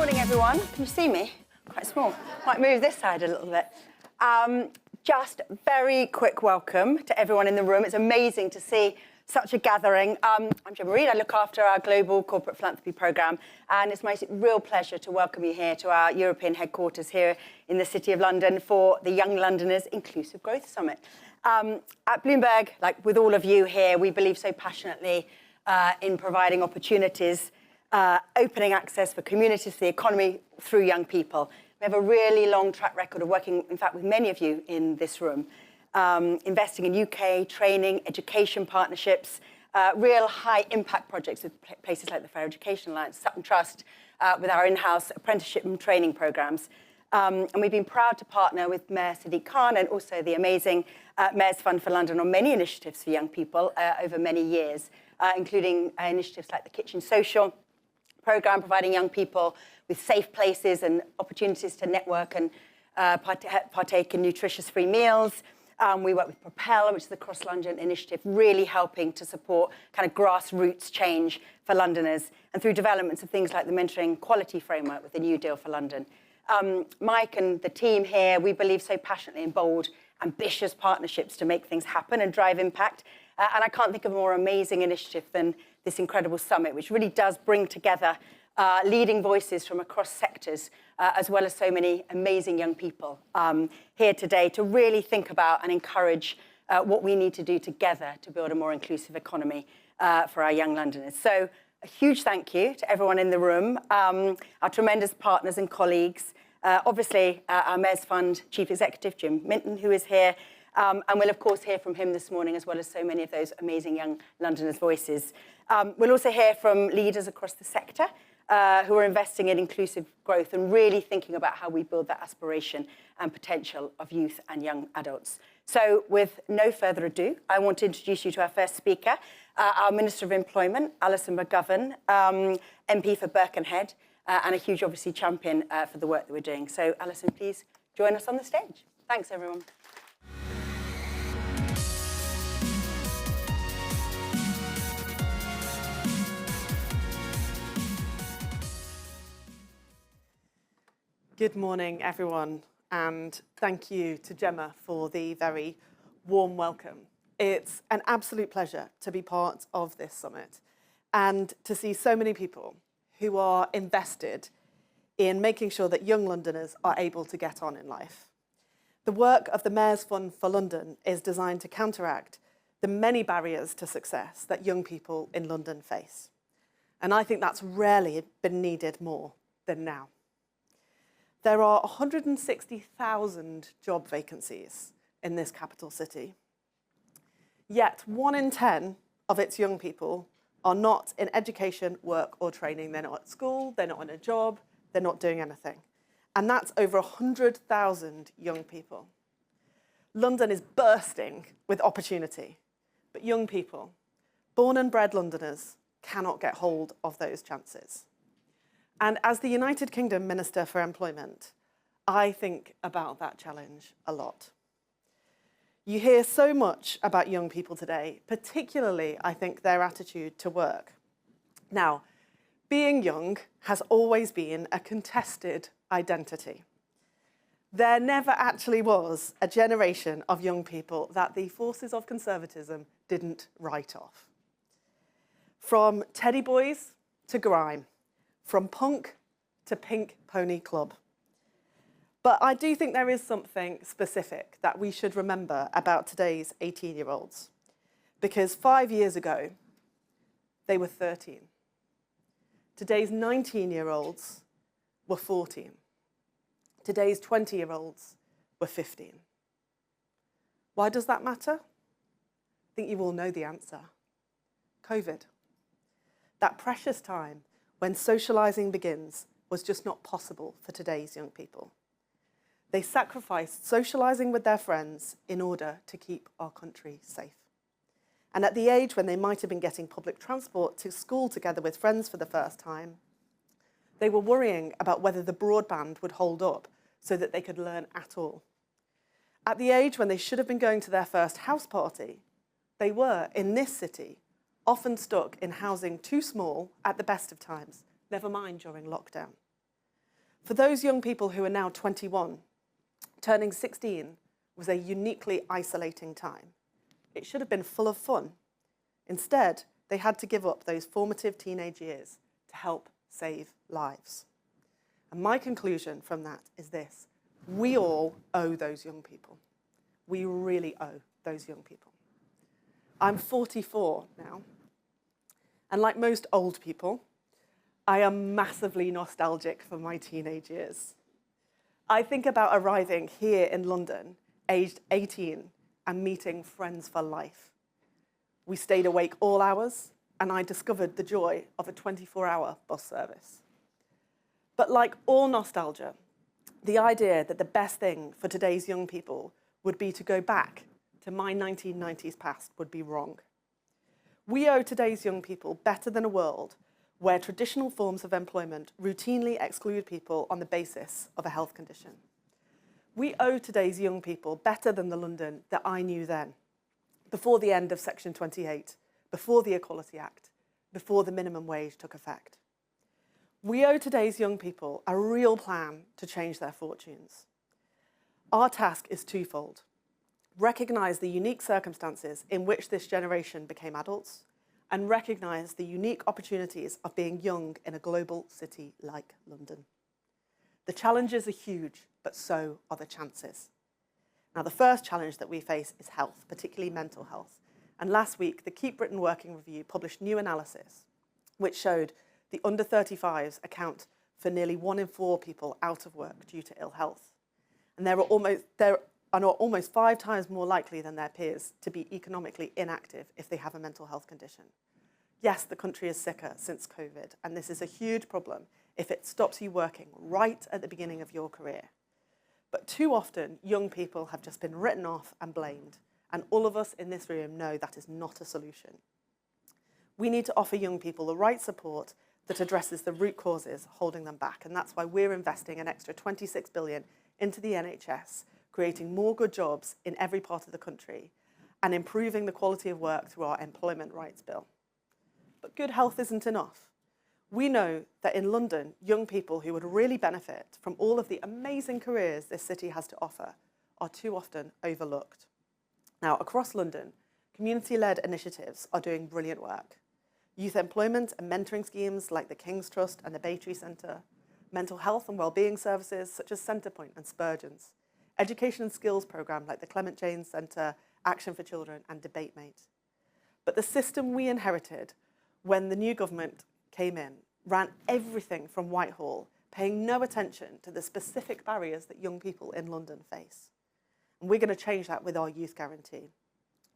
Morning, everyone. Can you see me? Quite small. Might move this side a little bit. Just very quick welcome to everyone in the room. It's amazing to see such a gathering. I'm Gemma Reid. I look after our global corporate philanthropy programme, and it's my real pleasure to welcome you here to our European headquarters here in the City of London for the Young Londoners Inclusive Growth Summit. At Bloomberg, like with all of you here, we believe so passionately in providing opportunities, opening access for communities, for the economy through young people. We have a really long track record of working, in fact, with many of you in this room, investing in UK training, education partnerships, real high impact projects with places like the Fair Education Alliance, Sutton Trust, with our in-house apprenticeship and training programmes. And we've been proud to partner with Mayor Sadiq Khan and also the amazing Mayor's Fund for London on many initiatives for young people over many years, including initiatives like the Kitchen Social programme, providing young people with safe places and opportunities to network and partake in nutritious free meals. We work with Propel, which is the cross-London initiative, really helping to support kind of grassroots change for Londoners, and through developments of things like the mentoring quality framework with the New Deal for London. Mike and the team here, we believe so passionately in bold, ambitious partnerships to make things happen and drive impact. And I can't think of a more amazing initiative than this incredible summit, which really does bring together leading voices from across sectors, as well as so many amazing young people here today to really think about and encourage what we need to do together to build a more inclusive economy for our young Londoners. So a huge thank you to everyone in the room, our tremendous partners and colleagues, obviously our Mayor's Fund Chief Executive, Jim Minton, who is here, and we'll of course hear from him this morning, as well as so many of those amazing young Londoners' voices. We'll also hear from leaders across the sector who are investing in inclusive growth and really thinking about how we build that aspiration and potential of youth and young adults. So with no further ado, I want to introduce you to our first speaker, our Minister of Employment, Alison McGovern, MP for Birkenhead, and a huge, obviously, champion for the work that we're doing. So, Alison, please join us on the stage. Thanks, everyone. Good morning, everyone, and thank you to Gemma for the very warm welcome. It's an absolute pleasure to be part of this summit and to see so many people who are invested in making sure that young Londoners are able to get on in life. The work of the Mayor's Fund for London is designed to counteract the many barriers to success that young people in London face. And I think that's rarely been needed more than now. There are 160,000 job vacancies in this capital city. Yet 1 in 10 of its young people are not in education, work or training. They're not at school, they're not on a job, they're not doing anything. And that's over 100,000 young people. London is bursting with opportunity, but young people, born and bred Londoners, cannot get hold of those chances. And as the United Kingdom Minister for Employment, I think about that challenge a lot. You hear so much about young people today, particularly, I think, their attitude to work. Now, being young has always been a contested identity. There never actually was a generation of young people that the forces of conservatism didn't write off. From teddy boys to grime, from punk to pink pony club. But I do think there is something specific that we should remember about today's 18-year-olds. Because 5 years ago, they were 13. Today's 19-year-olds were 14. Today's 20-year-olds were 15. Why does that matter? I think you all know the answer. COVID. That precious time when socialising begins was just not possible for today's young people. They sacrificed socialising with their friends in order to keep our country safe. And at the age when they might have been getting public transport to school together with friends for the first time, they were worrying about whether the broadband would hold up so that they could learn at all. At the age when they should have been going to their first house party, they were, in this city, often stuck in housing too small at the best of times, never mind during lockdown. For those young people who are now 21, turning 16 was a uniquely isolating time. It should have been full of fun. Instead, they had to give up those formative teenage years to help save lives. And my conclusion from that is this: we all owe those young people. We really owe those young people. I'm 44 now, and like most old people, I am massively nostalgic for my teenage years. I think about arriving here in London, aged 18, and meeting friends for life. We stayed awake all hours, and I discovered the joy of a 24-hour bus service. But like all nostalgia, the idea that the best thing for today's young people would be to go back to my 1990s past would be wrong. We owe today's young people better than a world where traditional forms of employment routinely exclude people on the basis of a health condition. We owe today's young people better than the London that I knew then, before the end of Section 28, before the Equality Act, before the minimum wage took effect. We owe today's young people a real plan to change their fortunes. Our task is twofold: recognise the unique circumstances in which this generation became adults, and recognise the unique opportunities of being young in a global city like London. The challenges are huge, but so are the chances. Now, the first challenge that we face is health, particularly mental health. And last week, the Keep Britain Working Review published new analysis, which showed the under 35s account for nearly 1 in 4 people out of work due to ill health. And they are almost 5 times more likely than their peers to be economically inactive if they have a mental health condition. Yes, the country is sicker since COVID, and this is a huge problem if it stops you working right at the beginning of your career. But too often, young people have just been written off and blamed, and all of us in this room know that is not a solution. We need to offer young people the right support that addresses the root causes holding them back, and that's why we're investing an extra £26 billion into the NHS, creating more good jobs in every part of the country, and improving the quality of work through our Employment Rights Bill. But good health isn't enough. We know that in London, young people who would really benefit from all of the amazing careers this city has to offer are too often overlooked. Now, across London, community-led initiatives are doing brilliant work. Youth employment and mentoring schemes like the King's Trust and the Baytree Centre, mental health and wellbeing services such as Centrepoint and Spurgeon's, education and skills programme like the Clement Janes Centre, Action for Children and DebateMate. But the system we inherited when the new government came in ran everything from Whitehall, paying no attention to the specific barriers that young people in London face. And we're going to change that with our youth guarantee,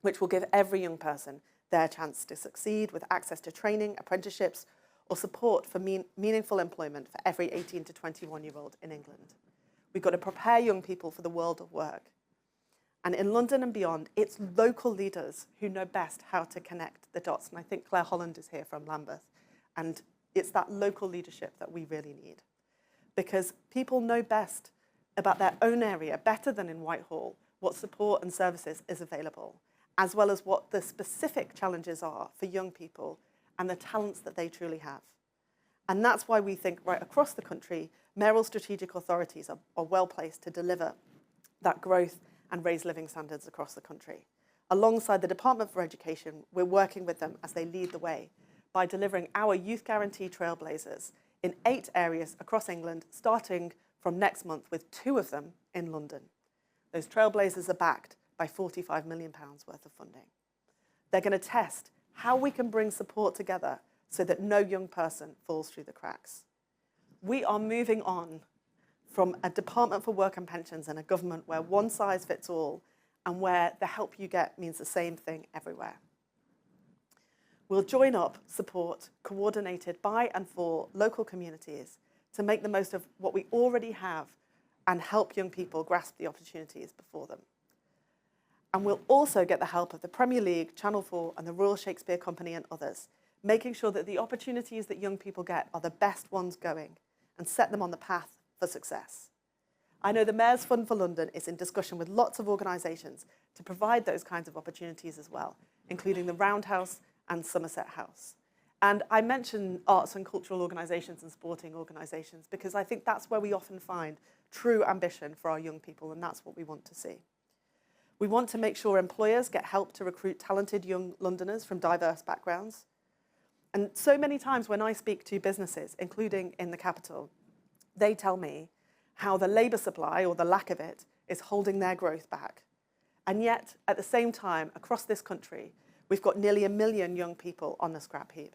which will give every young person their chance to succeed with access to training, apprenticeships, or support for meaningful employment for every 18 to 21-year-old in England. We've got to prepare young people for the world of work. And in London and beyond, it's local leaders who know best how to connect the dots. And I think Holland is here from Lambeth. And it's that local leadership that we really need. Because people know best about their own area, better than in Whitehall, what support and services is available, as well as what the specific challenges are for young people and the talents that they truly have. And that's why we think right across the country, mayoral strategic authorities are well placed to deliver that growth and raise living standards across the country. Alongside the Department for Education, we're working with them as they lead the way by delivering our Youth Guarantee Trailblazers in 8 areas across England, starting from next month with 2 of them in London. Those Trailblazers are backed by £45 million worth of funding. They're going to test how we can bring support together so that no young person falls through the cracks. We are moving on from a Department for Work and Pensions and a government where one size fits all and where the help you get means the same thing everywhere. We'll join up, support, coordinated by and for local communities to make the most of what we already have and help young people grasp the opportunities before them. And we'll also get the help of the Premier League, Channel 4 and the Royal Shakespeare Company and others, making sure that the opportunities that young people get are the best ones going and set them on the path for success. I know the Mayor's Fund for London is in discussion with lots of organisations to provide those kinds of opportunities as well, including the Roundhouse and Somerset House. And I mention arts and cultural organisations and sporting organisations because I think that's where we often find true ambition for our young people, and that's what we want to see. We want to make sure employers get help to recruit talented young Londoners from diverse backgrounds. And so many times when I speak to businesses, including in the capital, they tell me how the labour supply, or the lack of it, is holding their growth back. And yet, at the same time, across this country, we've got nearly 1 million young people on the scrap heap.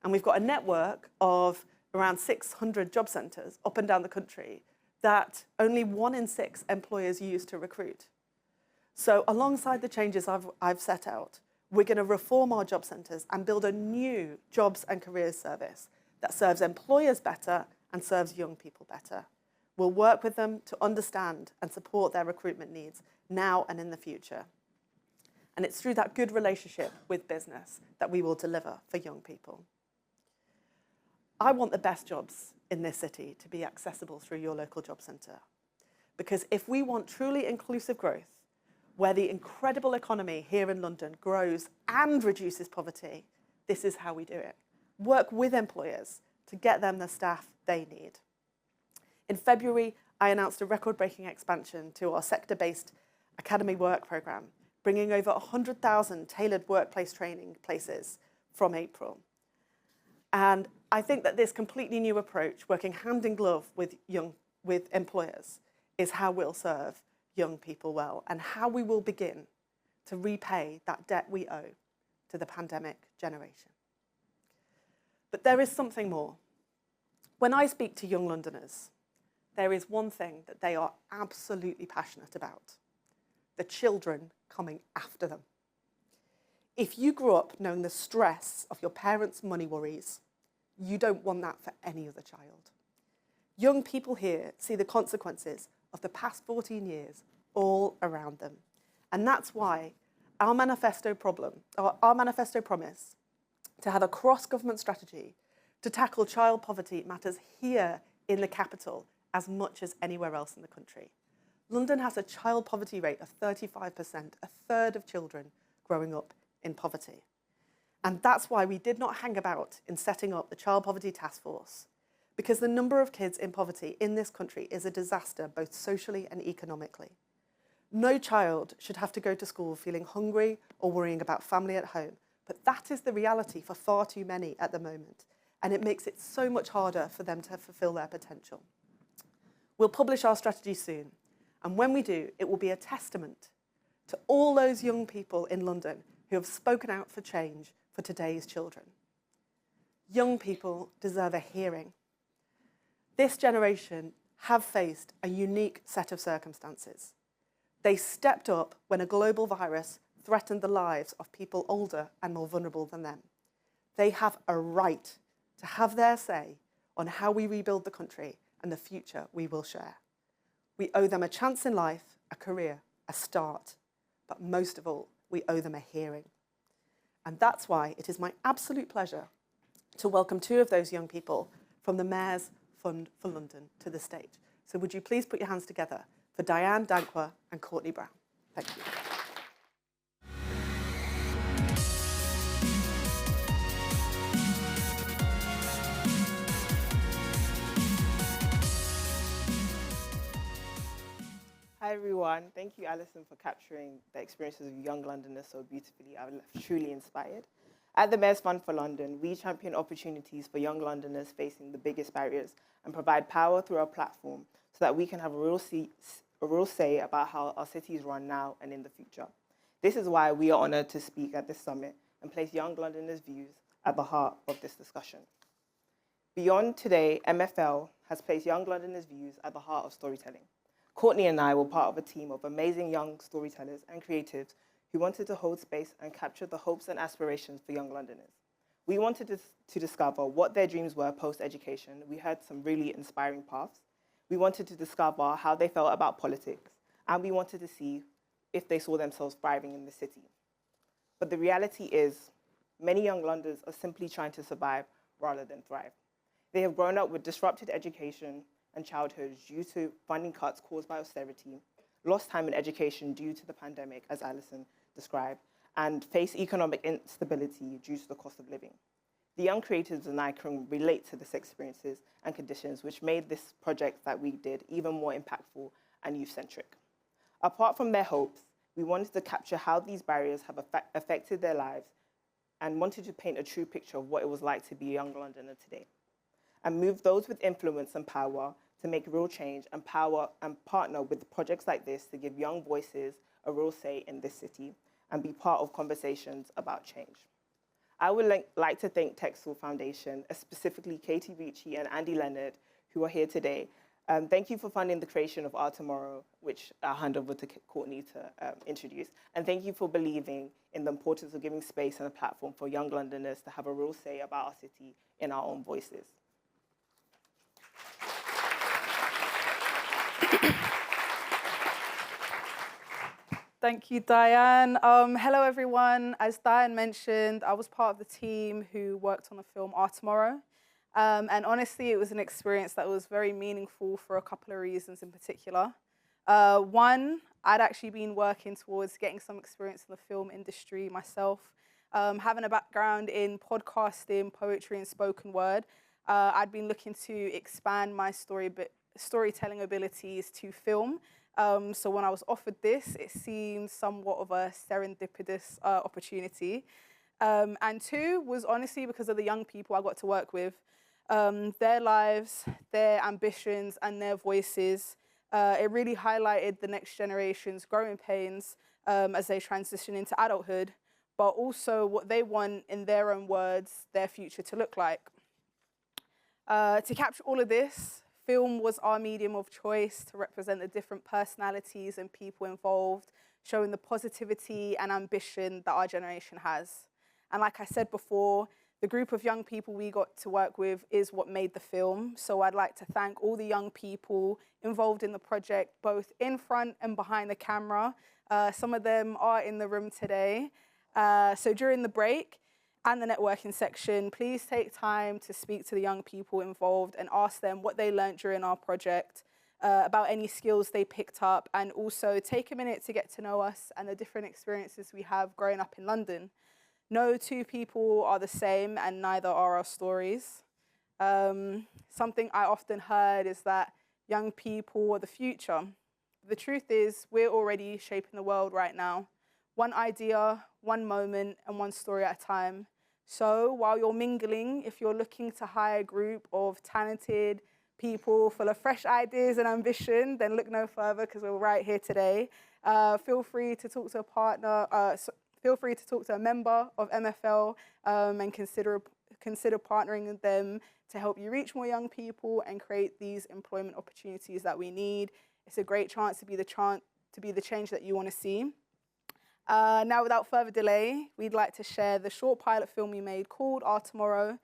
And we've got a network of around 600 job centres up and down the country that only 1 in 6 employers use to recruit. So alongside the changes I've set out, we're going to reform our job centres and build a new jobs and careers service that serves employers better and serves young people better. We'll work with them to understand and support their recruitment needs now and in the future. And it's through that good relationship with business that we will deliver for young people. I want the best jobs in this city to be accessible through your local job centre. Because if we want truly inclusive growth, where the incredible economy here in London grows and reduces poverty, this is how we do it. Work with employers to get them the staff they need. In February, I announced a record-breaking expansion to our sector-based Academy Work programme, bringing over 100,000 tailored workplace training places from April. And I think that this completely new approach, working hand in glove with employers, is how we'll serve young people well and how we will begin to repay that debt we owe to the pandemic generation. But there is something more. When I speak to young Londoners, there is one thing that they are absolutely passionate about: the children coming after them. If you grew up knowing the stress of your parents' money worries, you don't want that for any other child. Young people here see the consequences of the past 14 years all around them. And that's why our manifesto promise to have a cross-government strategy to tackle child poverty matters here in the capital as much as anywhere else in the country. London has a child poverty rate of 35%, a third of children growing up in poverty. And that's why we did not hang about in setting up the Child Poverty Task Force, because the number of kids in poverty in this country is a disaster, both socially and economically. No child should have to go to school feeling hungry or worrying about family at home, but that is the reality for far too many at the moment, and it makes it so much harder for them to fulfil their potential. We'll publish our strategy soon, and when we do, it will be a testament to all those young people in London who have spoken out for change for today's children. Young people deserve a hearing. This generation have faced a unique set of circumstances. They stepped up when a global virus threatened the lives of people older and more vulnerable than them. They have a right to have their say on how we rebuild the country and the future we will share. We owe them a chance in life, a career, a start, but most of all, we owe them a hearing. And that's why it is my absolute pleasure to welcome 2 of those young people from the Mayor's Fund for London to the stage. So would you please put your hands together for Diane Dankwa and Courtney Brown. Thank you. Hi everyone, thank you Alison for capturing the experiences of young Londoners so beautifully. I was truly inspired. At the Mayor's Fund for London, we champion opportunities for young Londoners facing the biggest barriers and provide power through our platform so that we can have a real say about how our cities run now and in the future. This is why we are honoured to speak at this summit and place young Londoners' views at the heart of this discussion. Beyond today, MFL has placed young Londoners' views at the heart of storytelling. Courtney and I were part of a team of amazing young storytellers and creatives who wanted to hold space and capture the hopes and aspirations for young Londoners. We wanted to discover what their dreams were post-education. We heard some really inspiring paths. We wanted to discover how they felt about politics, and we wanted to see if they saw themselves thriving in the city. But the reality is, many young Londoners are simply trying to survive rather than thrive. They have grown up with disrupted education and childhood due to funding cuts caused by austerity, lost time in education due to the pandemic, as Alison described, and face economic instability due to the cost of living. The young creatives and I can relate to these experiences and conditions, which made this project that we did even more impactful and youth-centric. Apart from their hopes, we wanted to capture how these barriers have affected their lives and wanted to paint a true picture of what it was like to be a young Londoner today, and move those with influence and power to make real change and partner with projects like this to give young voices a real say in this city and be part of conversations about change. I would like to thank Cllr Foundation, specifically Katie Ricci and Andy Leonard, who are here today. Thank you for funding the creation of Our Tomorrow, which I'll hand over to Courtney to introduce. And thank you for believing in the importance of giving space and a platform for young Londoners to have a real say about our city in our own voices. Thank you, Diane. Hello, everyone. As Diane mentioned, I was part of the team who worked on the film Our Tomorrow. And honestly, it was an experience that was very meaningful for a couple of reasons in particular. One, I'd actually been working towards getting some experience in the film industry myself. Having a background in podcasting, poetry, and spoken word, I'd been looking to expand my storytelling abilities to film. So when I was offered this, it seemed somewhat of a serendipitous opportunity. And two was honestly because of the young people I got to work with. Their lives, their ambitions, and their voices. It really highlighted the next generation's growing pains as they transition into adulthood, but also what they want, in their own words, their future to look like. To capture all of this, film was our medium of choice to represent the different personalities and people involved, showing the positivity and ambition that our generation has. And like I said before, the group of young people we got to work with is what made the film. So I'd like to thank all the young people involved in the project, both in front and behind the camera. Some of them are in the room today. So during the break and the networking section, please take time to speak to the young people involved and ask them what they learned during our project, about any skills they picked up, and also take a minute to get to know us and the different experiences we have growing up in London. No two people are the same, and neither are our stories. Something I often heard is that young people are the future. The truth is, we're already shaping the world right now. One idea, one moment, and one story at a time. So while you're mingling, if you're looking to hire a group of talented people full of fresh ideas and ambition, then look no further because we're right here today. Feel free to talk to a partner, feel free to talk to a member of MFL and consider partnering with them to help you reach more young people and create these employment opportunities that we need. It's a great chance to be the change that you want to see. Now, without further delay, we'd like to share the short pilot film we made called Our Tomorrow.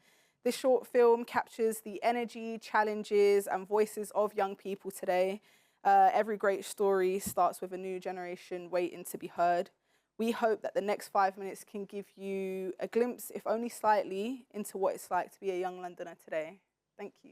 This short film captures the energy, challenges, and voices of young people today. Every great story starts with a new generation waiting to be heard. We hope that the next 5 minutes can give you a glimpse, if only slightly, into what it's like to be a young Londoner today. Thank you.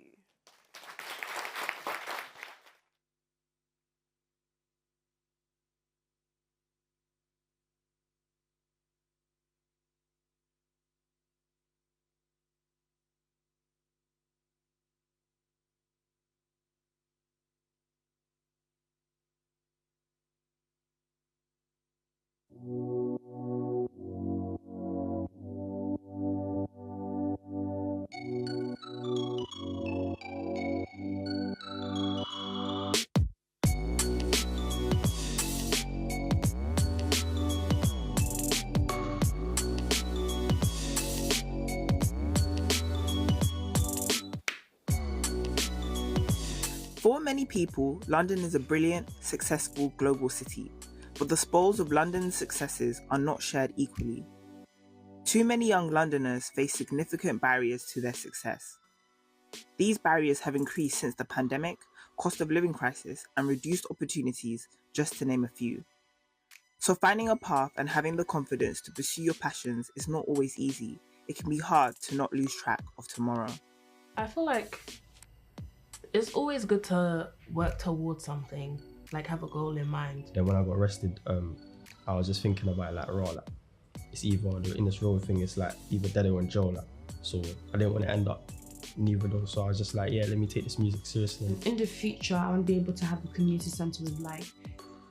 For many people, London is a brilliant, successful global city, but the spoils of London's successes are not shared equally. Too many young Londoners face significant barriers to their success. These barriers have increased since the pandemic, cost of living crisis, and reduced opportunities, just to name a few. So finding a path and having the confidence to pursue your passions is not always easy. It can be hard to not lose track of tomorrow. I feel like it's always good to work towards something, like have a goal in mind. Then when I got arrested, I was just thinking about it's either in this role thing, it's like either dead or in jail. So I didn't want to end up neither of those. So I was just like, yeah, let me take this music seriously. In the future, I want to be able to have a community centre with like,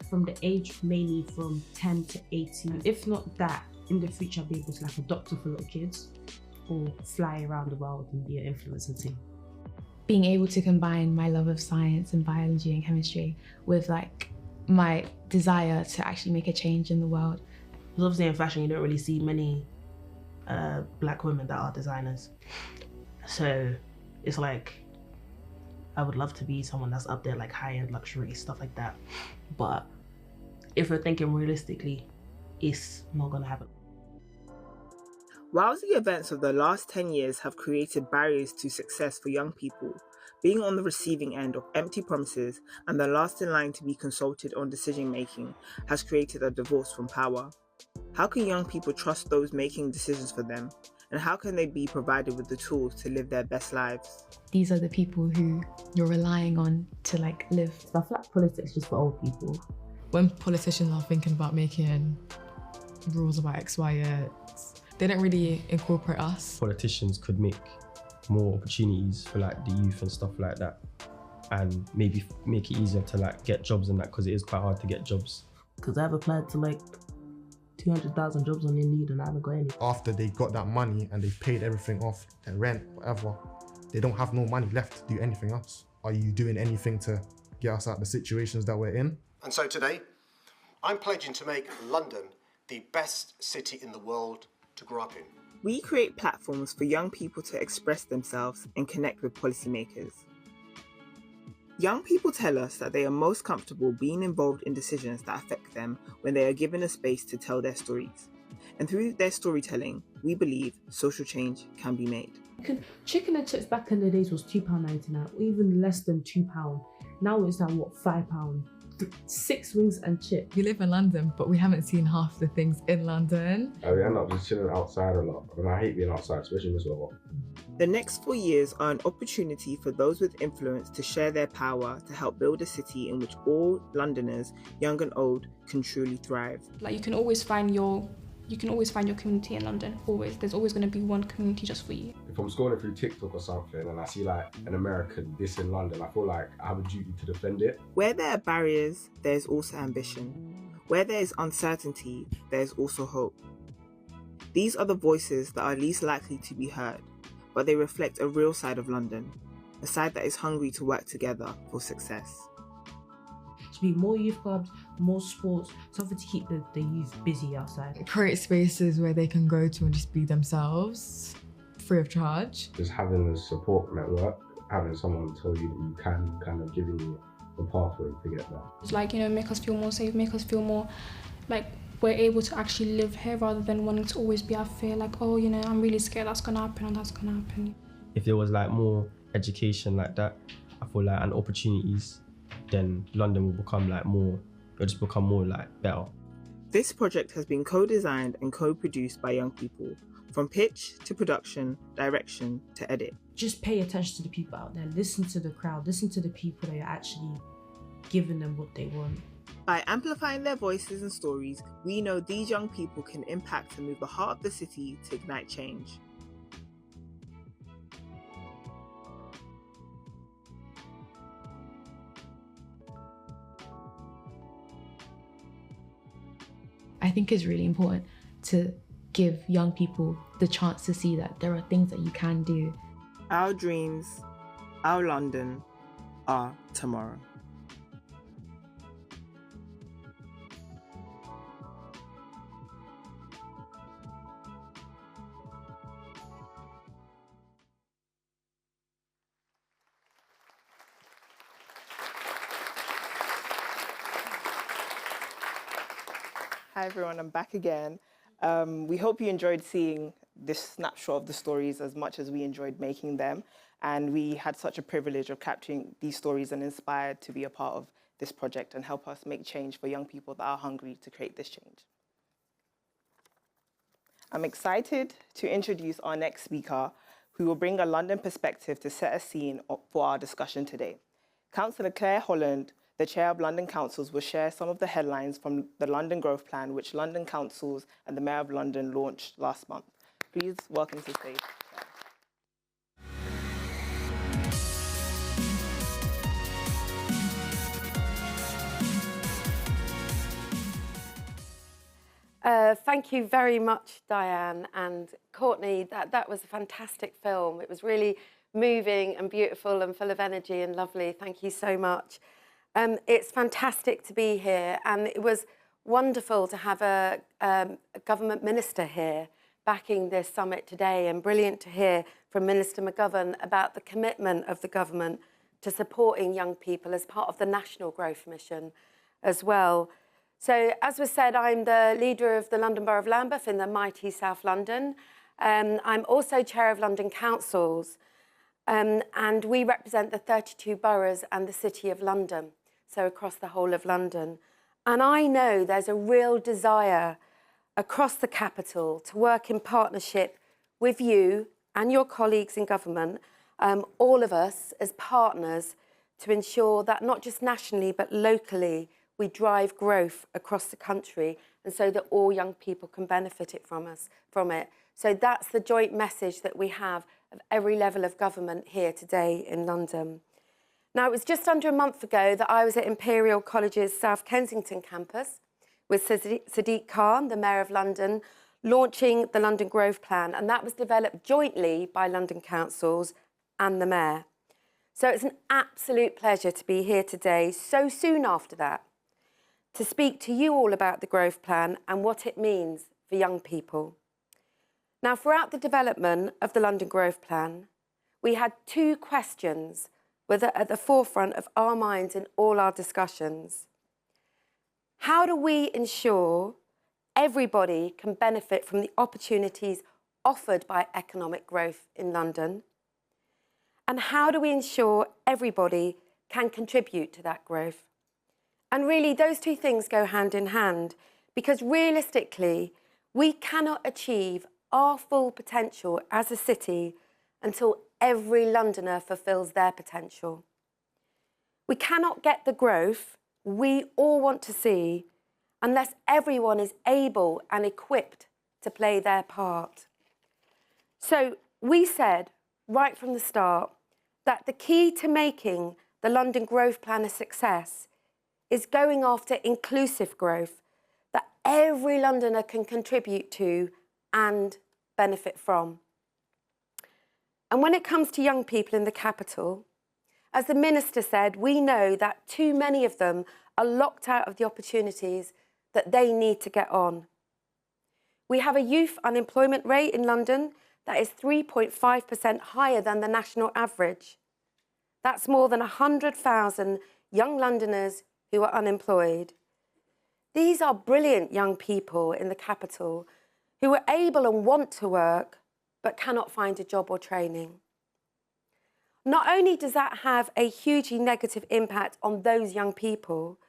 from the age mainly from 10 to 18. If not that, in the future, I'll be able to like a doctor for little kids or fly around the world and be an influencer team. Being able to combine my love of science and biology and chemistry with like my desire to actually make a change in the world. Because obviously in fashion, you don't really see many black women that are designers. So it's like, I would love to be someone that's up there, like high-end luxury, stuff like that. But if we're thinking realistically, it's not gonna happen. Whilst the events of the last 10 years have created barriers to success for young people, being on the receiving end of empty promises and the last in line to be consulted on decision making has created a divorce from power. How can young people trust those making decisions for them? And how can they be provided with the tools to live their best lives? These are the people who you're relying on to like live. I feel like politics is just for old people. When politicians are thinking about making rules about X, Y, they don't really incorporate us. Politicians could make more opportunities for like the youth and stuff like that, and maybe make it easier to like get jobs and that, because it is quite hard to get jobs. Because I've applied to like 200,000 jobs on Indeed and I haven't got any. After they got that money and they've paid everything off, their rent, whatever, they don't have no money left to do anything else. Are you doing anything to get us out of the situations that we're in? And so today, I'm pledging to make London the best city in the world to grow up in. We create platforms for young people to express themselves and connect with policymakers. Young people tell us that they are most comfortable being involved in decisions that affect them when they are given a space to tell their stories. And through their storytelling, we believe social change can be made. Chicken and chips back in the days was £2.99, or even less than £2. Now it's like, what, £5? 6 wings and chips. We live in London, but we haven't seen half the things in London. We end up just chilling outside a lot, and I hate being outside, especially in this weather. The next 4 years are an opportunity for those with influence to share their power to help build a city in which all Londoners, young and old, can truly thrive. Like you can always find your community in London. Always, there's always going to be one community just for you. If I'm scrolling through TikTok or something and I see like an American this in London, I feel like I have a duty to defend it. Where there are barriers, there's also ambition. Where there is uncertainty, there's also hope. These are the voices that are least likely to be heard, but they reflect a real side of London, a side that is hungry to work together for success. To be more youth clubs, more sports, something to keep the youth busy outside. Create spaces where they can go to and just be themselves, free of charge. Just having a support network, having someone tell you that you can, kind of giving you a pathway to get there. It's like, make us feel more safe, make us feel more like we're able to actually live here rather than wanting to always be out fear, like, oh, I'm really scared that's gonna happen and that's gonna happen. If there was like more education like that, I feel like, and opportunities, then London will become like more, it'll just become more like better. This project has been co-designed and co-produced by young people, from pitch to production, direction to edit. Just pay attention to the people out there, listen to the crowd, listen to the people that are actually giving them what they want. By amplifying their voices and stories, we know these young people can impact and move the heart of the city to ignite change. I think it's really important to give young people the chance to see that there are things that you can do. Our dreams, our London, our tomorrow. Hi everyone, I'm back again. We hope you enjoyed seeing this snapshot of the stories as much as we enjoyed making them. And we had such a privilege of capturing these stories and inspired to be a part of this project and help us make change for young people that are hungry to create this change. I'm excited to introduce our next speaker, who will bring a London perspective to set a scene for our discussion today. Councillor Cllr Holland, the Chair of London Councils, will share some of the headlines from the London Growth Plan, which London Councils and the Mayor of London launched last month. Please welcome to the stage. Thank you very much, Diane and Courtney. That was a fantastic film. It was really moving and beautiful and full of energy and lovely. Thank you so much. It's fantastic to be here, and it was wonderful to have a government minister here backing this summit today, and brilliant to hear from Minister McGovern about the commitment of the government to supporting young people as part of the National Growth Mission as well. So, as was said, I'm the leader of the London Borough of Lambeth in the mighty South London. I'm also chair of London Councils, and we represent the 32 boroughs and the City of London, so across the whole of London. And I know there's a real desire across the capital to work in partnership with you and your colleagues in government, all of us as partners, to ensure that not just nationally but locally we drive growth across the country, and so that all young people can benefit from it. So that's the joint message that we have of every level of government here today in London. Now, it was just under a month ago that I was at Imperial College's South Kensington campus with Sadiq Khan, the Mayor of London, launching the London Growth Plan, and that was developed jointly by London Councils and the Mayor. So it's an absolute pleasure to be here today, so soon after that, to speak to you all about the Growth Plan and what it means for young people. Now, throughout the development of the London Growth Plan, we had two questions at the forefront of our minds in all our discussions. How do we ensure everybody can benefit from the opportunities offered by economic growth in London? And how do we ensure everybody can contribute to that growth? And really, those two things go hand in hand, because realistically, we cannot achieve our full potential as a city until every Londoner fulfills their potential. We cannot get the growth we all want to see unless everyone is able and equipped to play their part. So we said right from the start that the key to making the London Growth Plan a success is going after inclusive growth that every Londoner can contribute to and benefit from. And when it comes to young people in the capital, as the Minister said, we know that too many of them are locked out of the opportunities that they need to get on. We have a youth unemployment rate in London that is 3.5% higher than the national average. That's more than 100,000 young Londoners who are unemployed. These are brilliant young people in the capital who are able and want to work but cannot find a job or training. Not only does that have a hugely negative impact on those young people,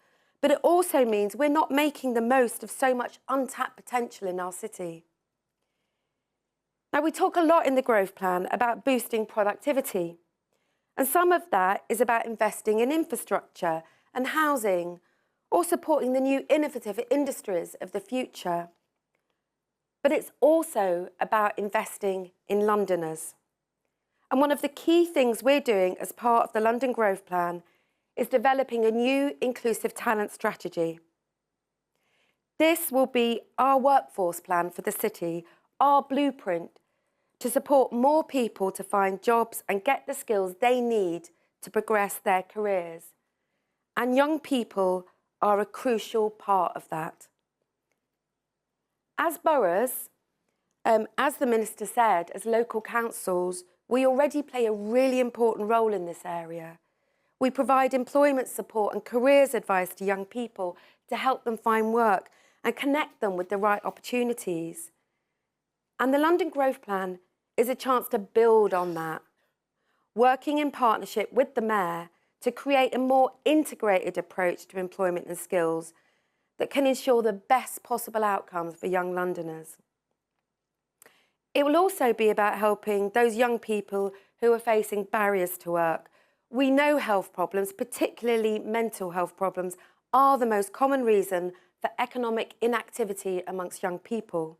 but it also means we're not making the most of so much untapped potential in our city. Now, we talk a lot in the Growth Plan about boosting productivity, and some of that is about investing in infrastructure and housing, or supporting the new innovative industries of the future. But it's also about investing in Londoners. And one of the key things we're doing as part of the London Growth Plan is developing a new inclusive talent strategy. This will be our workforce plan for the city, our blueprint to support more people to find jobs and get the skills they need to progress their careers. And young people are a crucial part of that. As boroughs, as the Minister said, as local councils, we already play a really important role in this area. We provide employment support and careers advice to young people to help them find work and connect them with the right opportunities. And the London Growth Plan is a chance to build on that, working in partnership with the Mayor to create a more integrated approach to employment and skills that can ensure the best possible outcomes for young Londoners. It will also be about helping those young people who are facing barriers to work. We know health problems, particularly mental health problems, are the most common reason for economic inactivity amongst young people.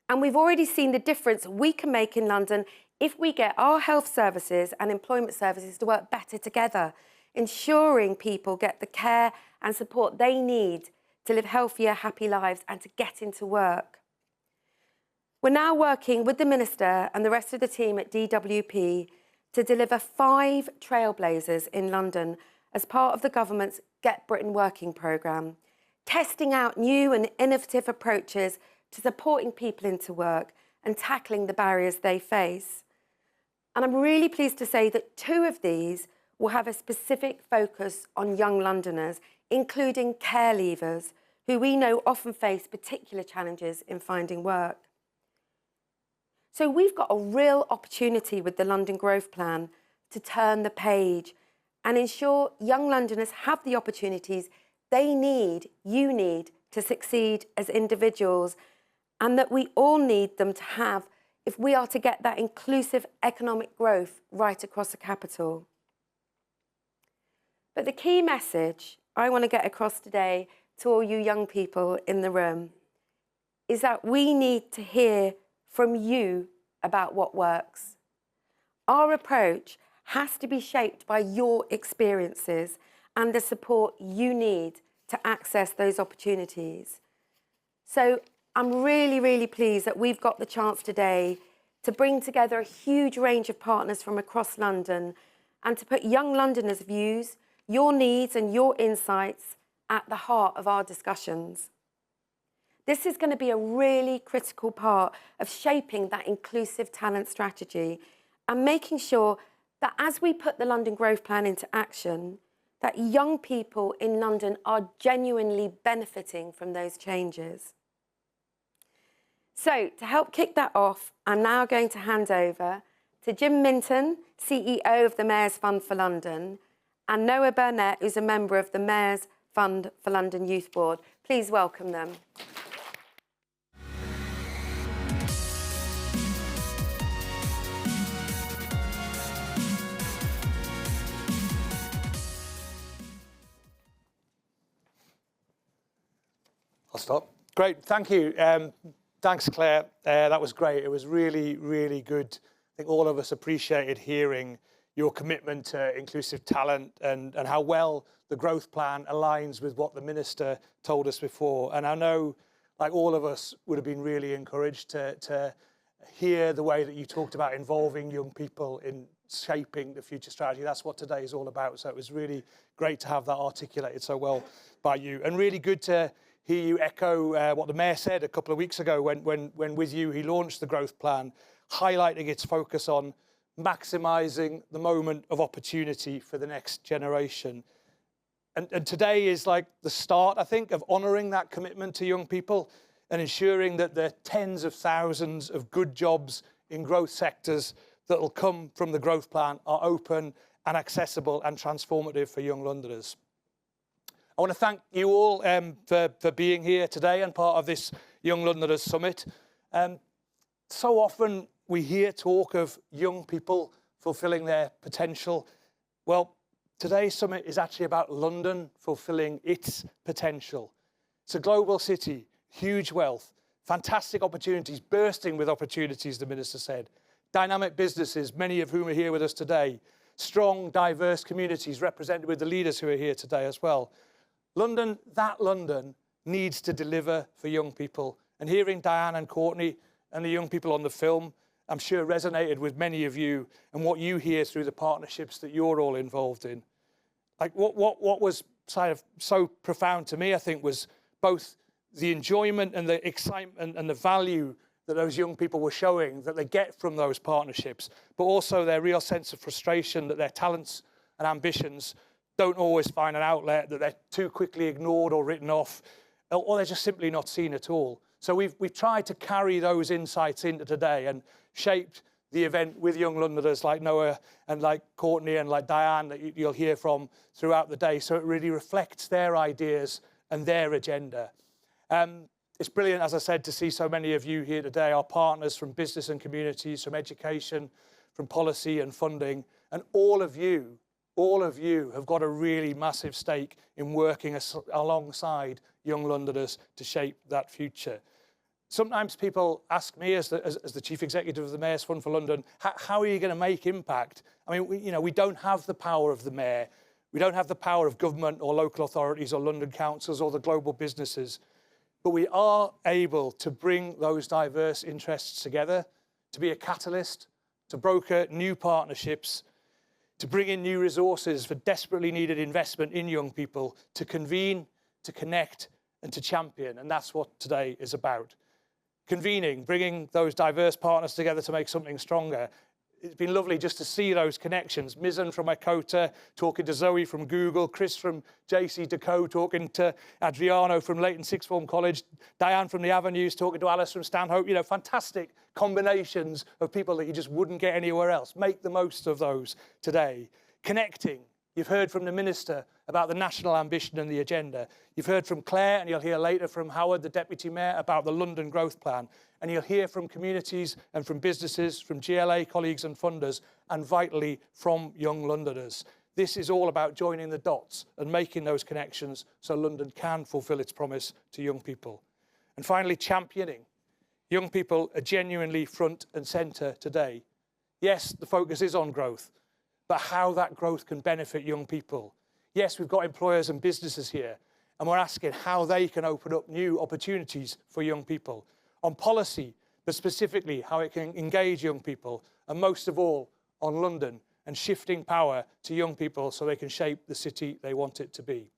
And we've already seen the difference we can make in London if we get our health services and employment services to work better together, ensuring people get the care and support they need to live healthier, happy lives and to get into work. We're now working with the Minister and the rest of the team at DWP to deliver 5 trailblazers in London as part of the government's Get Britain Working programme, testing out new and innovative approaches to supporting people into work and tackling the barriers they face. And I'm really pleased to say that 2 of these will have a specific focus on young Londoners, including care leavers, who we know often face particular challenges in finding work. So we've got a real opportunity with the London Growth Plan to turn the page and ensure young Londoners have the opportunities they need, you need, to succeed as individuals, and that we all need them to have if we are to get that inclusive economic growth right across the capital. But the key message I want to get across today to all you young people in the room is that we need to hear from you about what works. Our approach has to be shaped by your experiences and the support you need to access those opportunities. So I'm really, really pleased that we've got the chance today to bring together a huge range of partners from across London and to put young Londoners' views, your needs and your insights at the heart of our discussions. This is going to be a really critical part of shaping that inclusive talent strategy and making sure that as we put the London Growth Plan into action, that young people in London are genuinely benefiting from those changes. So, to help kick that off, I'm now going to hand over to Jim Minton, CEO of the Mayor's Fund for London, and Noah Burnett, who's a member of the Mayor's Fund for London Youth Board. Please welcome them. I'll stop. Great, thank you. Thanks, Claire. That was great. It was really, really good. I think all of us appreciated hearing your commitment to inclusive talent and how well the growth plan aligns with what the Minister told us before. And I know, like all of us, would have been really encouraged to hear the way that you talked about involving young people in shaping the future strategy. That's what today is all about. So it was really great to have that articulated so well by you, and really good to hear you echo what the Mayor said a couple of weeks ago when with you he launched the growth plan, highlighting its focus on maximising the moment of opportunity for the next generation. And today is like the start, I think, of honouring that commitment to young people and ensuring that the tens of thousands of good jobs in growth sectors that will come from the growth plan are open and accessible and transformative for young Londoners. I want to thank you all for being here today and part of this Young Londoners Summit. So often we hear talk of young people fulfilling their potential. Well, today's summit is actually about London fulfilling its potential. It's a global city, huge wealth, fantastic opportunities, bursting with opportunities, the Minister said. Dynamic businesses, many of whom are here with us today. Strong, diverse communities represented with the leaders who are here today as well. London, that London, needs to deliver for young people. And hearing Diane and Courtney and the young people on the film, I'm sure resonated with many of you and what you hear through the partnerships that you're all involved in. Like what was kind of so profound to me, I think, was both the enjoyment and the excitement and the value that those young people were showing that they get from those partnerships, but also their real sense of frustration that their talents and ambitions don't always find an outlet, that they're too quickly ignored or written off, or they're just simply not seen at all. So we've tried to carry those insights into today and shaped the event with young Londoners like Noah and like Courtney and like Diane that you'll hear from throughout the day, so it really reflects their ideas and their agenda. It's brilliant, as I said, to see so many of you here today, our partners from business and communities, from education, from policy and funding, and all of you have got a really massive stake in working alongside young Londoners to shape that future. Sometimes people ask me, as the Chief Executive of the Mayor's Fund for London, how are you going to make impact? I mean, we don't have the power of the Mayor. We don't have the power of government or local authorities or London councils or the global businesses, but we are able to bring those diverse interests together, to be a catalyst, to broker new partnerships, to bring in new resources for desperately needed investment in young people, to convene, to connect, and to champion. And that's what today is about. Convening, bringing those diverse partners together to make something stronger. It's been lovely just to see those connections. Mizan from Ekota talking to Zoe from Google, Chris from JC Deco talking to Adriano from Leighton Sixth Form College, Diane from the Avenues talking to Alice from Stanhope. You know, fantastic combinations of people that you just wouldn't get anywhere else. Make the most of those today. Connecting. You've heard from the Minister about the national ambition and the agenda. You've heard from Claire, and you'll hear later from Howard, the Deputy Mayor, about the London Growth Plan. And you'll hear from communities and from businesses, from GLA colleagues and funders, and vitally from young Londoners. This is all about joining the dots and making those connections so London can fulfil its promise to young people. And finally, championing. Young people are genuinely front and centre today. Yes, the focus is on growth, but how that growth can benefit young people. Yes, we've got employers and businesses here, and we're asking how they can open up new opportunities for young people. On policy, but specifically how it can engage young people, and most of all, on London, and shifting power to young people so they can shape the city they want it to be.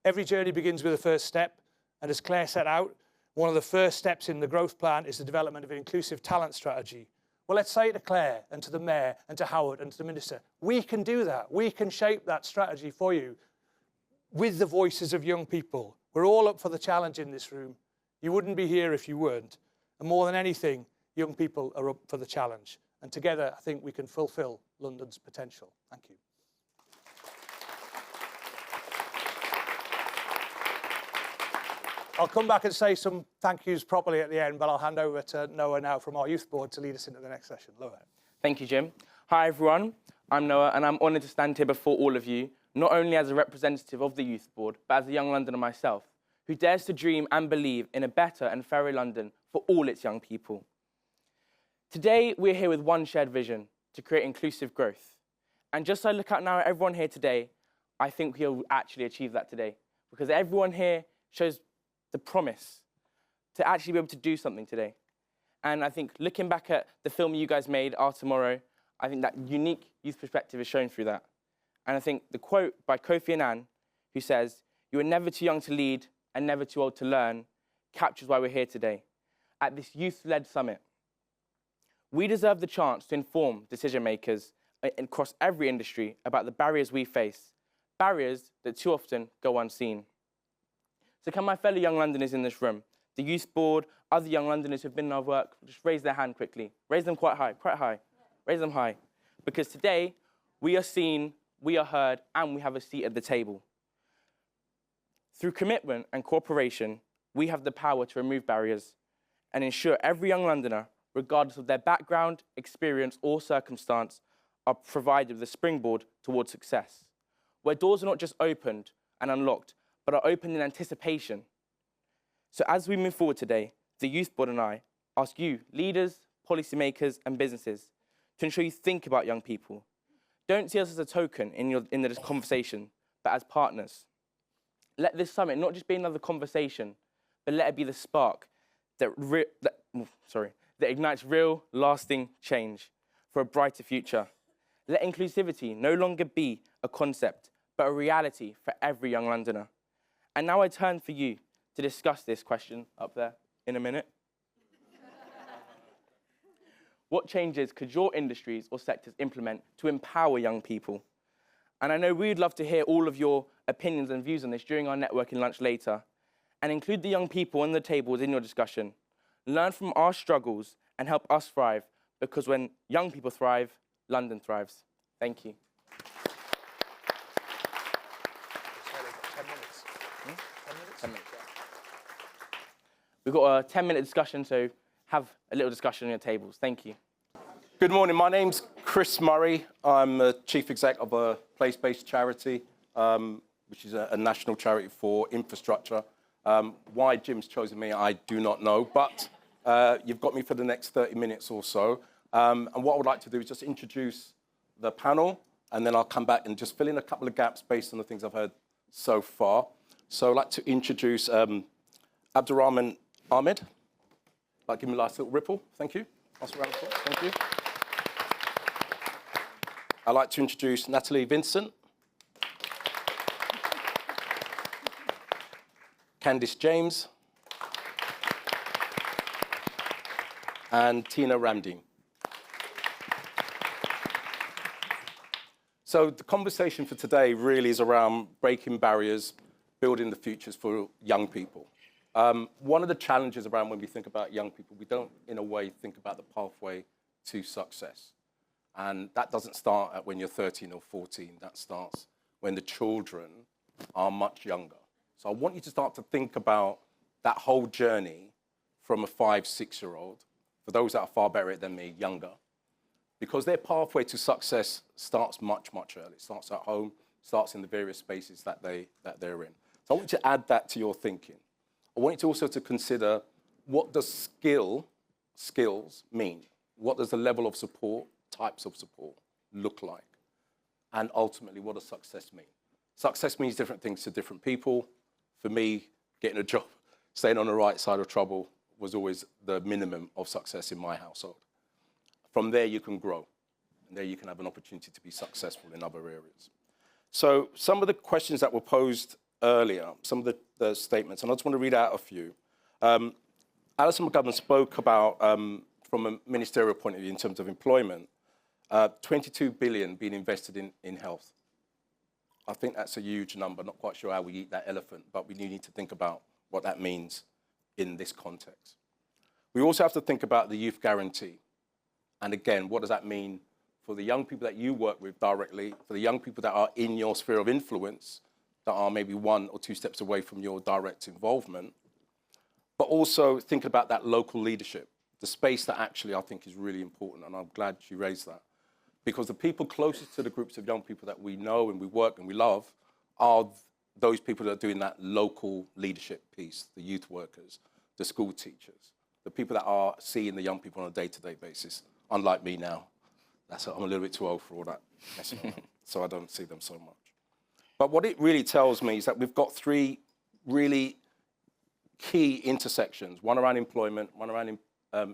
Every journey begins with a first step, and as Claire set out, one of the first steps in the growth plan is the development of an inclusive talent strategy. Well, let's say to Claire and to the Mayor and to Howard and to the Minister, we can do that. We can shape that strategy for you with the voices of young people. We're all up for the challenge in this room. You wouldn't be here if you weren't. And more than anything, young people are up for the challenge. And together, I think we can fulfil London's potential. Thank you. I'll come back and say some thank yous properly at the end, but I'll hand over to Noah now from our youth board to lead us into the next session. Noah. Thank you, Jim. Hi, everyone. I'm Noah, and I'm honoured to stand here before all of you, not only as a representative of the youth board, but as a young Londoner myself, who dares to dream and believe in a better and fairer London for all its young people. Today, we're here with one shared vision, to create inclusive growth. And just so I look out now at everyone here today, I think we'll actually achieve that today, because everyone here shows the promise to actually be able to do something today. And I think looking back at the film you guys made, Our Tomorrow, I think that unique youth perspective is shown through that. And I think the quote by Kofi Annan, who says, "You are never too young to lead and never too old to learn," captures why we're here today, at this youth-led summit. We deserve the chance to inform decision makers across every industry about the barriers we face, barriers that too often go unseen. So can my fellow young Londoners in this room, the youth board, other young Londoners who've been in our work, just raise their hand quickly. Raise them quite high. Raise them high. Because today, we are seen, we are heard, and we have a seat at the table. Through commitment and cooperation, we have the power to remove barriers and ensure every young Londoner, regardless of their background, experience, or circumstance, are provided with a springboard towards success, where doors are not just opened and unlocked, but are opened in anticipation. So as we move forward today, the Youth Board and I ask you, leaders, policymakers, and businesses, to ensure you think about young people. Don't see us as a token in this conversation, but as partners. Let this summit not just be another conversation, but let it be the spark that ignites real, lasting change for a brighter future. Let inclusivity no longer be a concept, but a reality for every young Londoner. And now I turn for you to discuss this question up there in a minute. What changes could your industries or sectors implement to empower young people? And I know we'd love to hear all of your opinions and views on this during our networking lunch later, and include the young people on the tables in your discussion. Learn from our struggles and help us thrive, because when young people thrive, London thrives. Thank you. 10 minutes. We've got a 10-minute discussion, so have a little discussion on your tables. Thank you. Good morning. My name's Chris Murray. I'm the Chief Exec of a place-based charity, which is a national charity for infrastructure. Why Jim's chosen me, I do not know, but you've got me for the next 30 minutes or so. And what I would like to do is just introduce the panel and then I'll come back and just fill in a couple of gaps based on the things I've heard so far. So I'd like to introduce Abdurrahman Ahmed. I'd like to give him a last little ripple. Thank you. Last round of applause. Thank you. I'd like to introduce Natalie Vincent. Candice James. And Tina Ramdeen. So the conversation for today really is around breaking barriers, building the futures for young people. One of the challenges around when we think about young people, we don't, in a way, think about the pathway to success. And that doesn't start at when you're 13 or 14. That starts when the children are much younger. So I want you to start to think about that whole journey from a 5, 6-year-old, for those that are far better at it than me, younger, because their pathway to success starts much, much earlier. It starts at home, starts in the various spaces that they're in. So I want you to add that to your thinking. I want you to also to consider, what does skills mean? What does the level of support, types of support look like? And ultimately, what does success mean? Success means different things to different people. For me, getting a job, staying on the right side of trouble was always the minimum of success in my household. From there, you can grow. And there you can have an opportunity to be successful in other areas. So some of the questions that were posed earlier, some of the statements, and I just want to read out a few. Alison McGovern spoke about, from a ministerial point of view in terms of employment, 22 billion being invested in health. I think that's a huge number. Not quite sure how we eat that elephant, but we do need to think about what that means in this context. We also have to think about the youth guarantee. And again, what does that mean for the young people that you work with directly, for the young people that are in your sphere of influence, that are maybe 1 or 2 steps away from your direct involvement, but also thinking about that local leadership, the space that actually I think is really important, and I'm glad you raised that. Because the people closest to the groups of young people that we know and we work and we love are those people that are doing that local leadership piece, the youth workers, the school teachers, the people that are seeing the young people on a day-to-day basis, unlike me now. I'm a little bit too old for all that messing around, so I don't see them so much. But what it really tells me is that we've got 3 really key intersections, one around employment, one around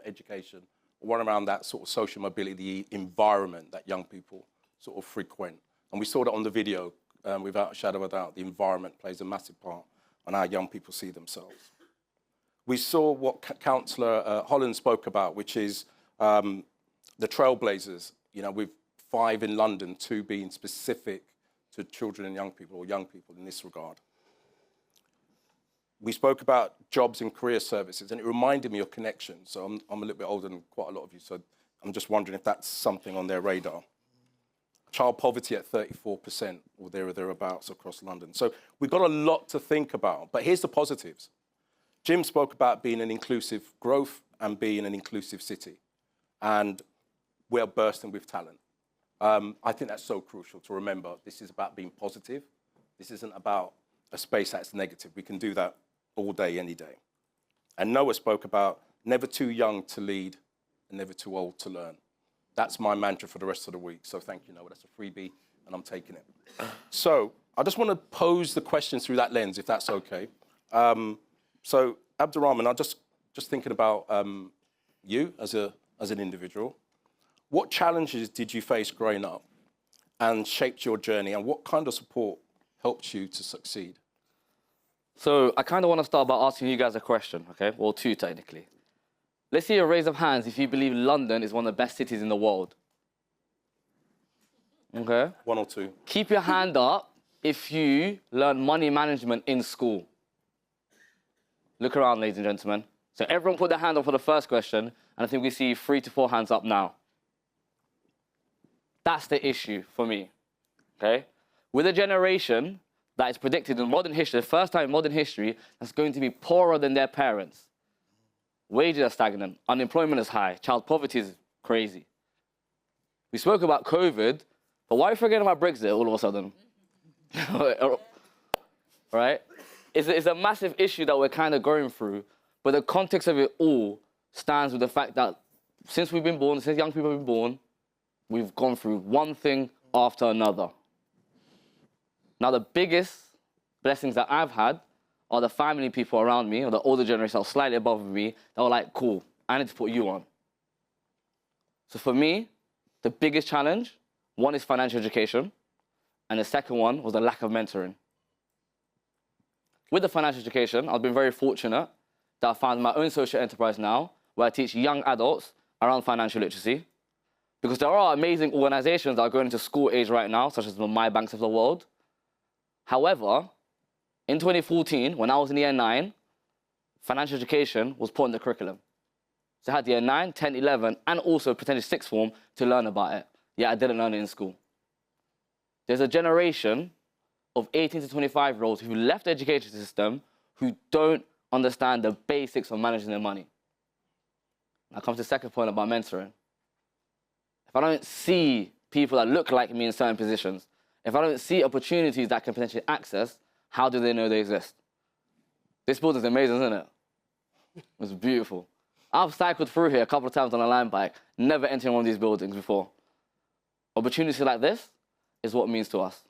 education, one around that sort of social mobility environment that young people sort of frequent. And we saw that on the video, without a shadow of a doubt, the environment plays a massive part on how young people see themselves. We saw what Councillor Holland spoke about, which is the trailblazers, with 5 in London, 2 being specific to children and young people, or young people in this regard. We spoke about jobs and career services, and it reminded me of Connections. So I'm a little bit older than quite a lot of you, so I'm just wondering if that's something on their radar. Child poverty at 34%, or there or thereabouts across London. So we've got a lot to think about, but here's the positives. Jim spoke about being an inclusive growth and being an inclusive city, and we're bursting with talent. I think that's so crucial to remember. This is about being positive. This isn't about a space that's negative. We can do that all day, any day. And Noah spoke about never too young to lead and never too old to learn. That's my mantra for the rest of the week. So thank you, Noah. That's a freebie, and I'm taking it. So I just want to pose the questions through that lens, if that's okay. So Abdurrahman, I'm just thinking about you as an individual. What challenges did you face growing up and shaped your journey, and what kind of support helped you to succeed? So I kind of want to start by asking you guys a question, okay? Well, 2 technically. Let's see a raise of hands if you believe London is one of the best cities in the world. Okay? 1 or 2. Keep your hand up if you learn money management in school. Look around, ladies and gentlemen. So everyone put their hand up for the first question, and I think we see 3 to 4 hands up now. That's the issue for me, okay? With a generation that is predicted in modern history, the first time in modern history, that's going to be poorer than their parents. Wages are stagnant, unemployment is high, child poverty is crazy. We spoke about COVID, but why are we forgetting about Brexit all of a sudden? Right? It's a massive issue that we're kind of going through, but the context of it all stands with the fact that since we've been born, since young people have been born, we've gone through one thing after another. Now, the biggest blessings that I've had are the family people around me, or the older generation that was slightly above me, that were like, cool, I need to put you on. So for me, the biggest challenge, one is financial education, and the second one was the lack of mentoring. With the financial education, I've been very fortunate that I found my own social enterprise now, where I teach young adults around financial literacy, because there are amazing organizations that are going into school age right now, such as the My Banks of the world. However, in 2014, when I was in year 9, financial education was put in the curriculum. So I had year 9, 10, 11, and also potentially sixth form to learn about it. Yeah, I didn't learn it in school. There's a generation of 18 to 25-year-olds who left the education system who don't understand the basics of managing their money. Now comes the second point about mentoring. If I don't see people that look like me in certain positions, if I don't see opportunities that I can potentially access, how do they know they exist? This building's amazing, isn't it? It's beautiful. I've cycled through here a couple of times on a line bike, never entered one of these buildings before. Opportunity like this is what it means to us.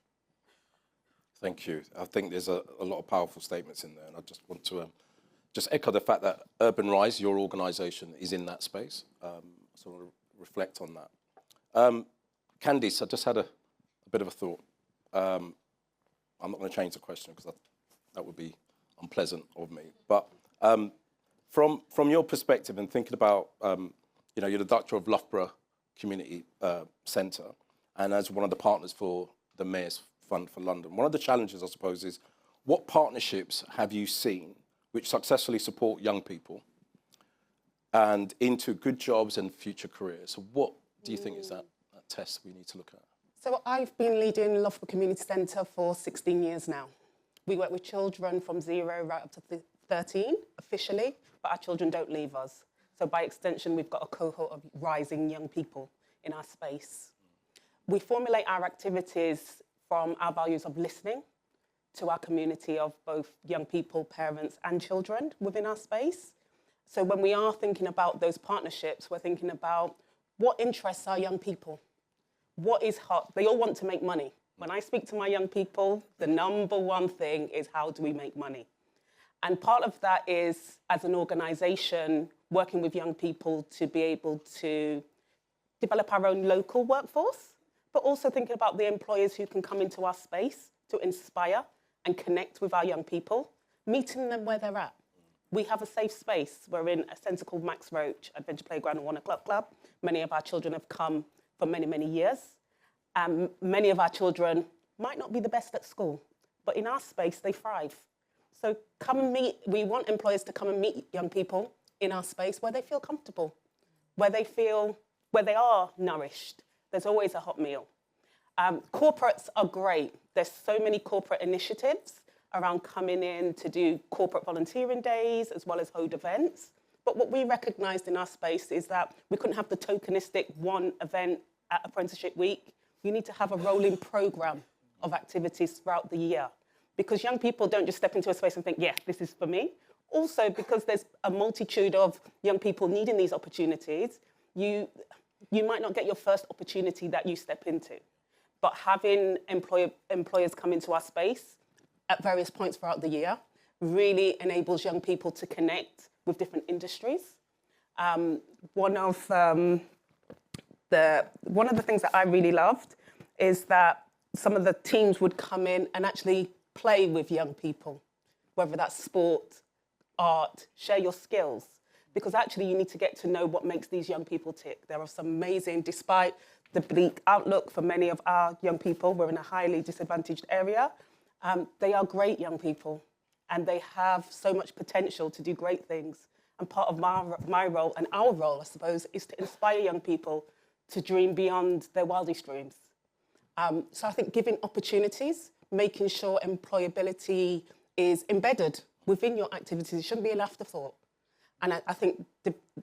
Thank you. I think there's a lot of powerful statements in there, and I just want to just echo the fact that Urban Rise, your organisation, is in that space. So I want to reflect on that. Candice, I just had a bit of a thought. I'm not going to change the question because that would be unpleasant of me. But from your perspective and thinking about, you're the director of Loughborough Community Centre, and as one of the partners for the Mayor's Fund for London, one of the challenges, I suppose, is what partnerships have you seen which successfully support young people and into good jobs and future careers? So what do you think is that test we need to look at? So I've been leading Loughborough Community Centre for 16 years now. We work with children from 0 right up to 13 officially, but our children don't leave us. So by extension, we've got a cohort of rising young people in our space. We formulate our activities from our values of listening to our community of both young people, parents and children within our space. So when we are thinking about those partnerships, we're thinking about what interests our young people. What is hot? They all want to make money. When I speak to my young people, the number one thing is how do we make money? And part of that is, as an organisation, working with young people to be able to develop our own local workforce, but also thinking about the employers who can come into our space to inspire and connect with our young people, meeting them where they're at. We have a safe space. We're in a centre called Max Roach Adventure Playground and 1 O'Clock Club. Many of our children have come for many, many years. Many of our children might not be the best at school, but in our space, they thrive. So come and meet. We want employers to come and meet young people in our space where they feel comfortable, where they are nourished. There's always a hot meal. Corporates are great. There's so many corporate initiatives around coming in to do corporate volunteering days as well as hold events. But what we recognised in our space is that we couldn't have the tokenistic one event at Apprenticeship Week. You need to have a rolling programme of activities throughout the year, because young people don't just step into a space and think, yeah, this is for me. Also, because there's a multitude of young people needing these opportunities, you might not get your first opportunity that you step into. But having employers come into our space at various points throughout the year really enables young people to connect with different industries. One of the things that I really loved is that some of the teams would come in and actually play with young people, whether that's sport, art, share your skills, because actually you need to get to know what makes these young people tick. There are some amazing, despite the bleak outlook for many of our young people, we're in a highly disadvantaged area, they are great young people and they have so much potential to do great things. And part of my role and our role, I suppose, is to inspire young people to dream beyond their wildest dreams. So I think giving opportunities, making sure employability is embedded within your activities, it shouldn't be an afterthought. And I think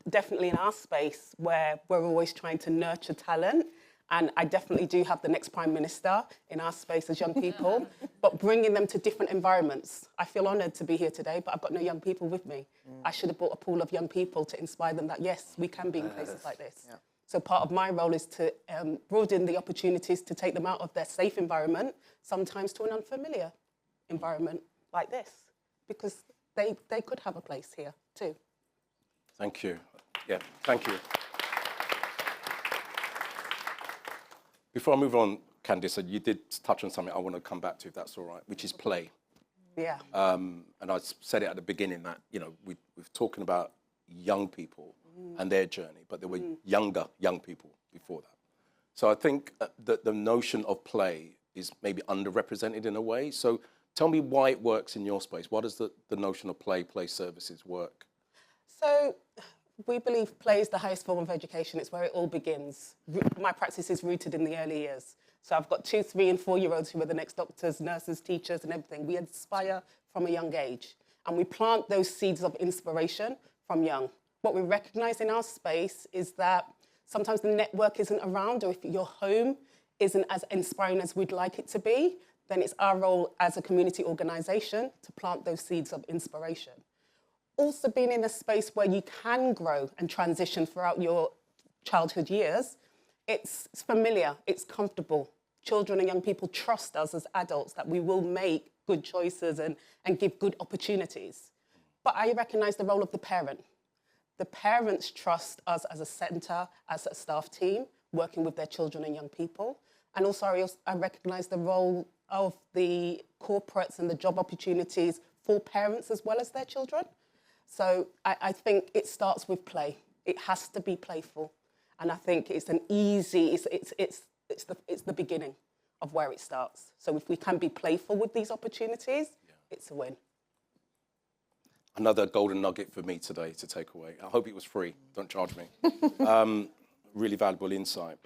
definitely in our space where we're always trying to nurture talent, and I definitely do have the next Prime Minister in our space as young people, but bringing them to different environments. I feel honoured to be here today, but I've got no young people with me. I should have brought a pool of young people to inspire them that, yes, we can be in places like this. Yeah. So part of my role is to broaden the opportunities to take them out of their safe environment, sometimes to an unfamiliar environment like this, because they could have a place here too. Thank you. Yeah, thank you. Before I move on, Candice, you did touch on something I want to come back to, if that's all right, which is play. Yeah. And I said it at the beginning that, we're talking about young people and their journey, but there were younger young people before that. So I think that the notion of play is maybe underrepresented in a way. So tell me why it works in your space. Why does the notion of play services work? So we believe play is the highest form of education. It's where it all begins. My practice is rooted in the early years. So I've got 2-, 3-, and 4-year-olds who are the next doctors, nurses, teachers, and everything. We inspire from a young age, and we plant those seeds of inspiration from young. What we recognise in our space is that sometimes the network isn't around, or if your home isn't as inspiring as we'd like it to be, then it's our role as a community organisation to plant those seeds of inspiration. Also being in a space where you can grow and transition throughout your childhood years, it's familiar, it's comfortable. Children and young people trust us as adults that we will make good choices and give good opportunities. But I recognise the role of the parent. The parents trust us as a centre, as a staff team, working with their children and young people. And also I recognise the role of the corporates and the job opportunities for parents as well as their children. So I think it starts with play. It has to be playful. And I think it's an easy, it's the beginning of where it starts. So if we can be playful with these opportunities, it's a win. Another golden nugget for me today to take away. I hope it was free. Don't charge me. Really valuable insight.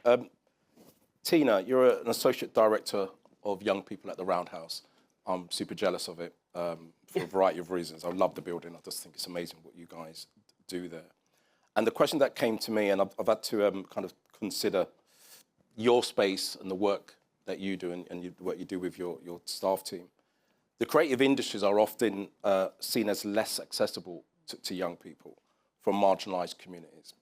Tina, you're an Associate Director of Young People at the Roundhouse. I'm super jealous of it for a variety of reasons. I love the building. I just think it's amazing what you guys do there. And the question that came to me, and I've had to kind of consider your space and the work that you do and what you do with your staff team. The creative industries are often seen as less accessible to young people from marginalised communities.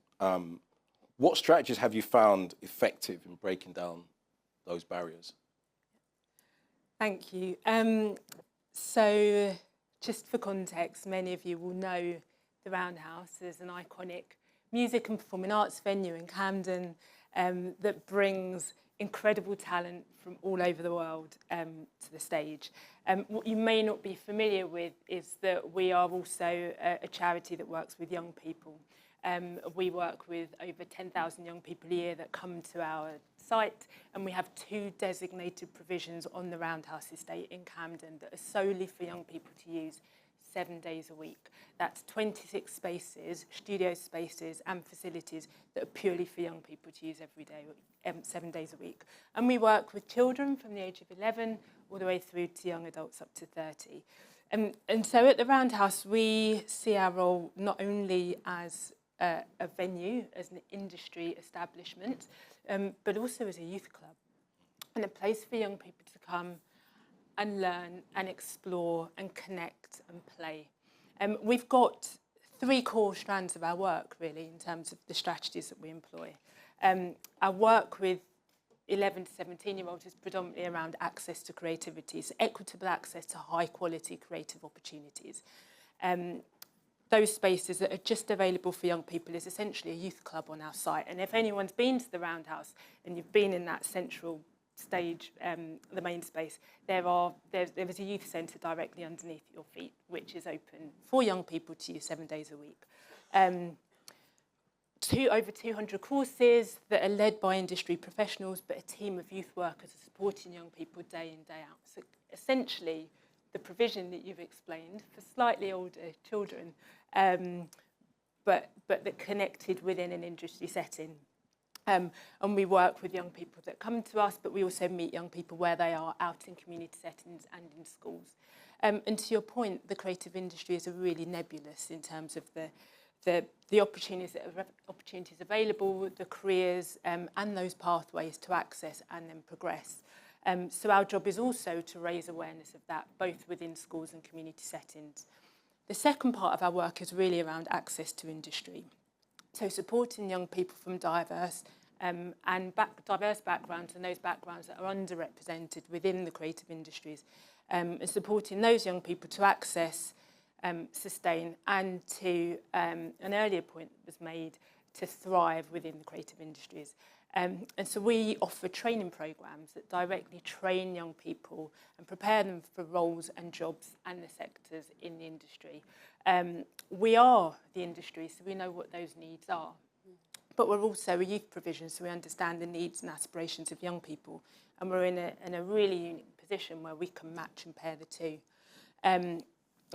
What strategies have you found effective in breaking down those barriers? Thank you. So just for context, many of you will know the Roundhouse as an iconic music and performing arts venue in Camden that brings incredible talent from all over the world to the stage. What you may not be familiar with is that we are also a charity that works with young people. We work with over 10,000 young people a year that come to our site, and we have 2 designated provisions on the Roundhouse estate in Camden that are solely for young people to use 7 days a week. That's 26 spaces, studio spaces and facilities that are purely for young people to use every day, 7 days a week. And we work with children from the age of 11 all the way through to young adults up to 30. And so at the Roundhouse, we see our role not only as a venue, as an industry establishment, but also as a youth club and a place for young people to come and learn and explore and connect and play. We've got 3 core strands of our work, really, in terms of the strategies that we employ. Our work with 11 to 17-year-olds is predominantly around access to creativity, so equitable access to high-quality creative opportunities. Those spaces that are just available for young people is essentially a youth club on our site. And if anyone's been to the Roundhouse and you've been in that central stage, the main space, there is a youth centre directly underneath your feet, which is open for young people to use 7 days a week. Over 200 courses that are led by industry professionals, but a team of youth workers are supporting young people day in, day out. So essentially, the provision that you've explained for slightly older children, but that connected within an industry setting. And we work with young people that come to us, but we also meet young people where they are out in community settings and in schools. And to your point, the creative industries are really nebulous in terms of the opportunities available, the careers, and those pathways to access and then progress. So our job is also to raise awareness of that, both within schools and community settings. The second part of our work is really around access to industry. So supporting young people from diverse backgrounds and those backgrounds that are underrepresented within the creative industries, and supporting those young people to access, sustain, and to, an earlier point was made, to thrive within the creative industries. And so we offer training programmes that directly train young people and prepare them for roles and jobs and the sectors in the industry. We are the industry, so we know what those needs are. But we're also a youth provision, so we understand the needs and aspirations of young people. And we're in a really unique position where we can match and pair the two. And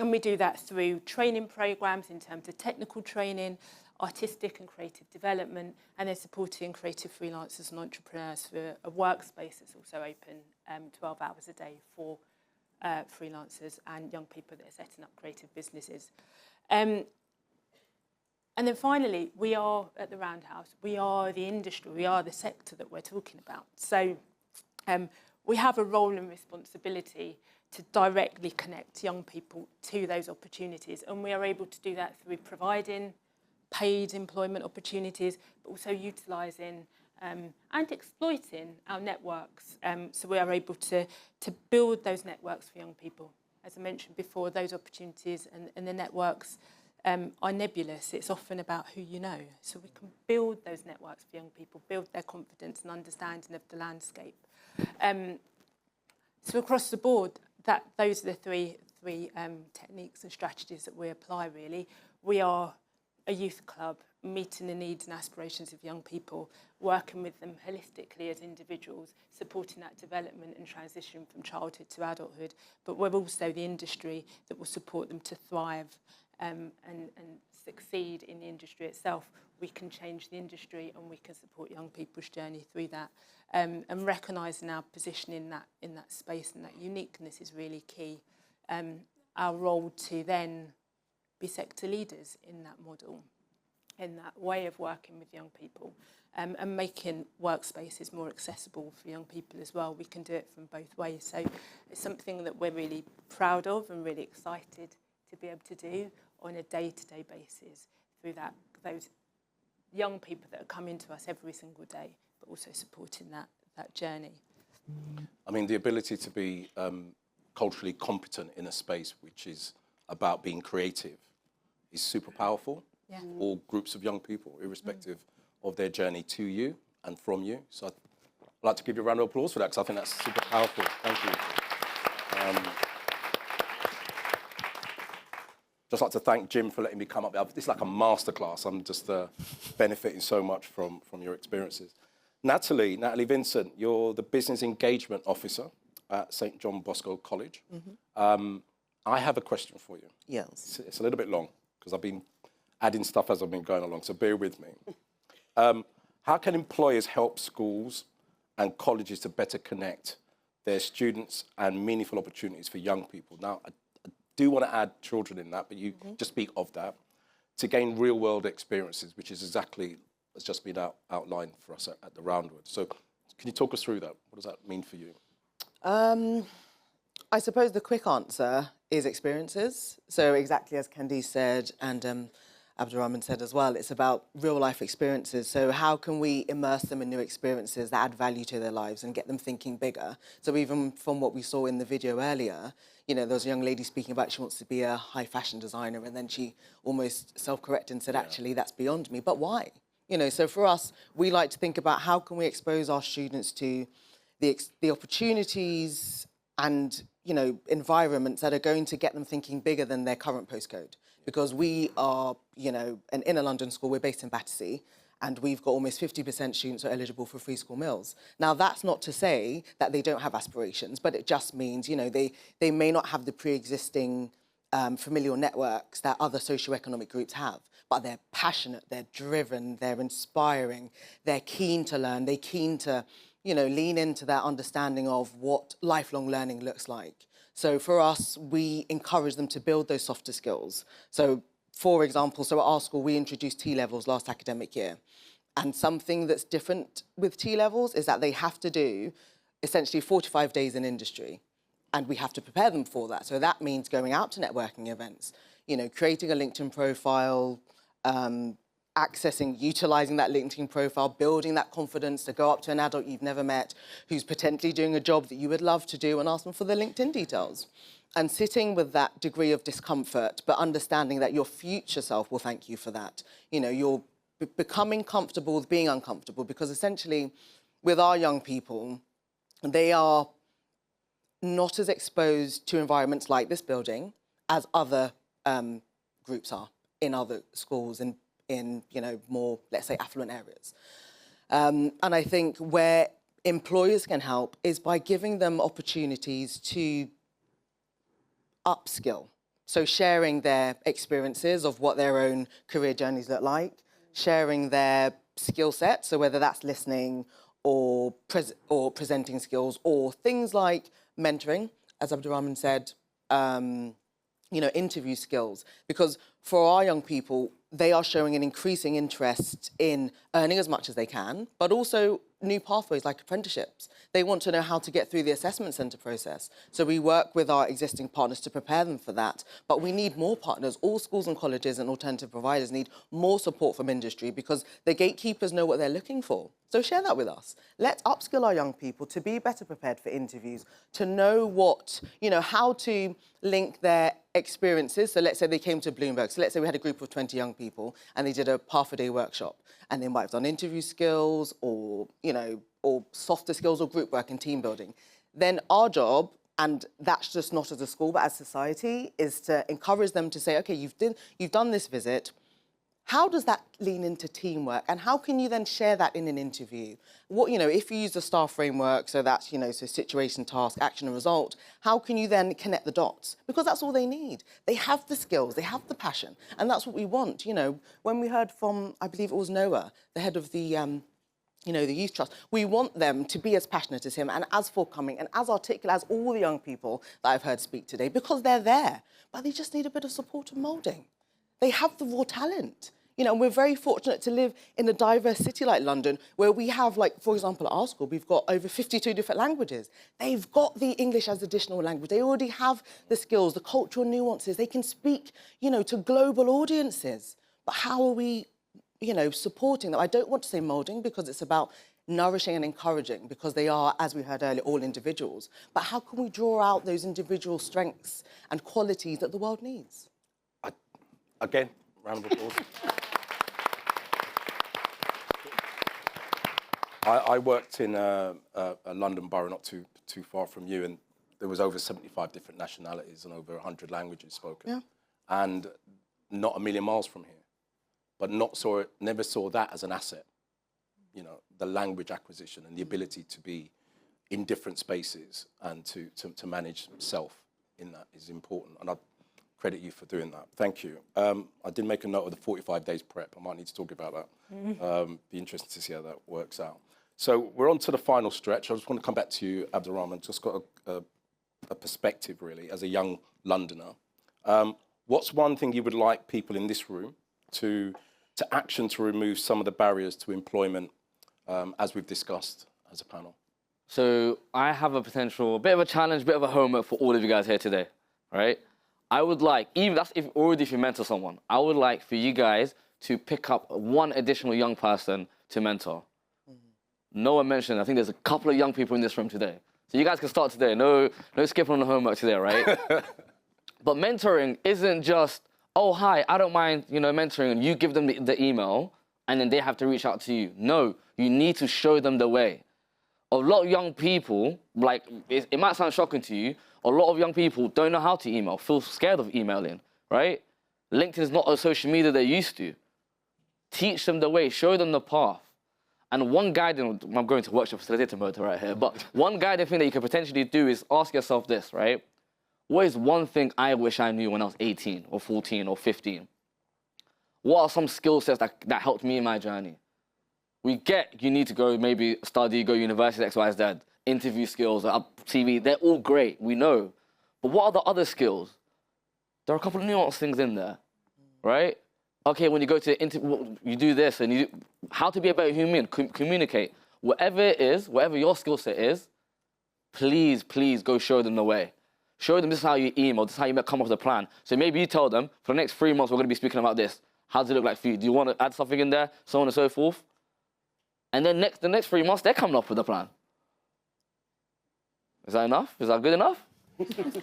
we do that through training programmes in terms of technical training, artistic and creative development, and then supporting creative freelancers and entrepreneurs for a workspace that's also open 12 hours a day for freelancers and young people that are setting up creative businesses. And then finally, we are at the Roundhouse, we are the industry, we are the sector that we're talking about. So we have a role and responsibility to directly connect young people to those opportunities, and we are able to do that through providing paid employment opportunities, but also utilising and exploiting our networks. So we are able to build those networks for young people. As I mentioned before, those opportunities and the networks are nebulous. It's often about who you know. So we can build those networks for young people, build their confidence and understanding of the landscape. So across the board, those are the three techniques and strategies that we apply, really. We are a youth club, meeting the needs and aspirations of young people, working with them holistically as individuals, supporting that development and transition from childhood to adulthood. But we're also the industry that will support them to thrive and succeed in the industry itself. We can change the industry and we can support young people's journey through that. And recognising our position in that space and that uniqueness is really key. Our role to then be sector leaders in that model, in that way of working with young people, and making workspaces more accessible for young people as well. We can do it from both ways. So it's something that we're really proud of and really excited to be able to do on a day-to-day basis through those young people that are coming to us every single day, but also supporting that journey. I mean, the ability to be culturally competent in a space which is about being creative is super powerful. Yeah. All groups of young people, irrespective of their journey to you and from you. So I'd like to give you a round of applause for that, because I think that's super powerful. Thank you. Just like to thank Jim for letting me come up there. It's like a masterclass. I'm just benefiting so much from your experiences. Natalie Vincent, you're the Business Engagement Officer at St John Bosco College. I have a question for you. Yes. It's a little bit long, because I've been adding stuff as I've been going along, so bear with me. How can employers help schools and colleges to better connect their students and meaningful opportunities for young people? Now, I do want to add children in that, but you just speak of that, to gain real-world experiences, which is exactly has just been outlined for us at the Roundwood. So can you talk us through that? What does that mean for you? I suppose the quick answer is experiences. So exactly as Candice said, and Abdurrahman said as well, it's about real-life experiences. So how can we immerse them in new experiences that add value to their lives and get them thinking bigger? So even from what we saw in the video earlier, you know, there was a young lady speaking about she wants to be a high fashion designer, and then she almost self-corrected and said, actually, that's beyond me. But why? You know, so for us, we like to think about how can we expose our students to the opportunities and, you know, environments that are going to get them thinking bigger than their current postcode. Because we are, you know, an inner London school, we're based in Battersea, and we've got almost 50% students who are eligible for free school meals. Now, that's not to say that they don't have aspirations, but it just means, you know, they may not have the pre-existing familial networks that other socioeconomic groups have, but they're passionate, they're driven, they're inspiring, they're keen to learn, they're keen to, you know, lean into that understanding of what lifelong learning looks like. So for us, we encourage them to build those softer skills. So for example, so at our school, we introduced T-levels last academic year. And something that's different with T-levels is that they have to do essentially 45 days in industry. And we have to prepare them for that. So that means going out to networking events, you know, creating a LinkedIn profile, accessing, utilising that LinkedIn profile, building that confidence to go up to an adult you've never met who's potentially doing a job that you would love to do and ask them for their LinkedIn details. And sitting with that degree of discomfort, but understanding that your future self will thank you for that. You know, you're becoming comfortable with being uncomfortable, because essentially with our young people, they are not as exposed to environments like this building as other groups are in other schools and in, you know, more, let's say, affluent areas. And I think where employers can help is by giving them opportunities to upskill. So sharing their experiences of what their own career journeys look like, sharing their skill set, so whether that's listening or presenting skills, or things like mentoring, as Abdurrahman said, you know, interview skills. Because for our young people, they are showing an increasing interest in earning as much as they can, but also new pathways like apprenticeships. They want to know how to get through the assessment centre process. So we work with our existing partners to prepare them for that. But we need more partners. All schools and colleges and alternative providers need more support from industry, because the gatekeepers know what they're looking for. So share that with us. Let's upskill our young people to be better prepared for interviews, to know what, you know, how to link their experiences. So let's say they came to Bloomberg. So let's say we had a group of 20 young people and they did a half-a-day workshop, and they might have done interview skills or, you know, or softer skills or group work and team building. Then our job, and that's just not as a school but as society, is to encourage them to say, okay, you've done this visit. How does that lean into teamwork? And how can you then share that in an interview? What, you know, if you use the STAR framework, so that's, you know, so situation, task, action, and result, how can you then connect the dots? Because that's all they need. They have the skills, they have the passion, and that's what we want. You know, when we heard from, I believe it was Noah, the head of the, you know, the Youth Trust, we want them to be as passionate as him and as forthcoming and as articulate as all the young people that I've heard speak today, because they're there, but they just need a bit of support and moulding. They have the raw talent. You know, we're very fortunate to live in a diverse city like London, where we have, like, for example, at our school, we've got over 52 different languages. They've got the English as additional language. They already have the skills, the cultural nuances. They can speak, you know, to global audiences. But how are we, you know, supporting them? I don't want to say moulding, because it's about nourishing and encouraging, because they are, as we heard earlier, all individuals. But how can we draw out those individual strengths and qualities that the world needs? Again, round of applause. I worked in a London borough not too far from you, and there was over 75 different nationalities and over 100 languages spoken. Yeah. And not a million miles from here. But never saw that as an asset. You know, the language acquisition and the ability to be in different spaces and to manage self in that is important. And I credit you for doing that. Thank you. I did make a note of the 45 days prep. I might need to talk about that. Be interested to see how that works out. So we're on to the final stretch. I just want to come back to you, Abdurrahman. Just got a perspective, really, as a young Londoner. What's one thing you would like people in this room to action to remove some of the barriers to employment, as we've discussed as a panel? So I have a potential, bit of a challenge, bit of a homework for all of you guys here today, right? I would like, even that's if you mentor someone, I would like for you guys to pick up one additional young person to mentor. Noah mentioned, I think there's a couple of young people in this room today. So you guys can start today. No skipping on the homework today, right? But mentoring isn't just, oh, hi, I don't mind, you know, mentoring, and you give them the email and then they have to reach out to you. No, you need to show them the way. A lot of young people, like, it might sound shocking to you, a lot of young people don't know how to email, feel scared of emailing, right? LinkedIn is not a social media they're used to. Teach them the way, show them the path. And one guiding, I'm going to workshop facilitator mode right here, but one guiding thing that you could potentially do is ask yourself this, right? What is one thing I wish I knew when I was 18 or 14 or 15? What are some skill sets that helped me in my journey? We get you need to go maybe study, go university, X, Y, Z, interview skills, TV, they're all great, we know. But what are the other skills? There are a couple of nuanced things in there, right? Okay, when you go to the interview, you do this, and how to be a better human, communicate. Whatever it is, whatever your skill set is, please, please go show them the way. Show them this is how you email, this is how you come up with a plan. So maybe you tell them, for the next 3 months, we're going to be speaking about this. How does it look like for you? Do you want to add something in there? So on and so forth. And then the next 3 months, they're coming up with a plan. Is that enough? Is that good enough?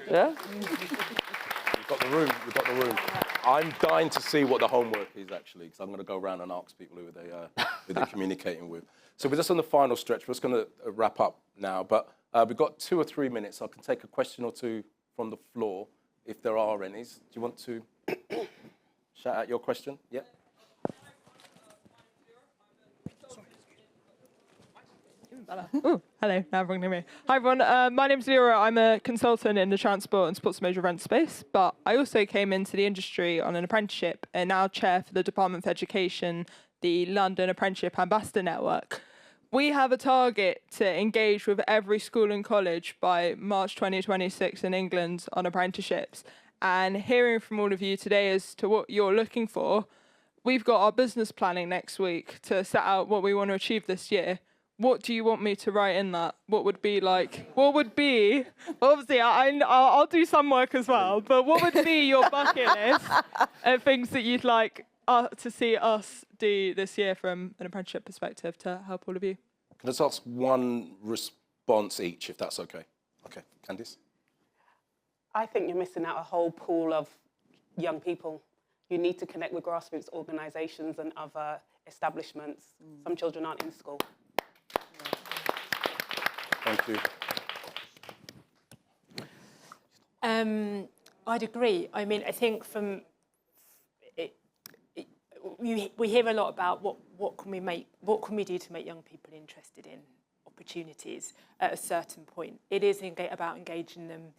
Yeah? We've got the room. We've got the room. I'm dying to see what the homework is, actually, because I'm going to go around and ask people who they're communicating with. So we're just on the final stretch. We're just going to wrap up now. But we've got 2 or 3 minutes. I can take a question or two from the floor, if there are any. Do you want to shout out your question? Yeah. Ooh, hello, now everyone can hear me. Hi everyone, my name's Cllr. I'm a consultant in the transport and sports major event space, but I also came into the industry on an apprenticeship and now chair for the Department for Education, the London Apprenticeship Ambassador Network. We have a target to engage with every school and college by March 2026 in England on apprenticeships. And hearing from all of you today as to what you're looking for, we've got our business planning next week to set out what we want to achieve this year. What do you want me to write in that? What would be like, obviously I'll do some work as well, but what would be your bucket list of things that you'd like to see us do this year from an apprenticeship perspective to help all of you? Can I just ask one response each, if that's okay? Okay, Candice? I think you're missing out a whole pool of young people. You need to connect with grassroots organisations and other establishments. Some children aren't in school. Thank you. I'd agree. I mean, I think we hear a lot about what can we do to make young people interested in opportunities at a certain point. It is about engaging them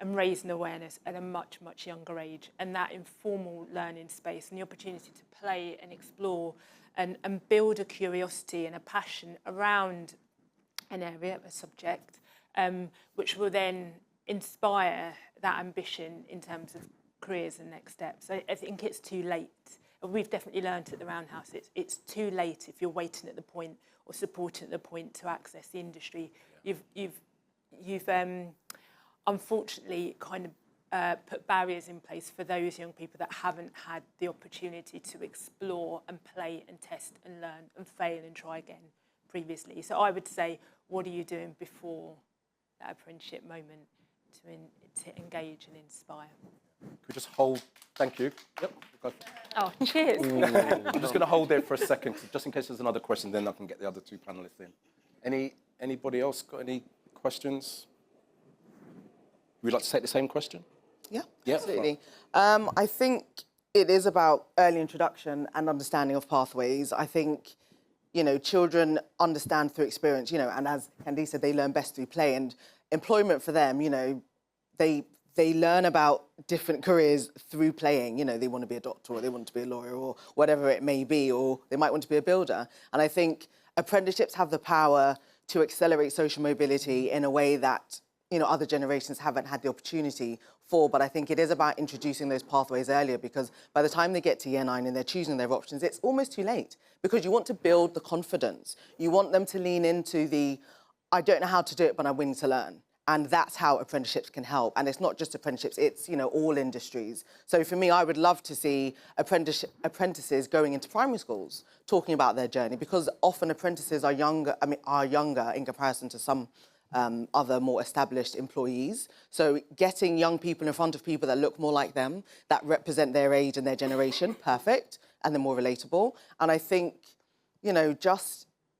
and raising awareness at a much younger age, and that informal learning space and the opportunity to play and explore and build a curiosity and a passion around an area, a subject, which will then inspire that ambition in terms of careers and next steps. I think it's too late. We've definitely learned at the Roundhouse it's too late if you're waiting at the point or supporting at the point to access the industry. You've unfortunately kind of put barriers in place for those young people that haven't had the opportunity to explore and play and test and learn and fail and try again previously. So I would say, what are you doing before that apprenticeship moment to engage and inspire? Could we just hold? Thank you. Yep. Oh, cheers. I'm just going to hold there for a second, just in case there's another question, then I can get the other two panelists in. Anybody else got any questions? Would you like to take the same question? Yeah, Yeah, absolutely. I think it is about early introduction and understanding of pathways. I think, children understand through experience, and as Candice said, they learn best through play. And employment for them, they learn about different careers through playing. They want to be a doctor or they want to be a lawyer or whatever it may be, or they might want to be a builder. And I think apprenticeships have the power to accelerate social mobility in a way that, other generations haven't had the opportunity for. But I think it is about introducing those pathways earlier, because by the time they get to year 9 and they're choosing their options, it's almost too late, because you want to build the confidence. You want them to lean into I don't know how to do it, but I'm willing to learn. And that's how apprenticeships can help. And it's not just apprenticeships, it's, all industries. So for me, I would love to see apprentices going into primary schools, talking about their journey, because often apprentices are younger in comparison to some other more established employees. So getting young people in front of people that look more like them, that represent their age and their generation, perfect, and they're more relatable. And I think,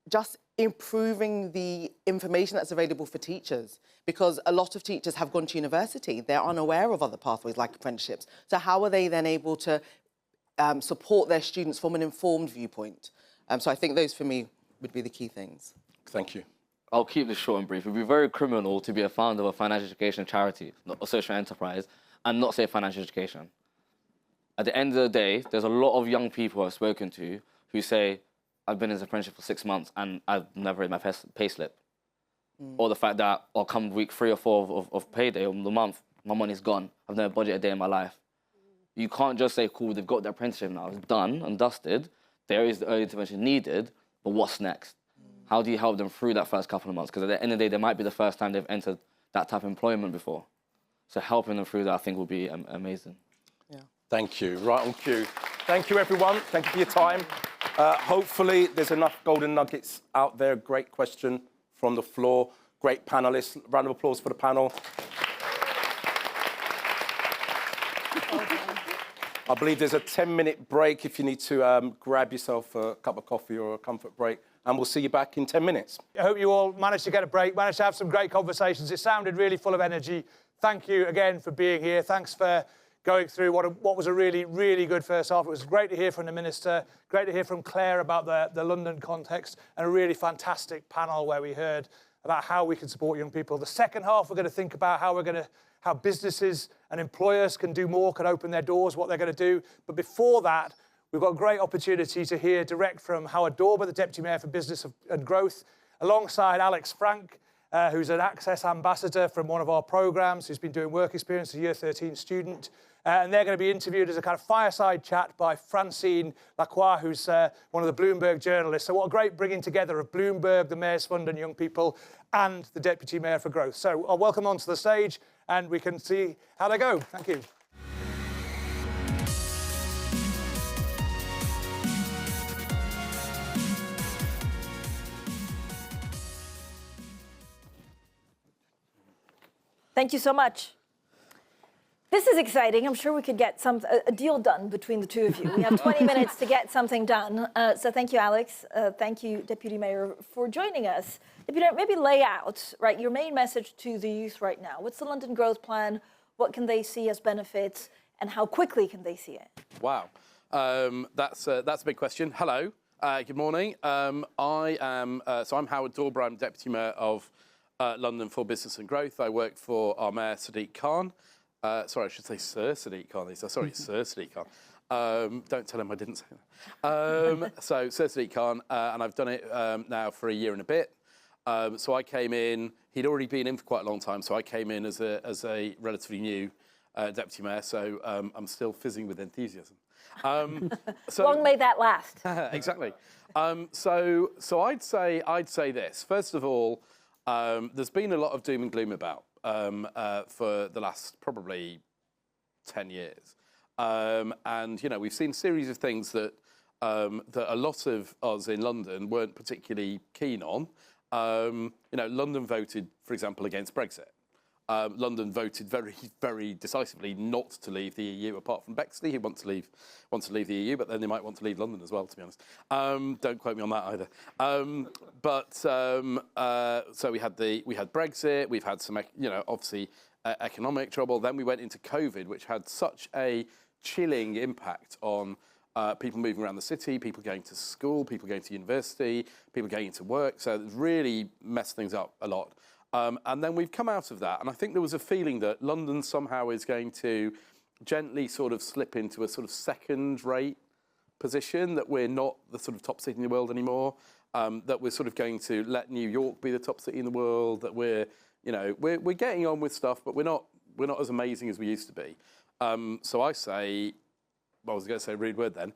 just improving the information that's available for teachers, because a lot of teachers have gone to university. They're unaware of other pathways like apprenticeships. So how are they then able to support their students from an informed viewpoint? So I think those, for me, would be the key things. Thank you. I'll keep this short and brief. It would be very criminal to be a founder of a financial education charity, not a social enterprise, and not say financial education. At the end of the day, there's a lot of young people I've spoken to who say, I've been in this apprenticeship for 6 months and I've never read my pay slip. Or the fact that I'll come week 3 or 4 of payday of the month, my money's gone. I've never budgeted a day in my life. You can't just say, cool, they've got their apprenticeship now. It's done and dusted. There is the early intervention needed, but what's next? How do you help them through that first couple of months? Because at the end of the day, there might be the first time they've entered that type of employment before. So helping them through that, I think, will be amazing. Thank you. Right on cue. Thank you, everyone. Thank you for your time. Hopefully, there's enough golden nuggets out there. Great question from the floor. Great panelists. Round of applause for the panel. I believe there's a 10-minute break if you need to grab yourself a cup of coffee or a comfort break. And we'll see you back in 10 minutes. I hope you all managed to get a break, managed to have some great conversations. It sounded really full of energy. Thank you again for being here. Thanks for going through what was a really, really good first half. It was great to hear from the Minister, great to hear from Cllr about the London context, and a really fantastic panel where we heard about how we can support young people. The second half, we're going to think about how businesses and employers can do more, can open their doors, what they're going to do. But before that, we've got a great opportunity to hear direct from Howard Dawber, the Deputy Mayor for Business and Growth, alongside Alex Frank, who's an Access Ambassador from one of our programmes, who's been doing work experience, a Year 13 student. And they're going to be interviewed as a kind of fireside chat by Francine Lacqua, who's one of the Bloomberg journalists. So what a great bringing together of Bloomberg, the Mayor's Fund and young people, and the Deputy Mayor for Growth. So I'll welcome onto the stage and we can see how they go. Thank you. Thank you so much. This is exciting. I'm sure we could get a deal done between the two of you. We have 20 minutes to get something done. So thank you, Alex. Thank you, Deputy Mayor, for joining us. Deputy Mayor, maybe lay out, right, your main message to the youth right now. What's the London Growth Plan? What can they see as benefits? And how quickly can they see it? Wow. That's a big question. Hello. Good morning. I'm Howard Dawber. I'm Deputy Mayor of London for Business and Growth. I work for our Mayor, Sadiq Khan. Sorry, I should say Sir Sadiq Khan. Sorry, Sir Sadiq Khan. Don't tell him I didn't say that. So Sir Sadiq Khan, and I've done it now for a year and a bit. So I came in, he'd already been in for quite a long time, so I came in as a relatively new Deputy Mayor, so I'm still fizzing with enthusiasm. Long may that last. Exactly. So I'd say this. First of all, there's been a lot of doom and gloom about for the last probably 10 years. And, you know, we've seen a series of things that a lot of us in London weren't particularly keen on. You know, London voted, for example, against Brexit. London voted very, very decisively not to leave the EU, apart from Bexley, who want to leave the EU, but then they might want to leave London as well, to be honest. Don't quote me on that either. So we had Brexit, we've had some, you know, obviously economic trouble. Then we went into COVID, which had such a chilling impact on people moving around the city, people going to school, people going to university, people going into work. So it really messed things up a lot. And then we've come out of that, and I think there was a feeling that London somehow is going to gently sort of slip into a sort of second-rate position, that we're not the sort of top city in the world anymore, that we're sort of going to let New York be the top city in the world, that we're getting on with stuff, but we're not as amazing as we used to be. So I say, well, I was going to say a rude word then.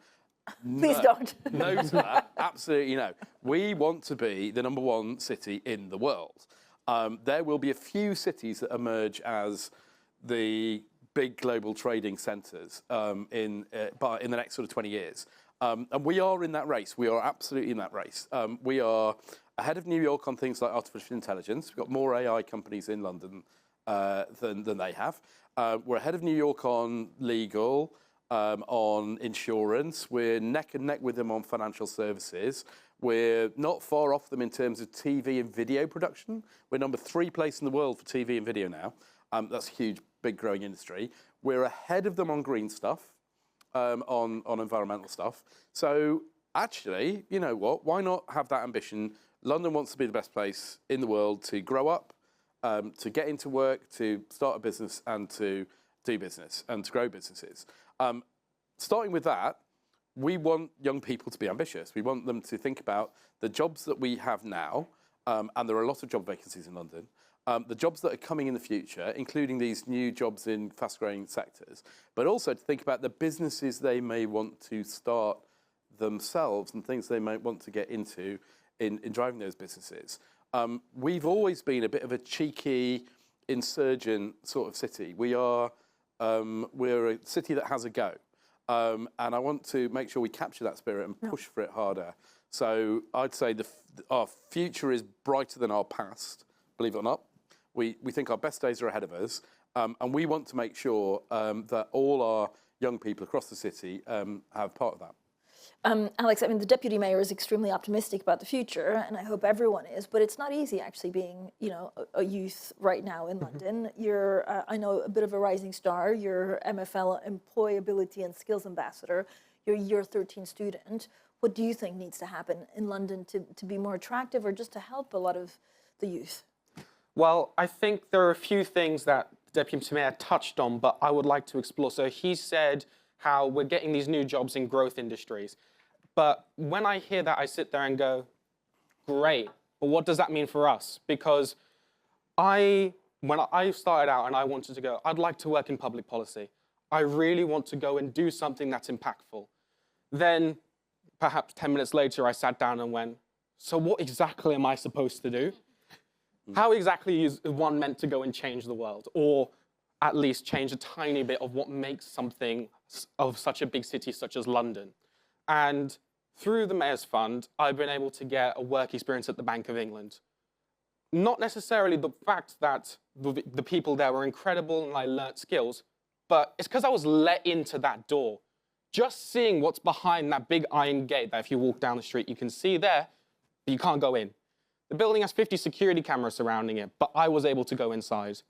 Please don't. No to that. Absolutely no. We want to be the #1 city in the world. There will be a few cities that emerge as the big global trading centres in the next sort of 20 years. And we are in that race. We are absolutely in that race. We are ahead of New York on things like artificial intelligence. We've got more AI companies in London than they have. We're ahead of New York on legal, on insurance. We're neck and neck with them on financial services. We're not far off them in terms of TV and video production. We're #3 place in the world for TV and video now. That's a huge, big growing industry. We're ahead of them on green stuff, on environmental stuff. So actually, you know what? Why not have that ambition? London wants to be the best place in the world to grow up, to get into work, to start a business and to do business and to grow businesses. Starting with that, we want young people to be ambitious. We want them to think about the jobs that we have now, and there are a lot of job vacancies in London, the jobs that are coming in the future, including these new jobs in fast-growing sectors, but also to think about the businesses they may want to start themselves and things they might want to get into in driving those businesses. We've always been a bit of a cheeky, insurgent sort of city. We're a city that has a go. And I want to make sure we capture that spirit and push for it harder. So I'd say our future is brighter than our past, believe it or not. We think our best days are ahead of us. And we want to make sure that all our young people across the city have part of that. Alex, I mean, the Deputy Mayor is extremely optimistic about the future, and I hope everyone is, but it's not easy actually being, you know, a youth right now in London. You're, I know, a bit of a rising star. You're MFL Employability and Skills Ambassador. You're a Year 13 student. What do you think needs to happen in London to be more attractive or just to help a lot of the youth? Well, I think there are a few things that the Deputy Mayor touched on, but I would like to explore. So he said how we're getting these new jobs in growth industries. But when I hear that, I sit there and go, great, but what does that mean for us? Because when I started out and I wanted to go, I'd like to work in public policy. I really want to go and do something that's impactful. Then, perhaps 10 minutes later, I sat down and went, so what exactly am I supposed to do? How exactly is one meant to go and change the world? Or at least change a tiny bit of what makes something of such a big city such as London? And through the Mayor's Fund, I've been able to get a work experience at the Bank of England. Not necessarily the fact that the people there were incredible and I learnt skills, but it's because I was let into that door. Just seeing what's behind that big iron gate that if you walk down the street, you can see there, but you can't go in. The building has 50 security cameras surrounding it, but I was able to go inside.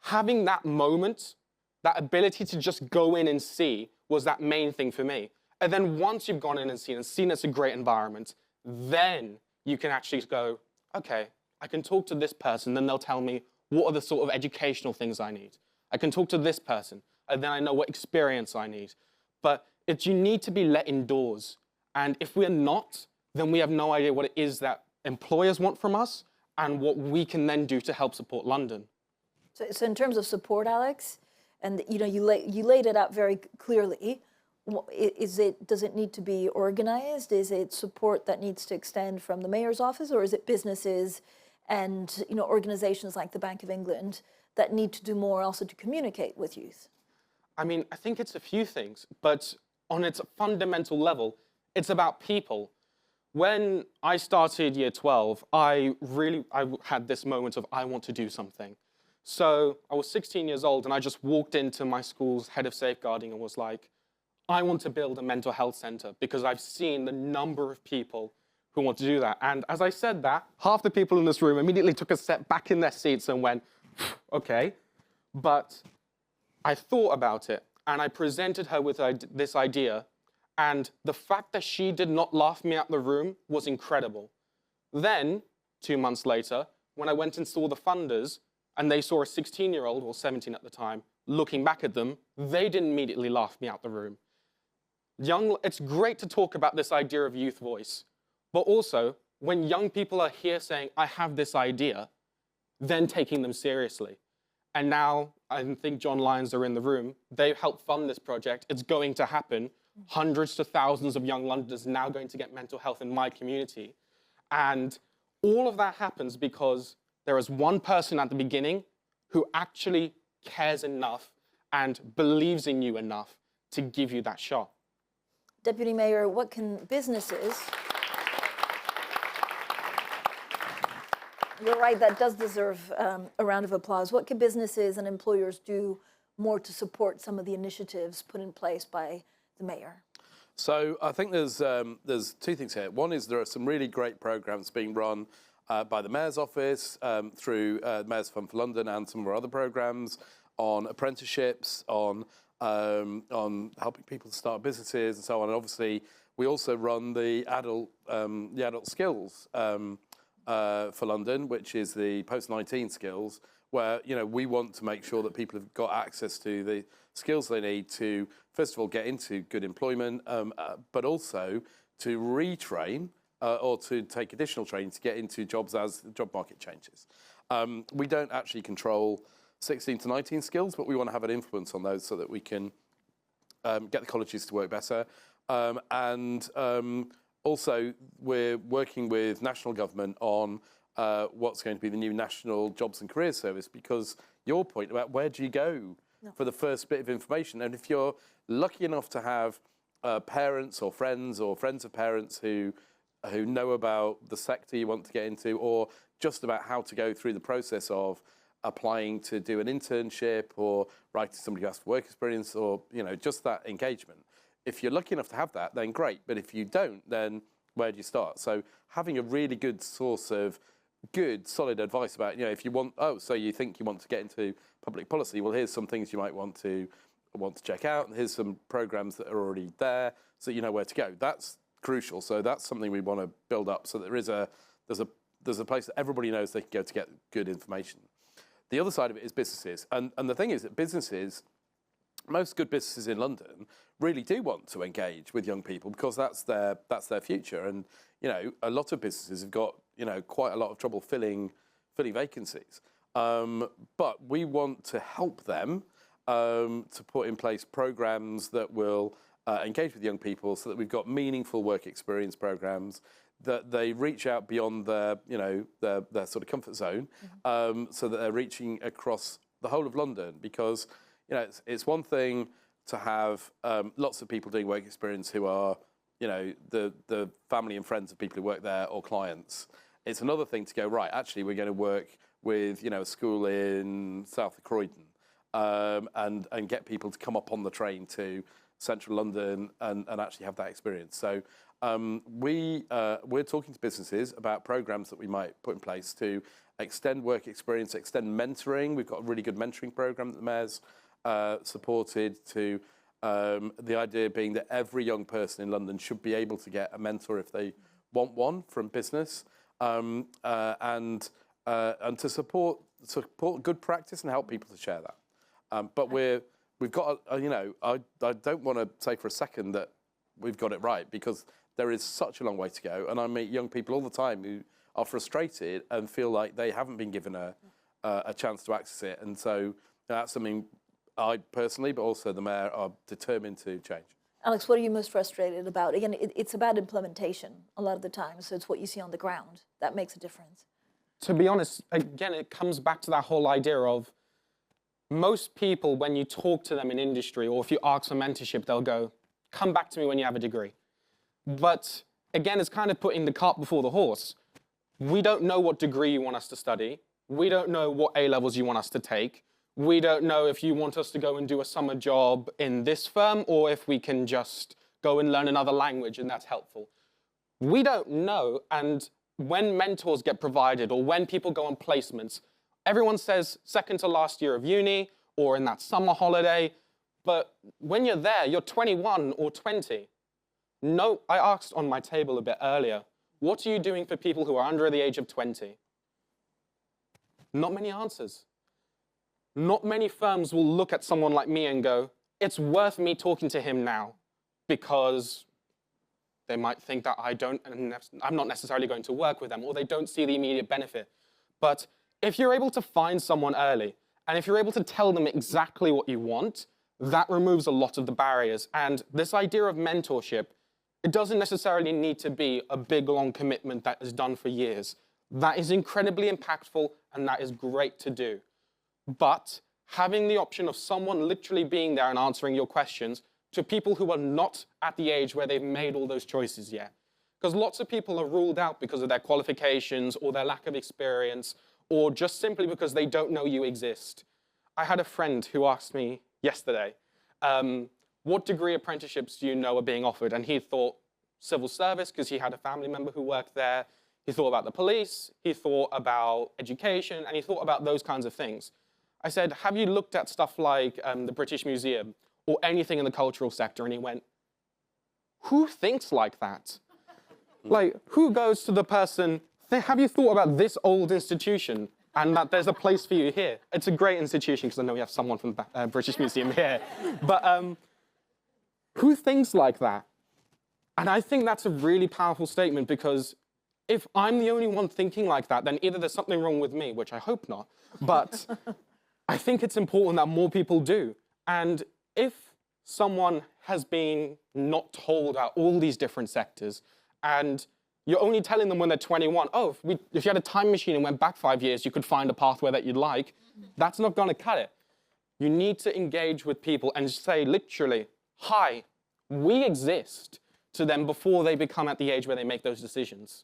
Having that moment, that ability to just go in and see was that main thing for me. And then once you've gone in and seen it's a great environment, then you can actually go, okay, I can talk to this person, then they'll tell me what are the sort of educational things I need. I can talk to this person, and then I know what experience I need. But you need to be let indoors. And if we're not, then we have no idea what it is that employers want from us and what we can then do to help support London. So in terms of support, Alex, and you know, you laid it out very clearly. Does it need to be organized? Is it support that needs to extend from the Mayor's office, or is it businesses and, you know, organizations like the Bank of England that need to do more also to communicate with youth? I mean, I think it's a few things, but on its fundamental level, it's about people. When I started year 12, I had this moment of I want to do something. So I was 16 years old and I just walked into my school's head of safeguarding and was like, I want to build a mental health center because I've seen the number of people who want to do that. And as I said that, half the people in this room immediately took a step back in their seats and went, okay. But I thought about it and I presented her with this idea. And the fact that she did not laugh me out the room was incredible. Then, 2 months later, when I went and saw the funders and they saw a 16-year-old, or 17 at the time, looking back at them, they didn't immediately laugh me out the room. It's great to talk about this idea of youth voice, but also when young people are here saying, I have this idea, then taking them seriously. And now, I think John Lyons are in the room, they've helped fund this project, it's going to happen. Hundreds to thousands of young Londoners now going to get mental health in my community. And all of that happens because there is one person at the beginning who actually cares enough and believes in you enough to give you that shot. Deputy Mayor, what can businesses... You're right, that does deserve a round of applause. What can businesses and employers do more to support some of the initiatives put in place by the Mayor? So I think there's two things here. One is there are some really great programs being run by the Mayor's office through Mayor's Fund for London and some of our other programs on apprenticeships, on helping people to start businesses and so on. And obviously, we also run the adult skills for London, which is the post-19 skills, where we want to make sure that people have got access to the skills they need to, first of all, get into good employment, but also to retrain or to take additional training to get into jobs as the job market changes. We don't actually control 16 to 19 skills, but we want to have an influence on those so that we can get the colleges to work better. Also, we're working with national government on what's going to be the new National Jobs and Careers Service, because your point about where do you go for the first bit of information. And if you're lucky enough to have parents or friends of parents who know about the sector you want to get into, or just about how to go through the process of applying to do an internship or writing to somebody who has work experience, or just that engagement. If you're lucky enough to have that, then great. But if you don't, then where do you start? So having a really good source of good, solid advice about, if you want, so you think you want to get into public policy, well, here's some things you might want to check out, and here's some programs that are already there, so you know where to go. That's crucial. So that's something we want to build up, so there's a place that everybody knows they can go to get good information. The other side of it is businesses, and the thing is that businesses, most good businesses in London, really do want to engage with young people because that's their future. And a lot of businesses have got quite a lot of trouble filling vacancies. But we want to help them to put in place programs that will engage with young people, so that we've got meaningful work experience programs, that they reach out beyond their sort of comfort zone, so that they're reaching across the whole of London. Because it's one thing to have lots of people doing work experience who are the family and friends of people who work there or clients. It's another thing to go, right, actually we're going to work with a school in south of Croydon, and get people to come up on the train to central London and actually have that experience. So we're talking to businesses about programs that we might put in place to extend work experience, extend mentoring. We've got a really good mentoring program that the Mayor's supported, to the idea being that every young person in London should be able to get a mentor if they want one from business, and to support good practice and help people to share that. But we've got, I don't want to say for a second that we've got it right, because there is such a long way to go. And I meet young people all the time who are frustrated and feel like they haven't been given a chance to access it. And so that's something I personally, but also the Mayor, are determined to change. Alex, what are you most frustrated about? Again, it's about implementation a lot of the time, so it's what you see on the ground that makes a difference. To be honest, again, it comes back to that whole idea of most people, when you talk to them in industry, or if you ask for mentorship, they'll go, come back to me when you have a degree. But again, it's kind of putting the cart before the horse. We don't know what degree you want us to study. We don't know what A-levels you want us to take. We don't know if you want us to go and do a summer job in this firm, or if we can just go and learn another language and that's helpful. We don't know, and when mentors get provided, or when people go on placements, everyone says second to last year of uni, or in that summer holiday, but when you're there, you're 21 or 20. No, I asked on my table a bit earlier, what are you doing for people who are under the age of 20? Not many answers. Not many firms will look at someone like me and go, it's worth me talking to him now, because they might think that I'm not necessarily going to work with them, or they don't see the immediate benefit. But if you're able to find someone early, and if you're able to tell them exactly what you want, that removes a lot of the barriers. And this idea of mentorship, it doesn't necessarily need to be a big, long commitment that is done for years. That is incredibly impactful, and that is great to do. But having the option of someone literally being there and answering your questions to people who are not at the age where they've made all those choices yet. Because lots of people are ruled out because of their qualifications or their lack of experience, or just simply because they don't know you exist. I had a friend who asked me yesterday, what degree apprenticeships do you know are being offered? And he thought civil service, because he had a family member who worked there. He thought about the police, he thought about education, and he thought about those kinds of things. I said, have you looked at stuff like the British Museum or anything in the cultural sector? And he went, who thinks like that? Like, who goes to the person, have you thought about this old institution and that there's a place for you here? It's a great institution, because I know we have someone from the British Museum here. But who thinks like that? And I think that's a really powerful statement, because if I'm the only one thinking like that, then either there's something wrong with me, which I hope not, but I think it's important that more people do. And if someone has been not told about all these different sectors, and you're only telling them when they're 21, oh, if you had a time machine and went back 5 years, you could find a pathway that you'd like, that's not going to cut it. You need to engage with people and say literally, hi, we exist to them before they become at the age where they make those decisions.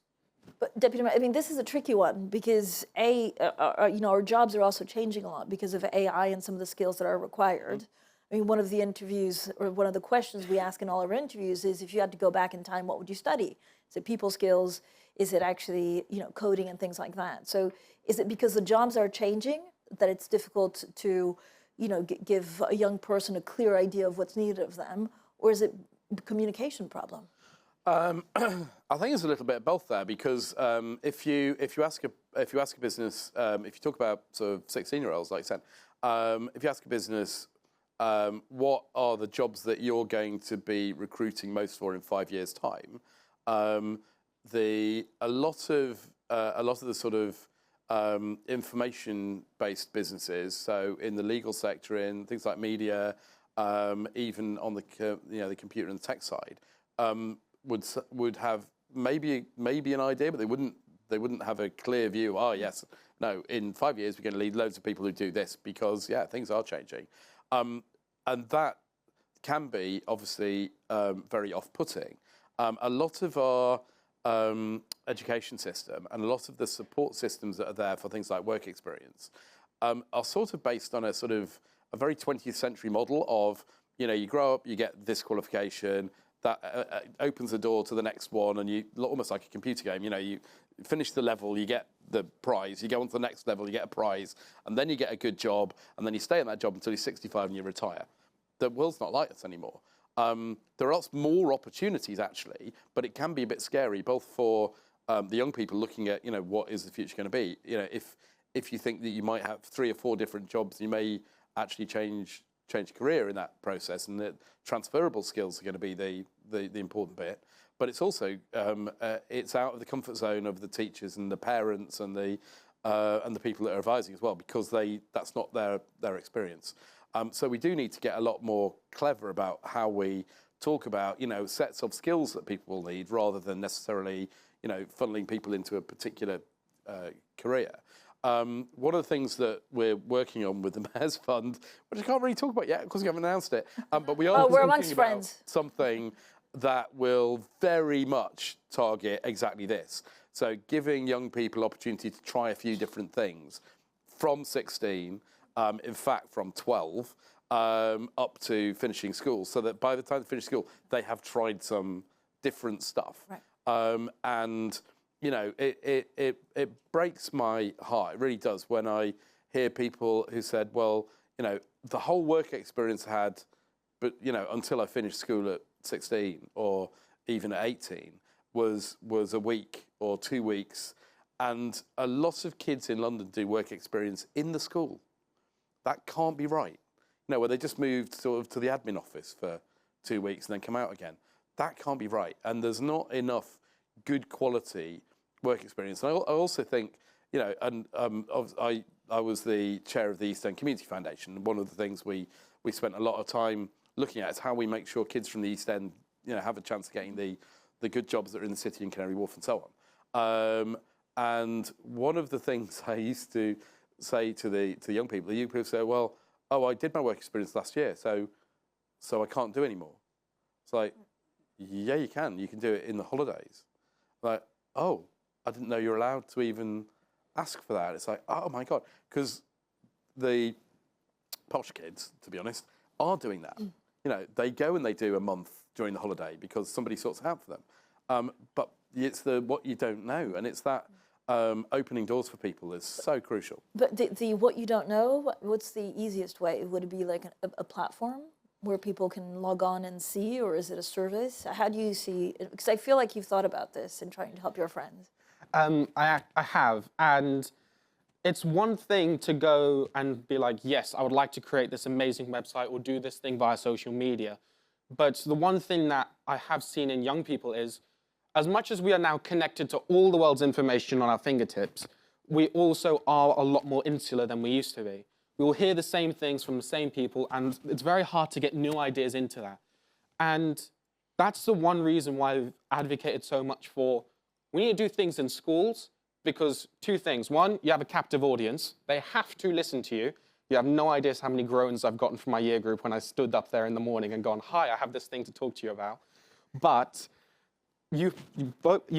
But Deputy Mayor, I mean, this is a tricky one because our jobs are also changing a lot because of AI and some of the skills that are required. I mean, one of the interviews or one of the questions we ask in all of our interviews is, if you had to go back in time, what would you study? Is it people skills? Is it actually, coding and things like that? So is it because the jobs are changing that it's difficult to, give a young person a clear idea of what's needed of them, or is it a communication problem? I think it's a little bit of both there, because if you ask a business, if you talk about sort of 16-year-olds, like I said, if you ask a business, what are the jobs that you're going to be recruiting most for in 5 years' time? A lot of the sort of information-based businesses, so in the legal sector, in things like media, even on the computer and the tech side, would have maybe an idea, but they wouldn't have a clear view. Oh yes, no. In 5 years, we're going to lead loads of people who do this, because things are changing, and that can be obviously very off-putting. A lot of our education system and a lot of the support systems that are there for things like work experience are sort of based on a sort of a very 20th century model of, you grow up, you get this qualification, that opens the door to the next one, and you, almost like a computer game, you finish the level, you get the prize, you go on to the next level, you get a prize, and then you get a good job, and then you stay in that job until you're 65 and you retire. The world's not like this anymore. There are lots more opportunities, actually, but it can be a bit scary, both for the young people looking at, what is the future going to be. If you think that you might have 3 or 4 different jobs, you may actually change career in that process, and that transferable skills are going to be the important bit. But it's also it's out of the comfort zone of the teachers and the parents and the people that are advising as well, because that's not their experience. So we do need to get a lot more clever about how we talk about, sets of skills that people will need, rather than necessarily, funneling people into a particular career. One of the things that we're working on with the Mayor's Fund, which I can't really talk about yet because we haven't announced it, but we are we're amongst friends. Something that will very much target exactly this. So giving young people opportunity to try a few different things from 16, in fact from 12, up to finishing school, so that by the time they finish school, they have tried some different stuff. Right. And it breaks my heart, it really does, when I hear people who said, well, the whole work experience I had, but, until I finished school at 16 or even at 18 was a week or 2 weeks. And a lot of kids in London do work experience in the school. That can't be right. Where they just moved sort of to the admin office for 2 weeks and then come out again. That can't be right. And there's not enough good quality work experience. And I also think, I was the chair of the East End Community Foundation. One of the things we spent a lot of time looking at is how we make sure kids from the East End, have a chance of getting the good jobs that are in the city and Canary Wharf and so on. And one of the things I used to say to the young people say, well, oh, I did my work experience last year, so I can't do anymore. It's like, yeah, you can do it in the holidays. Like, oh, I didn't know you're allowed to even ask for that. It's like, oh my God, because the posh kids, to be honest, are doing that. They go and they do a month during the holiday because somebody sorts it out for them. But it's what you don't know, and it's that opening doors for people is so crucial. But the what you don't know, what's the easiest way? Would it be like a platform where people can log on and see, or is it a service? How do you see it? Because I feel like you've thought about this and trying to help your friends. I have, and it's one thing to go and be like, yes, I would like to create this amazing website or do this thing via social media. But the one thing that I have seen in young people is, as much as we are now connected to all the world's information on our fingertips, we also are a lot more insular than we used to be. We will hear the same things from the same people, and it's very hard to get new ideas into that. And that's the one reason why I've advocated so much for, we need to do things in schools, because 2 things. 1, you have a captive audience. They have to listen to you. You have no idea how many groans I've gotten from my year group when I stood up there in the morning and gone, hi, I have this thing to talk to you about. But you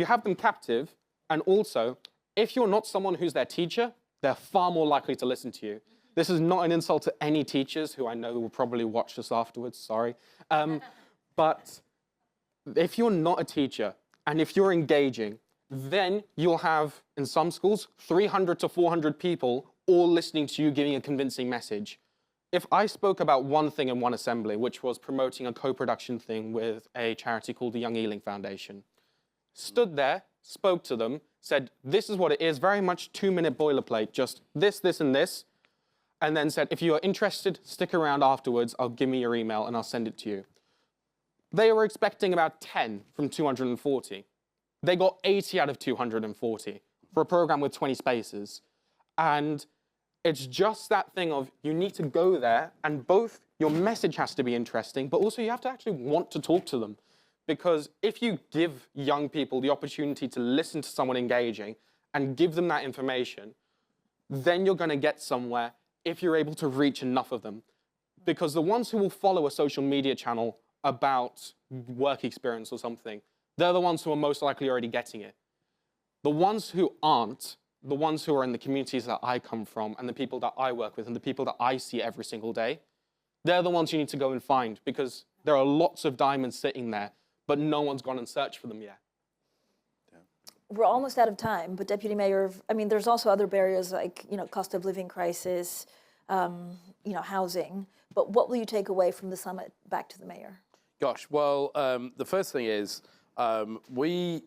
have them captive, and also, if you're not someone who's their teacher, they're far more likely to listen to you. This is not an insult to any teachers who I know will probably watch this afterwards, sorry. But if you're not a teacher, and if you're engaging, then you'll have, in some schools, 300 to 400 people all listening to you giving a convincing message. If I spoke about one thing in one assembly, which was promoting a co-production thing with a charity called the Young Ealing Foundation, stood there, spoke to them, said, this is what it is, very much 2-minute boilerplate, just this, this, and this, and then said, if you are interested, stick around afterwards, give me your email and I'll send it to you. They were expecting about 10 from 240. They got 80 out of 240 for a program with 20 spaces. And it's just that thing of you need to go there, and both your message has to be interesting, but also you have to actually want to talk to them. Because if you give young people the opportunity to listen to someone engaging and give them that information, then you're going to get somewhere if you're able to reach enough of them. Because the ones who will follow a social media channel about work experience or something, they're the ones who are most likely already getting it. The ones who aren't, the ones who are in the communities that I come from and the people that I work with and the people that I see every single day, they're the ones you need to go and find, because there are lots of diamonds sitting there, but no one's gone and searched for them yet. We're almost out of time, but Deputy Mayor, I mean, there's also other barriers like, cost of living crisis, housing. But what will you take away from the summit back to the mayor? Gosh, well, the first thing is we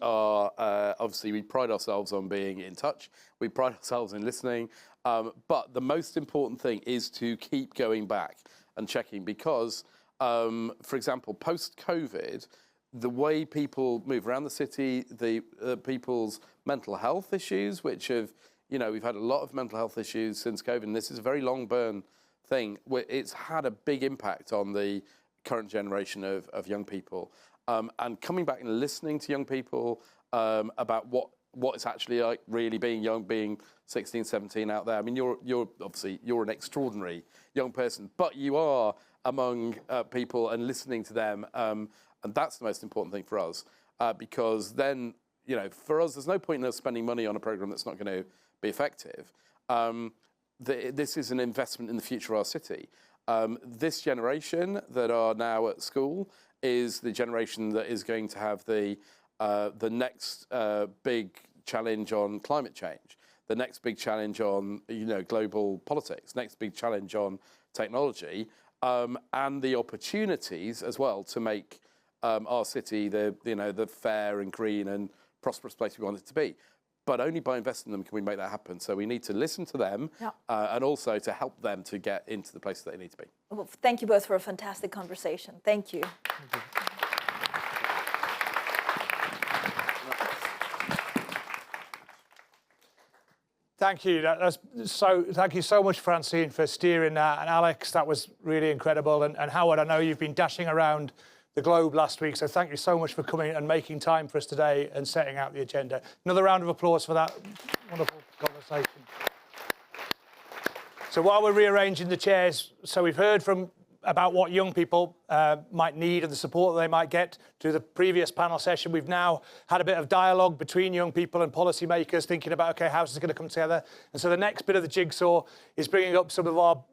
are, obviously, we pride ourselves on being in touch. We pride ourselves in listening. But the most important thing is to keep going back and checking because, for example, post-COVID, the way people move around the city, the people's mental health issues, which have, we've had a lot of mental health issues since COVID, and this is a very long burn thing. It's had a big impact on the current generation of young people. And coming back and listening to young people about what it's actually like really being young, being 16, 17 out there. I mean, you're obviously, you're an extraordinary young person, but you are among people and listening to them. And that's the most important thing for us, because then, for us, there's no point in us spending money on a program that's not going to be effective. This is an investment in the future of our city. This generation that are now at school is the generation that is going to have the next big challenge on climate change, the next big challenge on global politics, next big challenge on technology, and the opportunities as well to make our city the fair and green and prosperous place we want it to be. But only by investing in them can we make that happen. So we need to listen to them and also to help them to get into the place that they need to be. Well, thank you both for a fantastic conversation. Thank you. Thank you. Thank you so much, Francine, for steering that. And Alex, that was really incredible. And Howard, I know you've been dashing around the globe last week, so thank you so much for coming and making time for us today and setting out the agenda. Another round of applause for that wonderful conversation. So while we're rearranging the chairs, so we've heard about what young people might need and the support that they might get through the previous panel session. We've now had a bit of dialogue between young people and policymakers thinking about, okay, how's this going to come together? And so the next bit of the jigsaw is bringing up some of our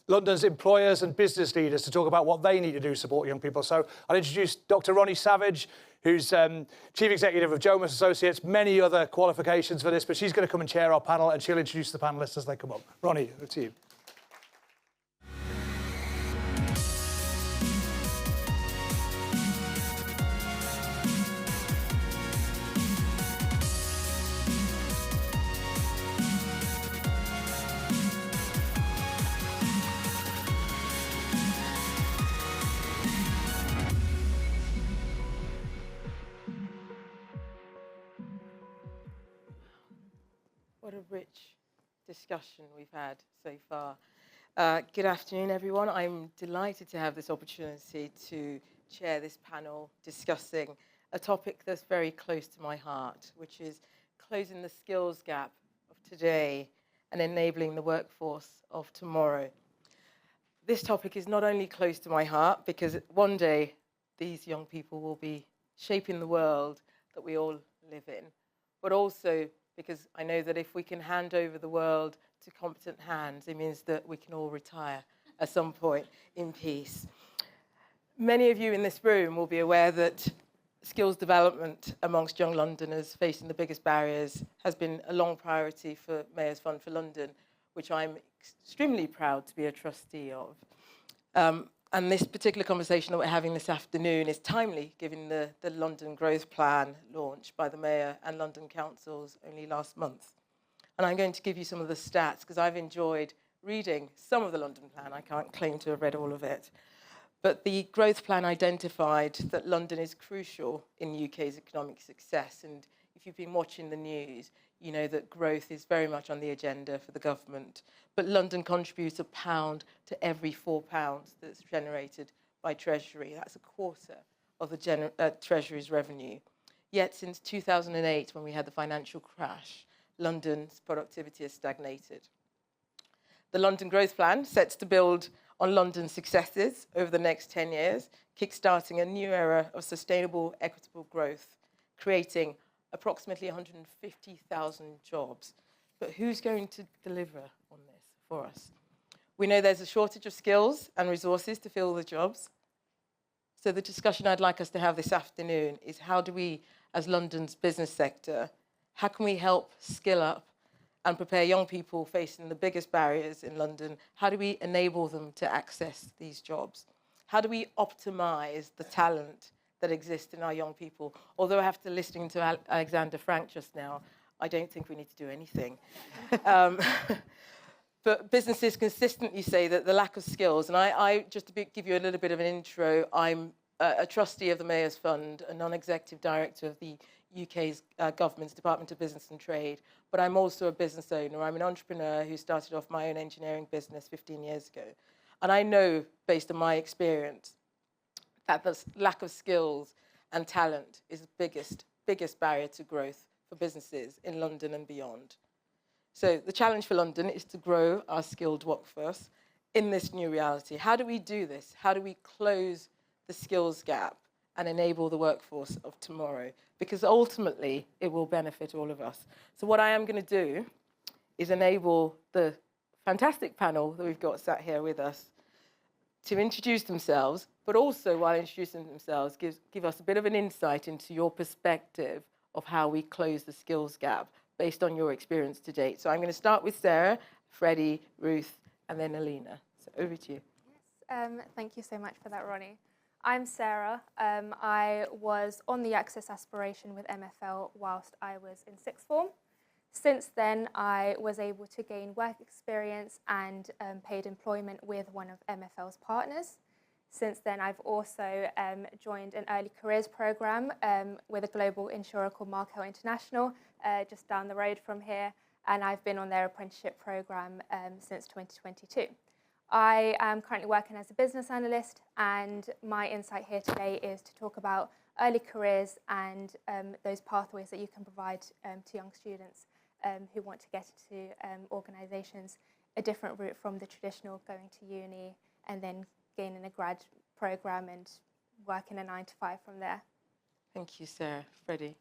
London's employers and business leaders to talk about what they need to do to support young people. So I'll introduce Dr. Ronnie Savage, who's Chief Executive of Jomas Associates, many other qualifications for this, but she's going to come and chair our panel and she'll introduce the panellists as they come up. Ronnie, over to you. What a rich discussion we've had so far. Good afternoon, everyone. I'm delighted to have this opportunity to chair this panel discussing a topic that's very close to my heart, which is closing the skills gap of today and enabling the workforce of tomorrow. This topic is not only close to my heart because one day these young people will be shaping the world that we all live in, but also because I know that if we can hand over the world to competent hands, it means that we can all retire at some point in peace. Many of you in this room will be aware that skills development amongst young Londoners facing the biggest barriers has been a long priority for Mayor's Fund for London, which I'm extremely proud to be a trustee of. And this particular conversation that we're having this afternoon is timely, given the London Growth Plan launched by the Mayor and London Councils only last month. And I'm going to give you some of the stats, because I've enjoyed reading some of the London Plan. I can't claim to have read all of it. But the Growth Plan identified that London is crucial in the UK's economic success. And if you've been watching the news, you know that growth is very much on the agenda for the government. But London contributes £1 to every £4 that's generated by Treasury. That's a quarter of the Treasury's revenue. Yet since 2008, when we had the financial crash, London's productivity has stagnated. The London Growth Plan sets to build on London's successes over the next 10 years, kickstarting a new era of sustainable, equitable growth, creating approximately 150,000 jobs. But who's going to deliver on this for us? We know there's a shortage of skills and resources to fill the jobs. So the discussion I'd like us to have this afternoon is how do we, as London's business sector, how can we help skill up and prepare young people facing the biggest barriers in London? How do we enable them to access these jobs? How do we optimize the talent that exists in our young people? Although after listening to Alexander Frank just now, I don't think we need to do anything. But businesses consistently say that the lack of skills, and I just to give you a little bit of an intro, I'm a trustee of the Mayor's Fund, a non-executive director of the UK's government's Department of Business and Trade, but I'm also a business owner. I'm an entrepreneur who started off my own engineering business 15 years ago. And I know, based on my experience, that the lack of skills and talent is the biggest barrier to growth for businesses in London and beyond. So the challenge for London is to grow our skilled workforce in this new reality. How do we do this? How do we close the skills gap and enable the workforce of tomorrow? Because ultimately, it will benefit all of us. So what I am going to do is enable the fantastic panel that we've got sat here with us to introduce themselves, but also while introducing themselves, give us a bit of an insight into your perspective of how we close the skills gap based on your experience to date. So I'm going to start with Sarah, Freddie, Ruth, and then Alina. So over to you. Yes, thank you so much for that, Ronnie. I'm Sarah. I was on the Access Aspiration with MFL whilst I was in sixth form. Since then, I was able to gain work experience and paid employment with one of MFL's partners. Since then, I've also joined an early careers program with a global insurer called Markel International, just down the road from here, and I've been on their apprenticeship program since 2022. I am currently working as a business analyst, and my insight here today is to talk about early careers and those pathways that you can provide to young students who want to get into organisations, a different route from the traditional going to uni and then gaining a grad programme and working a 9-to-5 from there. Thank you, Sarah. Freddie.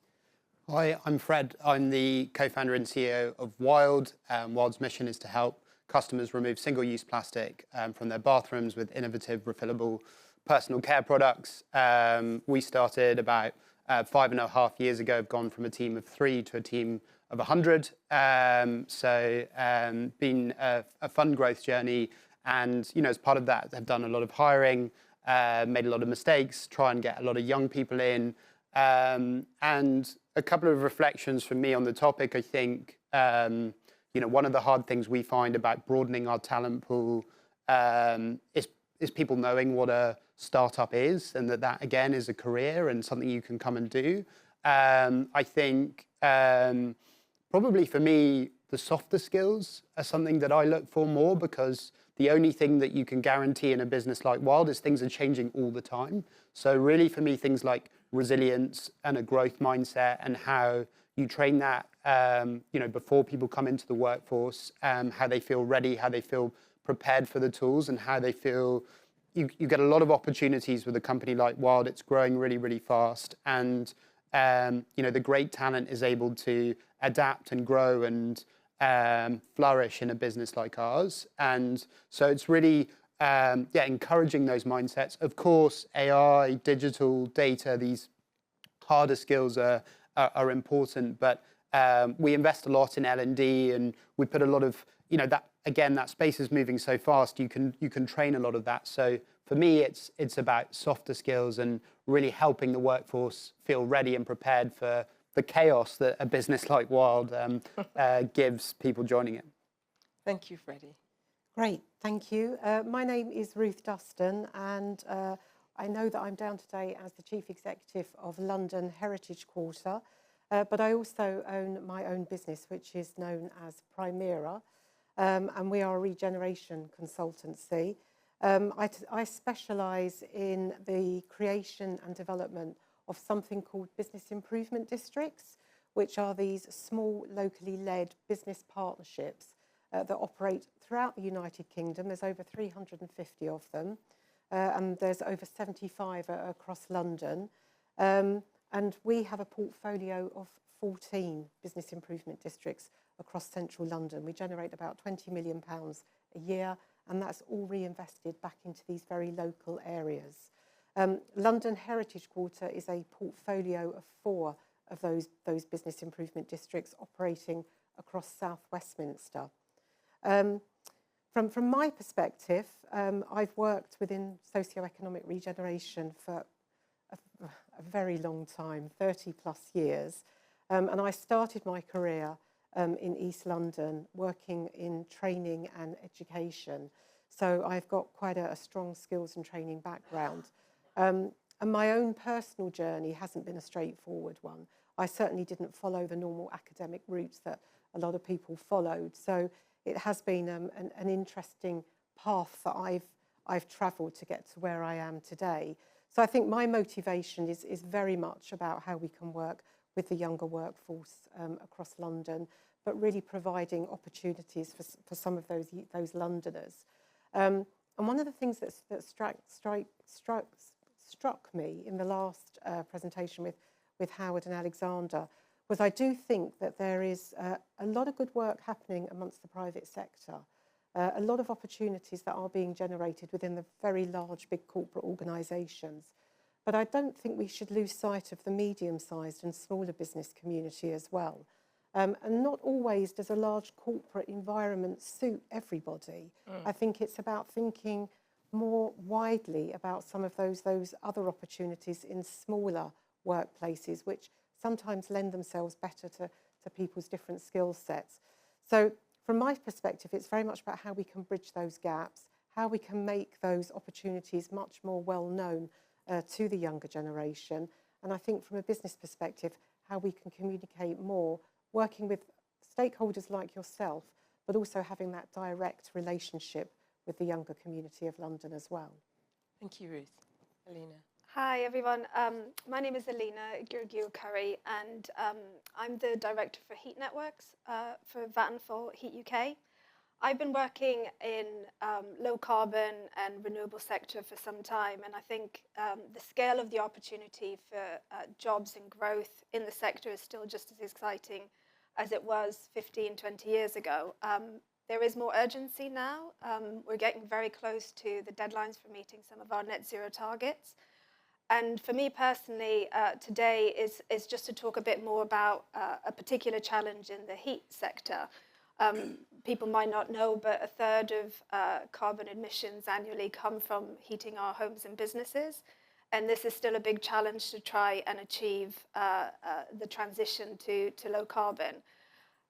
Hi, I'm Fred. I'm the co-founder and CEO of Wild. Wild's mission is to help customers remove single-use plastic from their bathrooms with innovative, refillable personal care products. We started about 5.5 years ago, have gone from a team of 3 to a team of 100. Been a fun growth journey. And, you know, as part of that, they've done a lot of hiring, made a lot of mistakes, try and get a lot of young people in. And a couple of reflections from me on the topic, I think, you know, one of the hard things we find about broadening our talent pool is people knowing what a startup is, and that again is a career and something you can come and do. I think probably for me, the softer skills are something that I look for more, because the only thing that you can guarantee in a business like Wild is things are changing all the time. So really for me, things like resilience and a growth mindset and how you train that before people come into the workforce, how they feel ready, how they feel prepared for the tools, and how they feel. You get a lot of opportunities with a company like Wild. It's growing really, really fast, and the great talent is able to adapt and grow and flourish in a business like ours. And so it's really encouraging those mindsets. Of course, AI, digital, data, these harder skills are important, but we invest a lot in L&D, and we put a lot of, that space is moving so fast, you can train a lot of that. So for me, it's about softer skills and really helping the workforce feel ready and prepared for the chaos that a business like Wild gives people joining it. Thank you, Freddie. Great, thank you. My name is Ruth Dustin, and I know that I'm down today as the Chief Executive of London Heritage Quarter, but I also own my own business, which is known as Primera, and we are a regeneration consultancy. I specialise in the creation and development of something called business improvement districts, which are these small, locally led business partnerships that operate throughout the United Kingdom. There's over 350 of them, and there's over 75 across London. And we have a portfolio of 14 business improvement districts across central London. We generate about £20 million a year, and that's all reinvested back into these very local areas. London Heritage Quarter is a portfolio of 4 of those business improvement districts operating across South Westminster. From my perspective, I've worked within socioeconomic regeneration for a very long time, 30 plus years, and I started my career in East London working in training and education. So I've got quite a strong skills and training background. And my own personal journey hasn't been a straightforward one. I certainly didn't follow the normal academic routes that a lot of people followed. So it has been an interesting path that I've travelled to get to where I am today. So I think my motivation is very much about how we can work with the younger workforce across London, but really providing opportunities for some of those Londoners. And one of the things that struck me in the last presentation with Howard and Alexander was I do think that there is a lot of good work happening amongst the private sector, a lot of opportunities that are being generated within the very large, big corporate organisations. But I don't think we should lose sight of the medium-sized and smaller business community as well. And not always does a large corporate environment suit everybody. I think it's about thinking more widely about some of those other opportunities in smaller workplaces, which sometimes lend themselves better to people's different skill sets. So from my perspective, it's very much about how we can bridge those gaps, how we can make those opportunities much more well known to the younger generation. And I think from a business perspective, how we can communicate more, working with stakeholders like yourself, but also having that direct relationship with the younger community of London as well. Thank you, Ruth. Alina. Hi, everyone. My name is Alina Girgil-Curry, and I'm the Director for Heat Networks for Vattenfall Heat UK. I've been working in low carbon and renewable sector for some time, and I think the scale of the opportunity for jobs and growth in the sector is still just as exciting as it was 15, 20 years ago. There is more urgency now. We're getting very close to the deadlines for meeting some of our net zero targets. And for me personally, today is just to talk a bit more about a particular challenge in the heat sector. People might not know, but a third of carbon emissions annually come from heating our homes and businesses. And this is still a big challenge to try and achieve the transition to low carbon.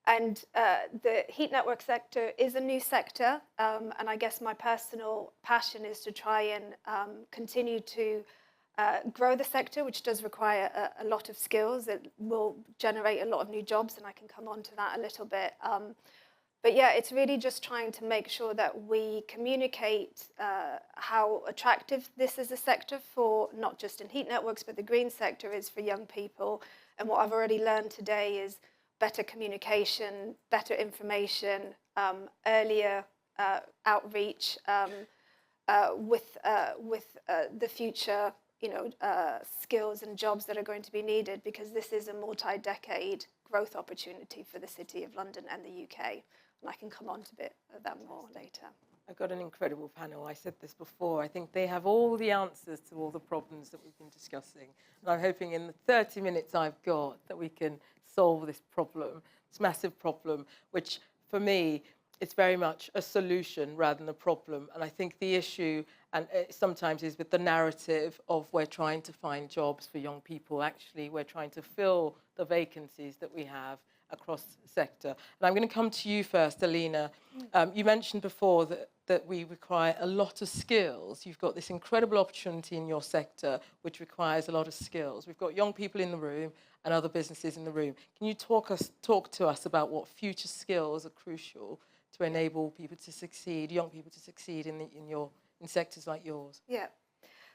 And the heat network sector is a new sector. And I guess my personal passion is to try and continue to grow the sector, which does require a lot of skills. It will generate a lot of new jobs, and I can come on to that a little bit. But yeah, it's really just trying to make sure that we communicate how attractive this is a sector for not just in heat networks, but the green sector is for young people. And what I've already learned today is better communication, better information, earlier outreach with the future, skills and jobs that are going to be needed, because this is a multi-decade growth opportunity for the City of London and the UK. And I can come on to a bit of that more later. I've got an incredible panel. I said this before. I think they have all the answers to all the problems that we've been discussing. And I'm hoping in the 30 minutes I've got that we can solve this problem, this massive problem, which for me, it's very much a solution rather than a problem. And I think the issue sometimes is with the narrative of we're trying to find jobs for young people. Actually, we're trying to fill the vacancies that we have across the sector. And I'm going to come to you first, Alina. You mentioned before that we require a lot of skills. You've got this incredible opportunity in your sector, which requires a lot of skills. We've got young people in the room and other businesses in the room. Can you talk to us about what future skills are crucial to enable people to succeed, young people to succeed in sectors like yours? Yeah.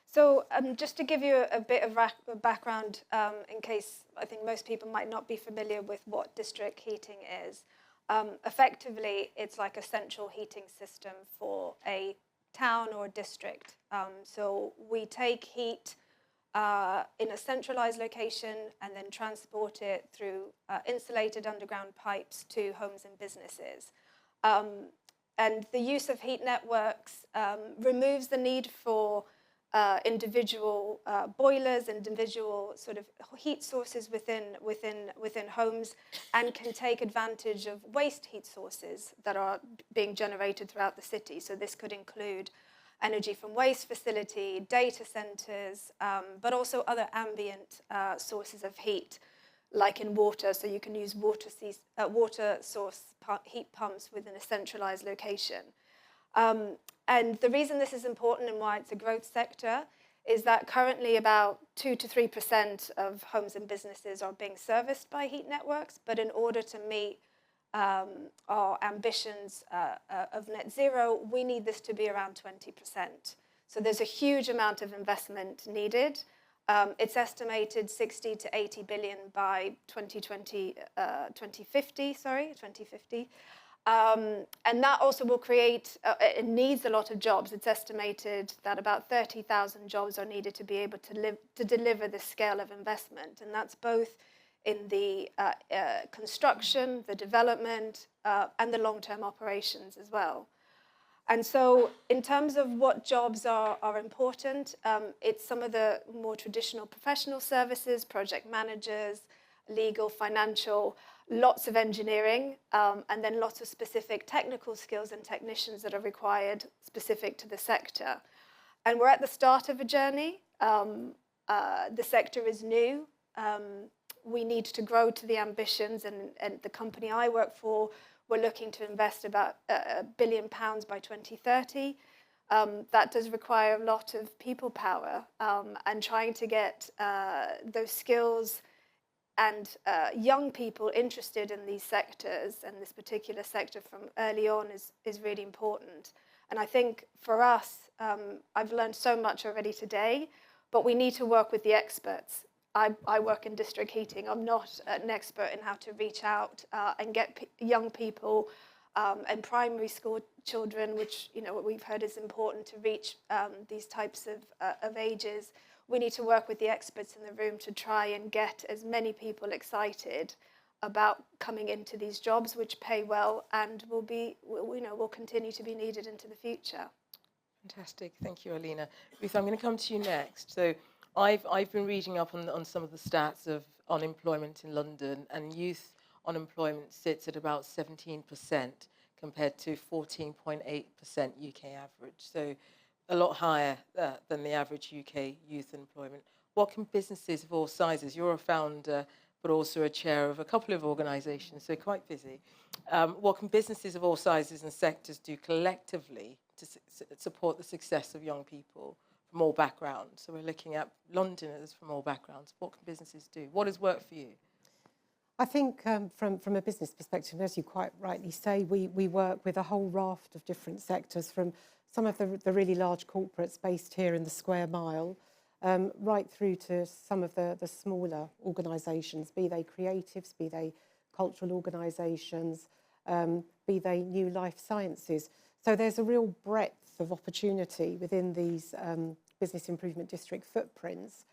So just to give you a bit of background, in case I think most people might not be familiar with what district heating is. Effectively, it's like a central heating system for a town or district. So we take heat in a centralized location and then transport it through insulated underground pipes to homes and businesses. And the use of heat networks removes the need for individual boilers, individual sort of heat sources within homes, and can take advantage of waste heat sources that are being generated throughout the city. So this could include energy from waste facility, data centers, but also other ambient sources of heat, like in water. So you can use water source heat pumps within a centralized location. And the reason this is important and why it's a growth sector is that currently about 2 to 3% of homes and businesses are being serviced by heat networks. But in order to meet our ambitions of net zero, we need this to be around 20%. So there's a huge amount of investment needed. It's estimated 60 to 80 billion by 2050. And that also will create, it needs a lot of jobs. It's estimated that about 30,000 jobs are needed to be able to deliver this scale of investment. And that's both in the construction, the development, and the long-term operations as well. And so in terms of what jobs are important, it's some of the more traditional professional services, project managers, legal, financial, lots of engineering, and then lots of specific technical skills and technicians that are required specific to the sector. And we're at the start of a journey. The sector is new. We need to grow to the ambitions, and the company I work for, we're looking to invest about £1 billion by 2030. That does require a lot of people power, and trying to get those skills and young people interested in these sectors and this particular sector from early on is really important. And I think for us, I've learned so much already today, but we need to work with the experts. I work in district heating. I'm not an expert in how to reach out and get young people and primary school children, which we've heard is important to reach these types of ages. We need to work with the experts in the room to try and get as many people excited about coming into these jobs, which pay well and will continue to be needed into the future. Fantastic, thank you, Alina. Ruth, I'm going to come to you next. So I've been reading up on some of the stats of unemployment in London, and youth unemployment sits at about 17% compared to 14.8% UK average. So a lot higher than the average UK youth employment. What can businesses of all sizes, you're a founder, but also a chair of a couple of organisations, so quite busy. What can businesses of all sizes and sectors do collectively to support the success of young people from all backgrounds? So we're looking at Londoners from all backgrounds. What can businesses do? What has worked for you? I think from a business perspective, as you quite rightly say, we work with a whole raft of different sectors, from some of the really large corporates based here in the square mile, right through to some of the smaller organisations, be they creatives, be they cultural organisations, be they new life sciences. So there's a real breadth of opportunity within these business improvement district footprints.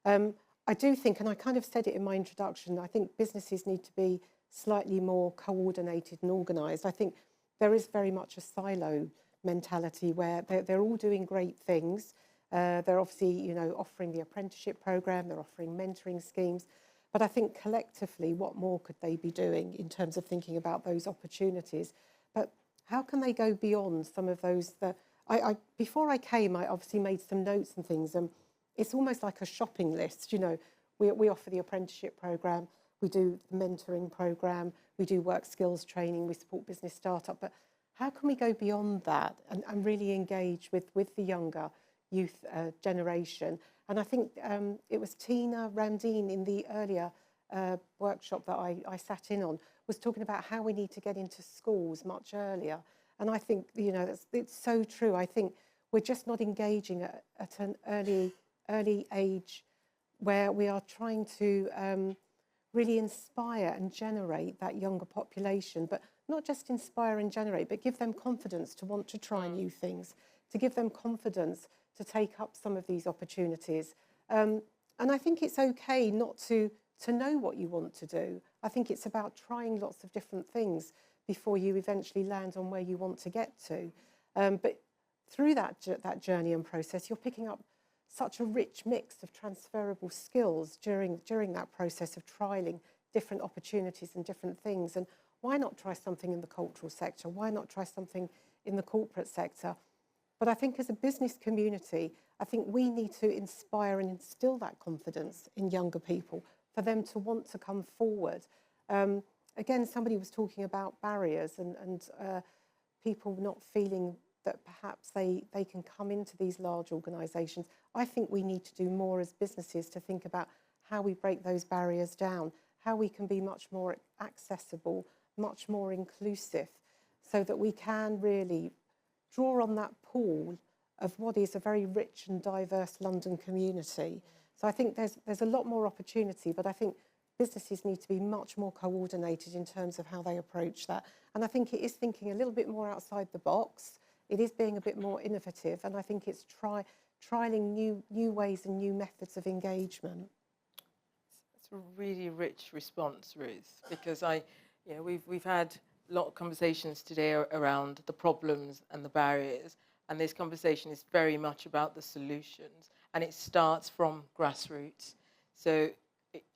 I do think, and I kind of said it in my introduction, I think businesses need to be slightly more coordinated and organised. I think there is very much a silo mentality where they're all doing great things. They're obviously, you know, offering the apprenticeship programme, they're offering mentoring schemes. But I think collectively, what more could they be doing in terms of thinking about those opportunities? But how can they go beyond some of those? Before I came, I obviously made some notes and things. It's almost like a shopping list. You know, we offer the apprenticeship programme, we do the mentoring programme, we do work skills training, we support business startup. But how can we go beyond that and really engage with the younger youth generation? And I think it was Tina Ramdeen in the earlier workshop that I sat in on was talking about how we need to get into schools much earlier. And I think, you know, it's so true. I think we're just not engaging at an early age where we are trying to really inspire and generate that younger population, but not just inspire and generate, but give them confidence to want to try new things, to give them confidence to take up some of these opportunities. And I think it's okay not to know what you want to do. I think it's about trying lots of different things before you eventually land on where you want to get to. But through that journey and process, you're picking up such a rich mix of transferable skills during that process of trialling different opportunities and different things. And why not try something in the cultural sector? Why not try something in the corporate sector? But I think as a business community, I think we need to inspire and instill that confidence in younger people for them to want to come forward. Again, somebody was talking about barriers and people not feeling that perhaps they can come into these large organisations. I think we need to do more as businesses to think about how we break those barriers down, how we can be much more accessible, much more inclusive, so that we can really draw on that pool of what is a very rich and diverse London community. So I think there's a lot more opportunity, but I think businesses need to be much more coordinated in terms of how they approach that. And I think it is thinking a little bit more outside the box. It is being a bit more innovative, and I think it's trialing new ways and new methods of engagement. It's a really rich response, Ruth, because we've had a lot of conversations today around the problems and the barriers, and this conversation is very much about the solutions, and it starts from grassroots. So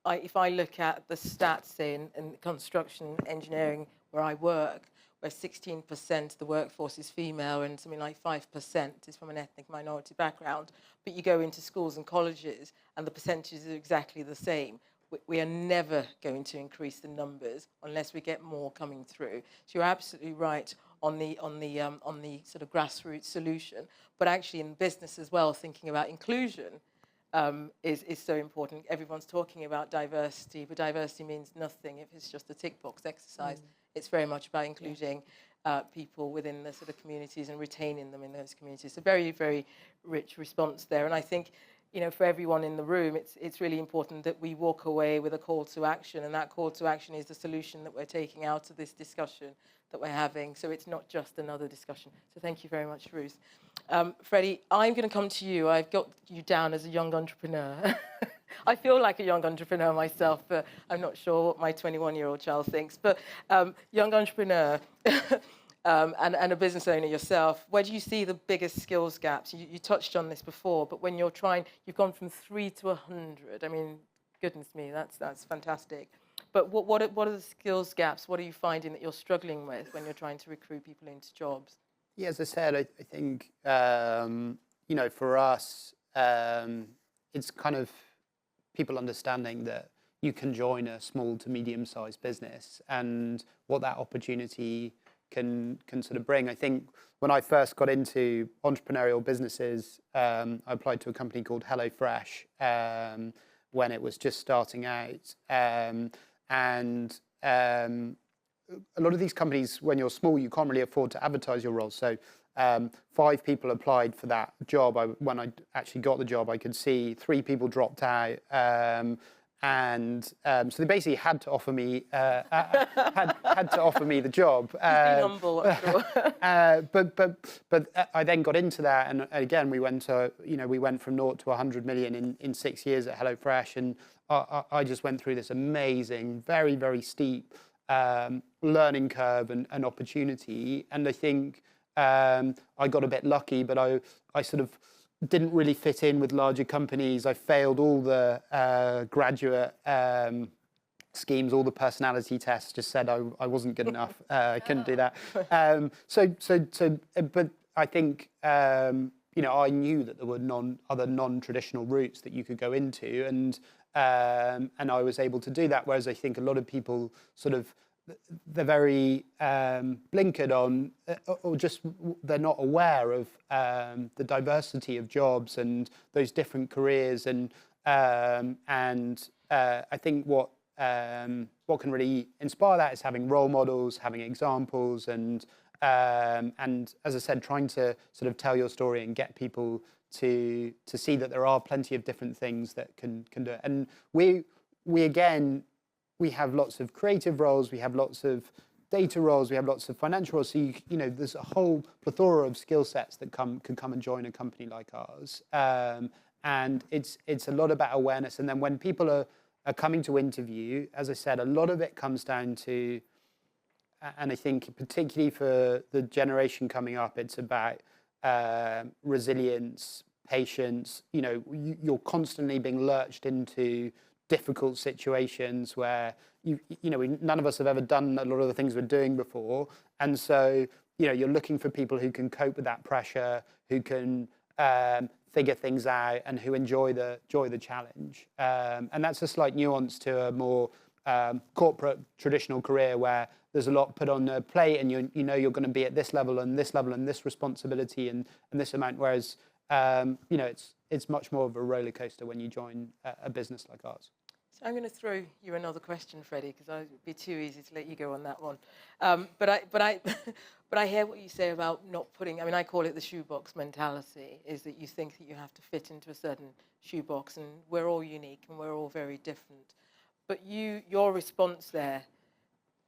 if I look at the stats in construction engineering where I work, where 16% of the workforce is female and something like 5% is from an ethnic minority background, but you go into schools and colleges and the percentages are exactly the same. We are never going to increase the numbers unless we get more coming through. So you're absolutely right on the sort of grassroots solution, but actually in business as well, thinking about inclusion is so important. Everyone's talking about diversity, but diversity means nothing if it's just a tick box exercise. It's very much about including people within the sort of communities and retaining them in those communities. So very, very rich response there. And I think, you know, for everyone in the room, it's really important that we walk away with a call to action, and that call to action is the solution that we're taking out of this discussion that we're having. So it's not just another discussion. So thank you very much, Ruth. Freddie, I'm going to come to you. I've got you down as a young entrepreneur. I feel like a young entrepreneur myself, but I'm not sure what my 21-year-old child thinks. But young entrepreneur and a business owner yourself, where do you see the biggest skills gaps? You touched on this before, but when you're you've gone from 3 to 100. I mean, goodness me, that's fantastic. But what are the skills gaps? What are you finding that you're struggling with when you're trying to recruit people into jobs? Yeah, as I said, I think, you know, for us, it's kind of people understanding that you can join a small to medium-sized business and what that opportunity can sort of bring. I think when I first got into entrepreneurial businesses, I applied to a company called HelloFresh when it was just starting out. And a lot of these companies, when you're small, you can't really afford to advertise your role. So 5 people applied for that job. When I actually got the job, I could see 3 people dropped out. and so they basically had to offer me had to offer me the job. Be humble, I'm sure. But I then got into that, and again we went from 0 to 100 million in 6 years at HelloFresh, and I just went through this amazing, very, very steep learning curve and opportunity. And I think I got a bit lucky, but I sort of didn't really fit in with larger companies. I failed all the graduate schemes, all the personality tests, just said I wasn't good enough. I couldn't do that. But I think, I knew that there were other non-traditional routes that you could go into, and I was able to do that. Whereas I think a lot of people they're very blinkered on, or just they're not aware of the diversity of jobs and those different careers. And I think what can really inspire that is having role models, having examples, and as I said, trying to sort of tell your story and get people to see that there are plenty of different things that can do it. And we have lots of creative roles, we have lots of data roles, we have lots of financial roles. So there's a whole plethora of skill sets that can come and join a company like ours. And it's a lot about awareness. And then when people are coming to interview, as I said, a lot of it comes down to, and I think particularly for the generation coming up, it's about resilience, patience. You're constantly being lurched into difficult situations where none of us have ever done a lot of the things we're doing before, and so you're looking for people who can cope with that pressure, who can figure things out, and who enjoy the challenge. And that's a slight nuance to a more corporate traditional career where there's a lot put on the plate, and you're going to be at this level and this level and this responsibility and this amount. Whereas it's much more of a roller coaster when you join a business like ours. So I'm going to throw you another question, Freddie, because it would be too easy to let you go on that one. But I hear what you say about not putting. I mean, I call it the shoebox mentality. Is that you think that you have to fit into a certain shoebox, and we're all unique and we're all very different. But your response there,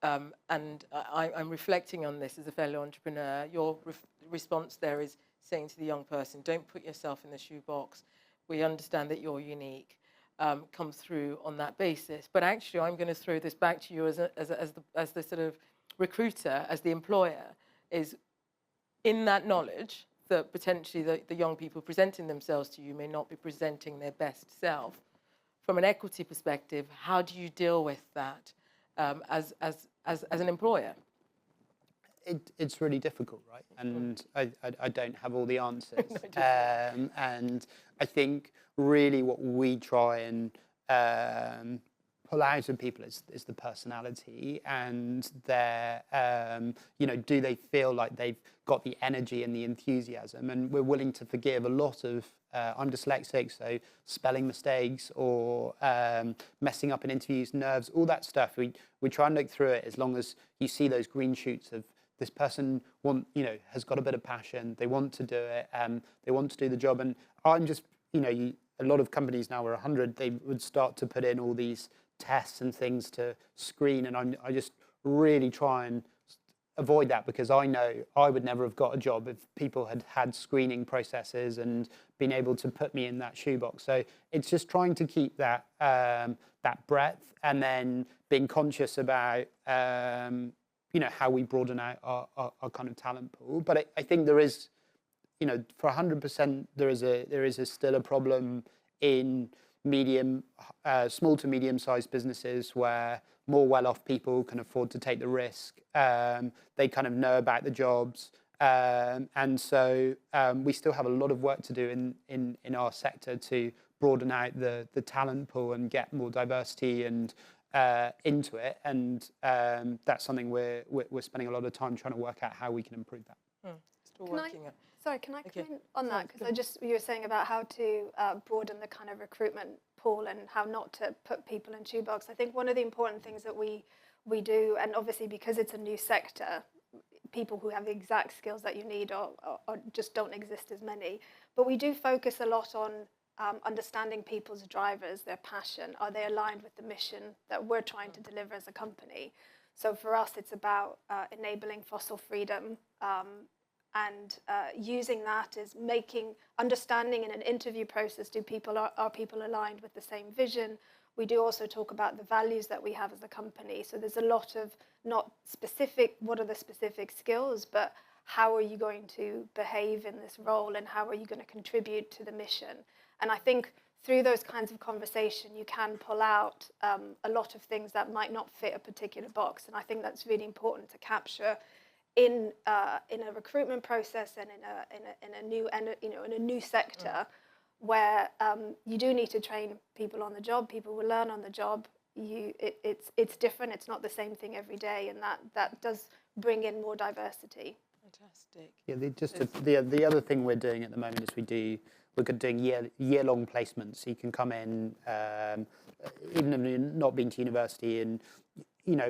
and I'm reflecting on this as a fellow entrepreneur. Your response there is saying to the young person, don't put yourself in the shoebox. We understand that you're unique. Come through on that basis. But actually, I'm going to throw this back to you as the sort of recruiter, as the employer, is in that knowledge that potentially the young people presenting themselves to you may not be presenting their best self. From an equity perspective, how do you deal with that as an employer? It's really difficult, right? And I don't have all the answers. And I think really what we try and pull out of people is the personality, and their, do they feel like they've got the energy and the enthusiasm? And we're willing to forgive a lot of, I'm dyslexic, so spelling mistakes or messing up in interviews, nerves, all that stuff. We try and look through it as long as you see those green shoots of this person has got a bit of passion, they want to do it, they want to do the job. And I'm just, a lot of companies now are 100, they would start to put in all these tests and things to screen, and I just really try and avoid that, because I know I would never have got a job if people had screening processes and been able to put me in that shoebox. So it's just trying to keep that breadth, and then being conscious about how we broaden out our kind of talent pool. But I think there is, for 100%, there is still a problem in small to medium-sized businesses where more well-off people can afford to take the risk. They kind of know about the jobs. And so we still have a lot of work to do in our sector to broaden out the talent pool and get more diversity and into it. And that's something we're spending a lot of time trying to work out how we can improve that. Still working. Can I come in on that? Because you were saying about how to broaden the kind of recruitment pool and how not to put people in shoebox. I think one of the important things that we do, and obviously because it's a new sector, people who have the exact skills that you need or just don't exist as many, but we do focus a lot on understanding people's drivers, their passion. Are they aligned with the mission that we're trying to deliver as a company? So for us, it's about enabling fossil freedom and using that as understanding in an interview process, are people aligned with the same vision? We do also talk about the values that we have as a company. So there's a lot of not specific, what are the specific skills, but how are you going to behave in this role and how are you going to contribute to the mission? And I think through those kinds of conversation, you can pull out a lot of things that might not fit a particular box. And I think that's really important to capture in a recruitment process and in a new sector where you do need to train people on the job. People will learn on the job. It's different. It's not the same thing every day, and that does bring in more diversity. Fantastic. Yeah, the other thing we're doing at the moment is we're doing year-long placements. So you can come in, even if you're not been to university, and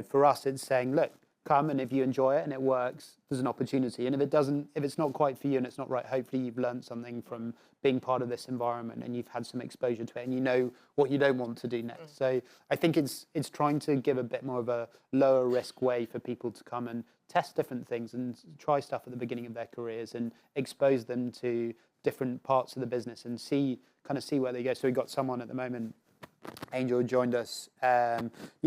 for us, it's saying, look, come, and if you enjoy it and it works, there's an opportunity. And if it's not quite for you and it's not right, hopefully you've learned something from being part of this environment and you've had some exposure to it and you know what you don't want to do next. So I think it's trying to give a bit more of a lower risk way for people to come and test different things and try stuff at the beginning of their careers and expose them to different parts of the business and see where they go. So we've got someone at the moment, Angel, who joined us.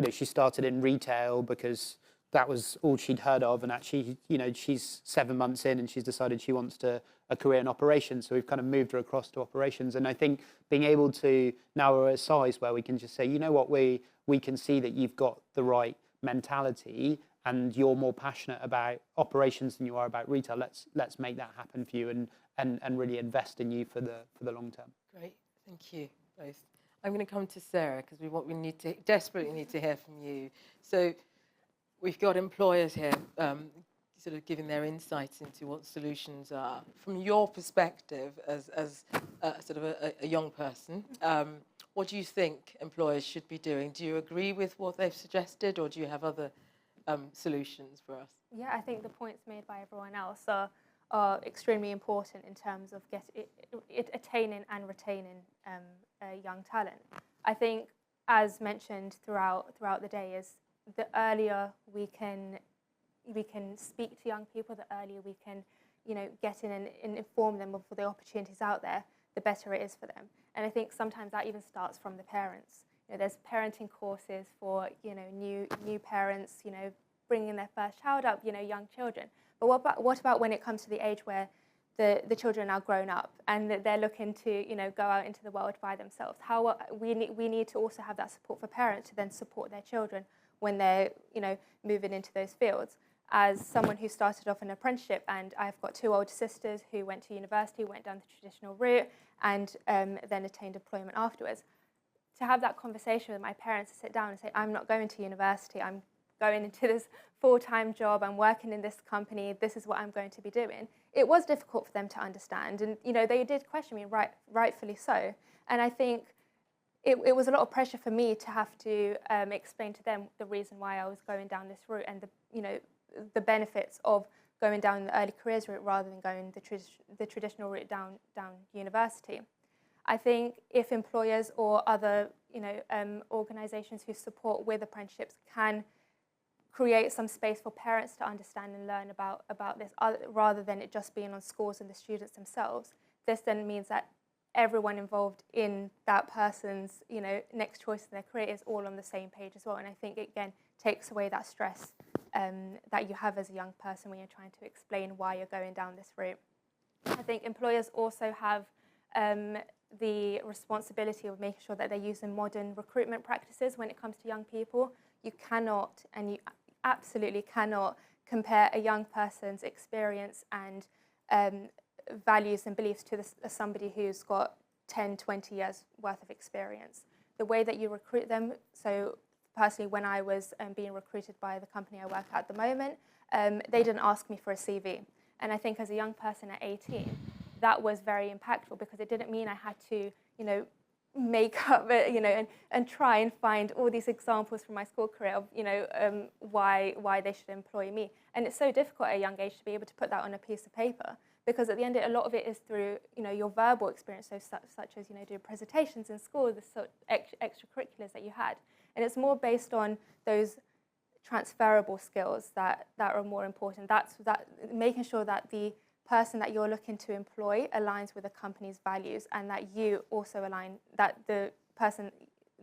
She started in retail because that was all she'd heard of, and actually, she's 7 months in and she's decided she wants a career in operations. So we've kind of moved her across to operations. And I think being able to, now we're at a size where we can just say, you know what, we can see that you've got the right mentality and you're more passionate about operations than you are about retail. Let's make that happen for you and really invest in you for the long term. Great, thank you both. I'm going to come to Sarah because we desperately need to hear from you. So we've got employers here sort of giving their insights into what solutions are. From your perspective as sort of a young person, what do you think employers should be doing? Do you agree with what they've suggested, or do you have other solutions for us? Yeah, I think the points made by everyone else are extremely important in terms of attaining and retaining young talent. I think, as mentioned throughout the day, is the earlier we can speak to young people, the earlier we can, get in and inform them of the opportunities out there, the better it is for them. And I think sometimes that even starts from the parents. There's parenting courses for new parents, bringing their first child up, young children. But what about when it comes to the age where the children are now grown up and they're looking to go out into the world by themselves? How we need to also have that support for parents to then support their children when they're moving into those fields. As someone who started off an apprenticeship, and I've got 2 older sisters who went to university, went down the traditional route, and then attained employment afterwards. To have that conversation with my parents, to sit down and say, I'm not going to university, I'm going into this full-time job, I'm working in this company, this is what I'm going to be doing. It was difficult for them to understand, and they did question me, rightfully so. And I think it was a lot of pressure for me to have to explain to them the reason why I was going down this route and the benefits of going down the early careers route rather than going the traditional route down university. I think if employers or other organisations who support with apprenticeships can create some space for parents to understand and learn about this, rather than it just being on schools and the students themselves, this then means that everyone involved in that person's next choice in their career is all on the same page as well. And I think it again takes away that stress that you have as a young person when you're trying to explain why you're going down this route. I think employers also have the responsibility of making sure that they're using modern recruitment practices when it comes to young people. You cannot, and you absolutely cannot, compare a young person's experience and values and beliefs to somebody who's got 10, 20 years worth of experience. The way that you recruit them, so personally when I was being recruited by the company I work at the moment, they didn't ask me for a CV. And I think as a young person at 18, that was very impactful because it didn't mean I had to, make up, and try and find all these examples from my school career of, why they should employ me. And it's so difficult at a young age to be able to put that on a piece of paper because at the end, a lot of it is through, your verbal experience, so such as, doing presentations in school, the sort of extracurriculars that you had. And it's more based on those transferable skills that are more important. That's making sure that the person that you're looking to employ aligns with the company's values, and that you also align, that the person,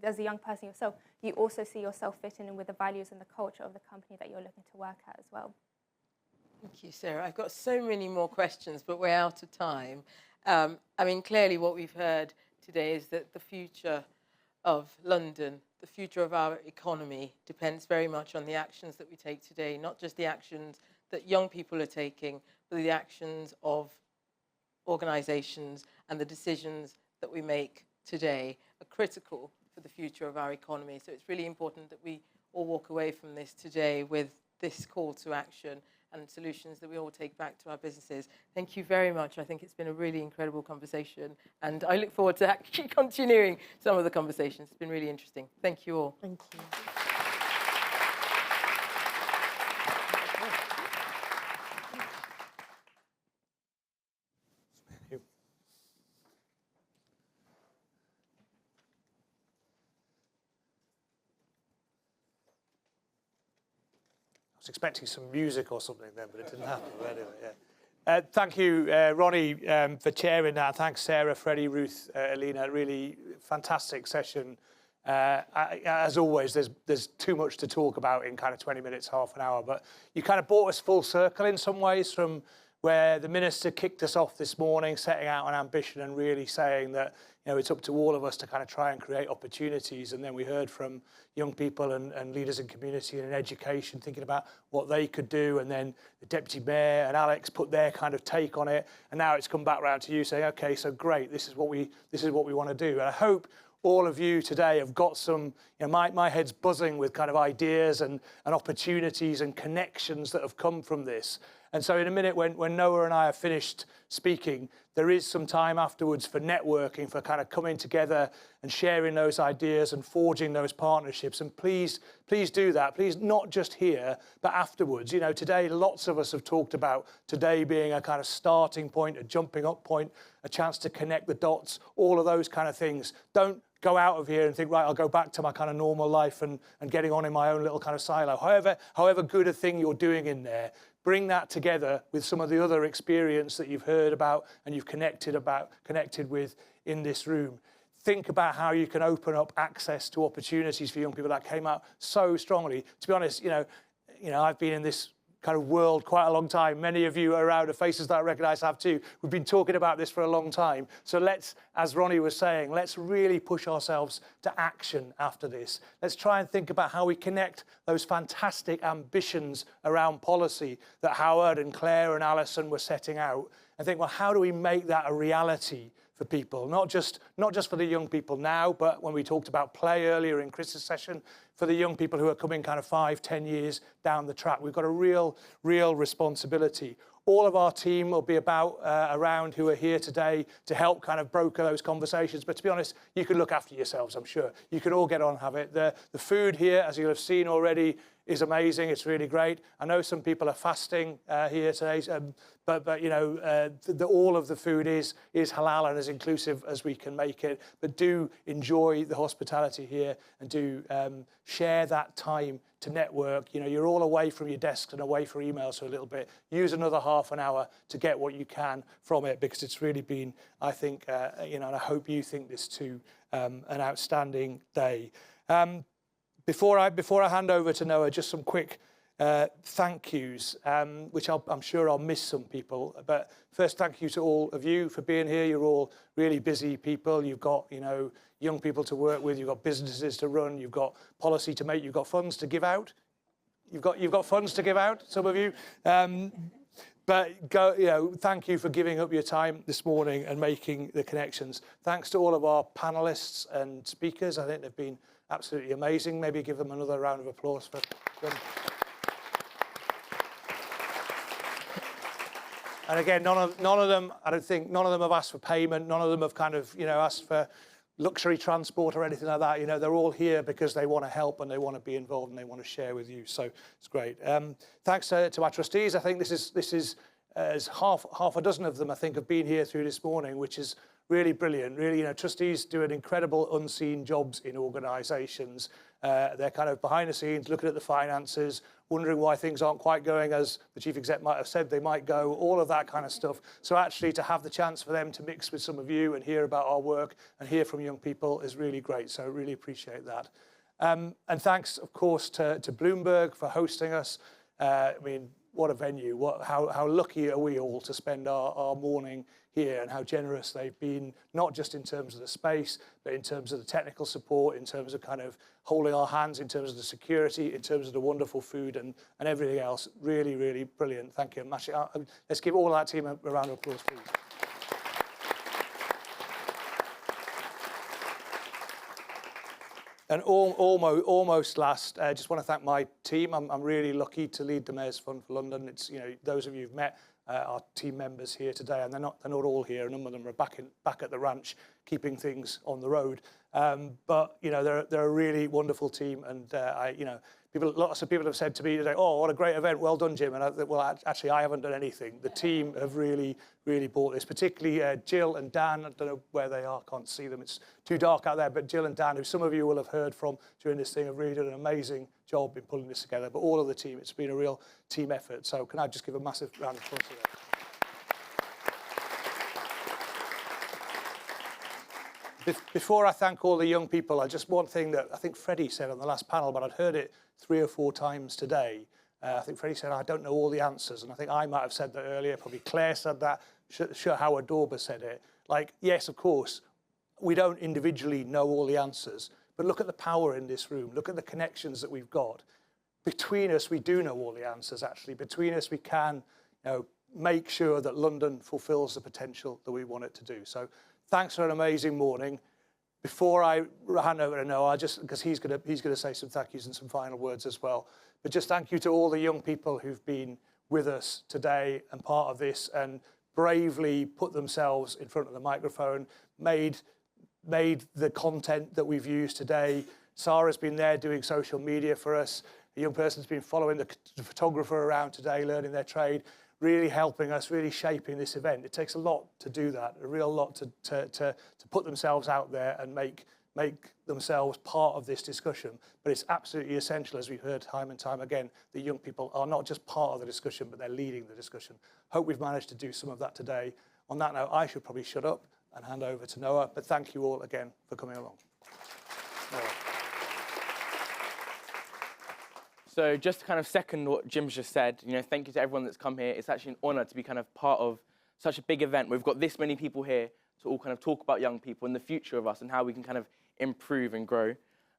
as a young person yourself, you also see yourself fitting in with the values and the culture of the company that you're looking to work at as well. Thank you, Sarah. I've got so many more questions, but we're out of time. I mean, clearly what we've heard today is that the future of London, the future of our economy, depends very much on the actions that we take today, not just the actions that young people are taking, but the actions of organisations, and the decisions that we make today are critical for the future of our economy. So it's really important that we all walk away from this today with this call to action and solutions that we all take back to our businesses. Thank you very much. I think it's been a really incredible conversation, and I look forward to actually continuing some of the conversations. It's been really interesting. Thank you all. Thank you. I was expecting some music or something then, but it didn't happen. But anyway, yeah. Thank you, Ronnie, for chairing that. Thanks, Sarah, Freddie, Ruth, Alina. Really fantastic session. As always, there's too much to talk about in kind of 20 minutes, half an hour. But you kind of brought us full circle in some ways from where the minister kicked us off this morning, setting out an ambition and really saying that it's up to all of us to kind of try and create opportunities. And then we heard from young people and leaders in community and in education thinking about what they could do. And then the Deputy Mayor and Alex put their kind of take on it. And now it's come back round to you saying, OK, so great, this is what we want to do. And I hope all of you today have got some, my head's buzzing with kind of ideas and opportunities and connections that have come from this. And so in a minute, when Noah and I have finished speaking, there is some time afterwards for networking, for kind of coming together and sharing those ideas and forging those partnerships. And please do that. Please, not just here, but afterwards. Today, lots of us have talked about today being a kind of starting point, a jumping up point, a chance to connect the dots, all of those kind of things. Don't go out of here and think, right, I'll go back to my kind of normal life and getting on in my own little kind of silo. However good a thing you're doing in there, bring that together with some of the other experience that you've heard about and you've connected with in this room. Think about how you can open up access to opportunities for young people. That came out so strongly. To be honest, I've been in this kind of world quite a long time. Many of you around the faces that I recognise have too. We've been talking about this for a long time. So let's, as Ronnie was saying, let's really push ourselves to action after this. Let's try and think about how we connect those fantastic ambitions around policy that Howard and Claire and Alison were setting out, and think, well, how do we make that a reality for people? Not just for the young people now, but when we talked about play earlier in Chris's session, for the young people who are coming kind of 5-10 years down the track. We've got a real responsibility. All of our team will be around who are here today to help kind of broker those conversations. But to be honest, you can look after yourselves, I'm sure. You can all get on and have it. The food here, as you'll have seen already, is amazing. It's really great. I know some people are fasting here today, but all of the food is halal and as inclusive as we can make it. But do enjoy the hospitality here and do share that time to network. You're all away from your desks and away from emails for a little bit. Use another half an hour to get what you can from it, because it's really been, I think, and I hope you think this too, an outstanding day. Before I hand over to Noah, just some quick thank yous, which I'm sure I'll miss some people. But first, thank you to all of you for being here. You're all really busy people. You've got, young people to work with. You've got businesses to run. You've got policy to make. You've got funds to give out. You've got funds to give out, some of you. But thank you for giving up your time this morning and making the connections. Thanks to all of our panelists and speakers. I think they've been absolutely amazing. Maybe give them another round of applause for them. And again, none of them have asked for payment. None of them have kind of, asked for luxury transport or anything like that. They're all here because they want to help and they want to be involved and they want to share with you. So it's great. Thanks to our trustees. I think this is as half a dozen of them, I think, have been here through this morning, which is really brilliant. Really, you know, trustees doing incredible unseen jobs in organisations. They're kind of behind the scenes, looking at the finances, wondering why things aren't quite going as the chief exec might have said they might go, all of that kind of stuff. So actually to have the chance for them to mix with some of you and hear about our work and hear from young people is really great. So really appreciate that. And thanks, of course, to Bloomberg for hosting us. I mean, what a venue. How lucky are we all to spend our morning here, and how generous they've been, not just in terms of the space, but in terms of the technical support, in terms of kind of holding our hands, in terms of the security, in terms of the wonderful food and everything else. Really, really brilliant. Thank you. Let's give all our team a round of applause, please. And almost last, I just want to thank my team. I'm really lucky to lead the Mayor's Fund for London. It's, you know, those of you who've met our team members here today, and they're not all here. A number of them are back at the ranch, keeping things on the road. But you know, they're a really wonderful team, and you know, lots of people have said to me today, "Oh, what a great event! Well done, Jim." And well, actually, I haven't done anything. The team have really brought this, particularly Jill and Dan. I don't know where they are; can't see them. It's too dark out there. But Jill and Dan, who some of you will have heard from during this thing, have really done an amazing job in pulling this together. But all of the team, it's been a real team effort. So can I just give a massive round of applause to them? Before I thank all the young people, one thing that I think Freddie said on the last panel, but I'd heard it 3 or 4 times today. I think Freddie said, I don't know all the answers. And I think I might have said that earlier. Probably Claire said that. Sure, Howard Dawber said it. Like, yes, of course, we don't individually know all the answers. But look at the power in this room. Look at the connections that we've got. Between us, we do know all the answers, actually. Between us, we can, you know, make sure that London fulfills the potential that we want it to do. So thanks for an amazing morning. Before I hand over to Noah, just because he's going to say some thank yous and some final words as well. But just thank you to all the young people who've been with us today and part of this, and bravely put themselves in front of the microphone, made the content that we've used today. Sarah's been there doing social media for us. A young person's been following the photographer around today, learning their trade, really helping us, really shaping this event. It takes a lot to do that, a real lot to put themselves out there and make themselves part of this discussion. But it's absolutely essential, as we've heard time and time again, that young people are not just part of the discussion, but they're leading the discussion. Hope we've managed to do some of that today. On that note, I should probably shut up and hand over to Noah, but thank you all again for coming along. Noah. So just to kind of second what Jim's just said, you know, thank you to everyone that's come here. It's actually an honour to be kind of part of such a big event. We've got this many people here to all kind of talk about young people and the future of us and how we can kind of improve and grow.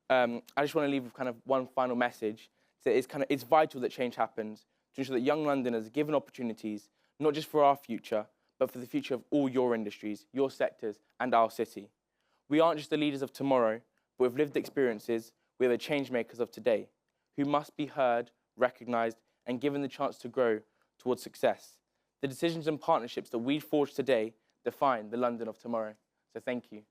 I just want to leave with kind of one final message. So it's vital that change happens to ensure that young Londoners are given opportunities, not just for our future, but for the future of all your industries, your sectors, and our city. We aren't just the leaders of tomorrow, but with lived experiences, we are the change makers of today, who must be heard, recognised, and given the chance to grow towards success. The decisions and partnerships that we forge today define the London of tomorrow. So thank you.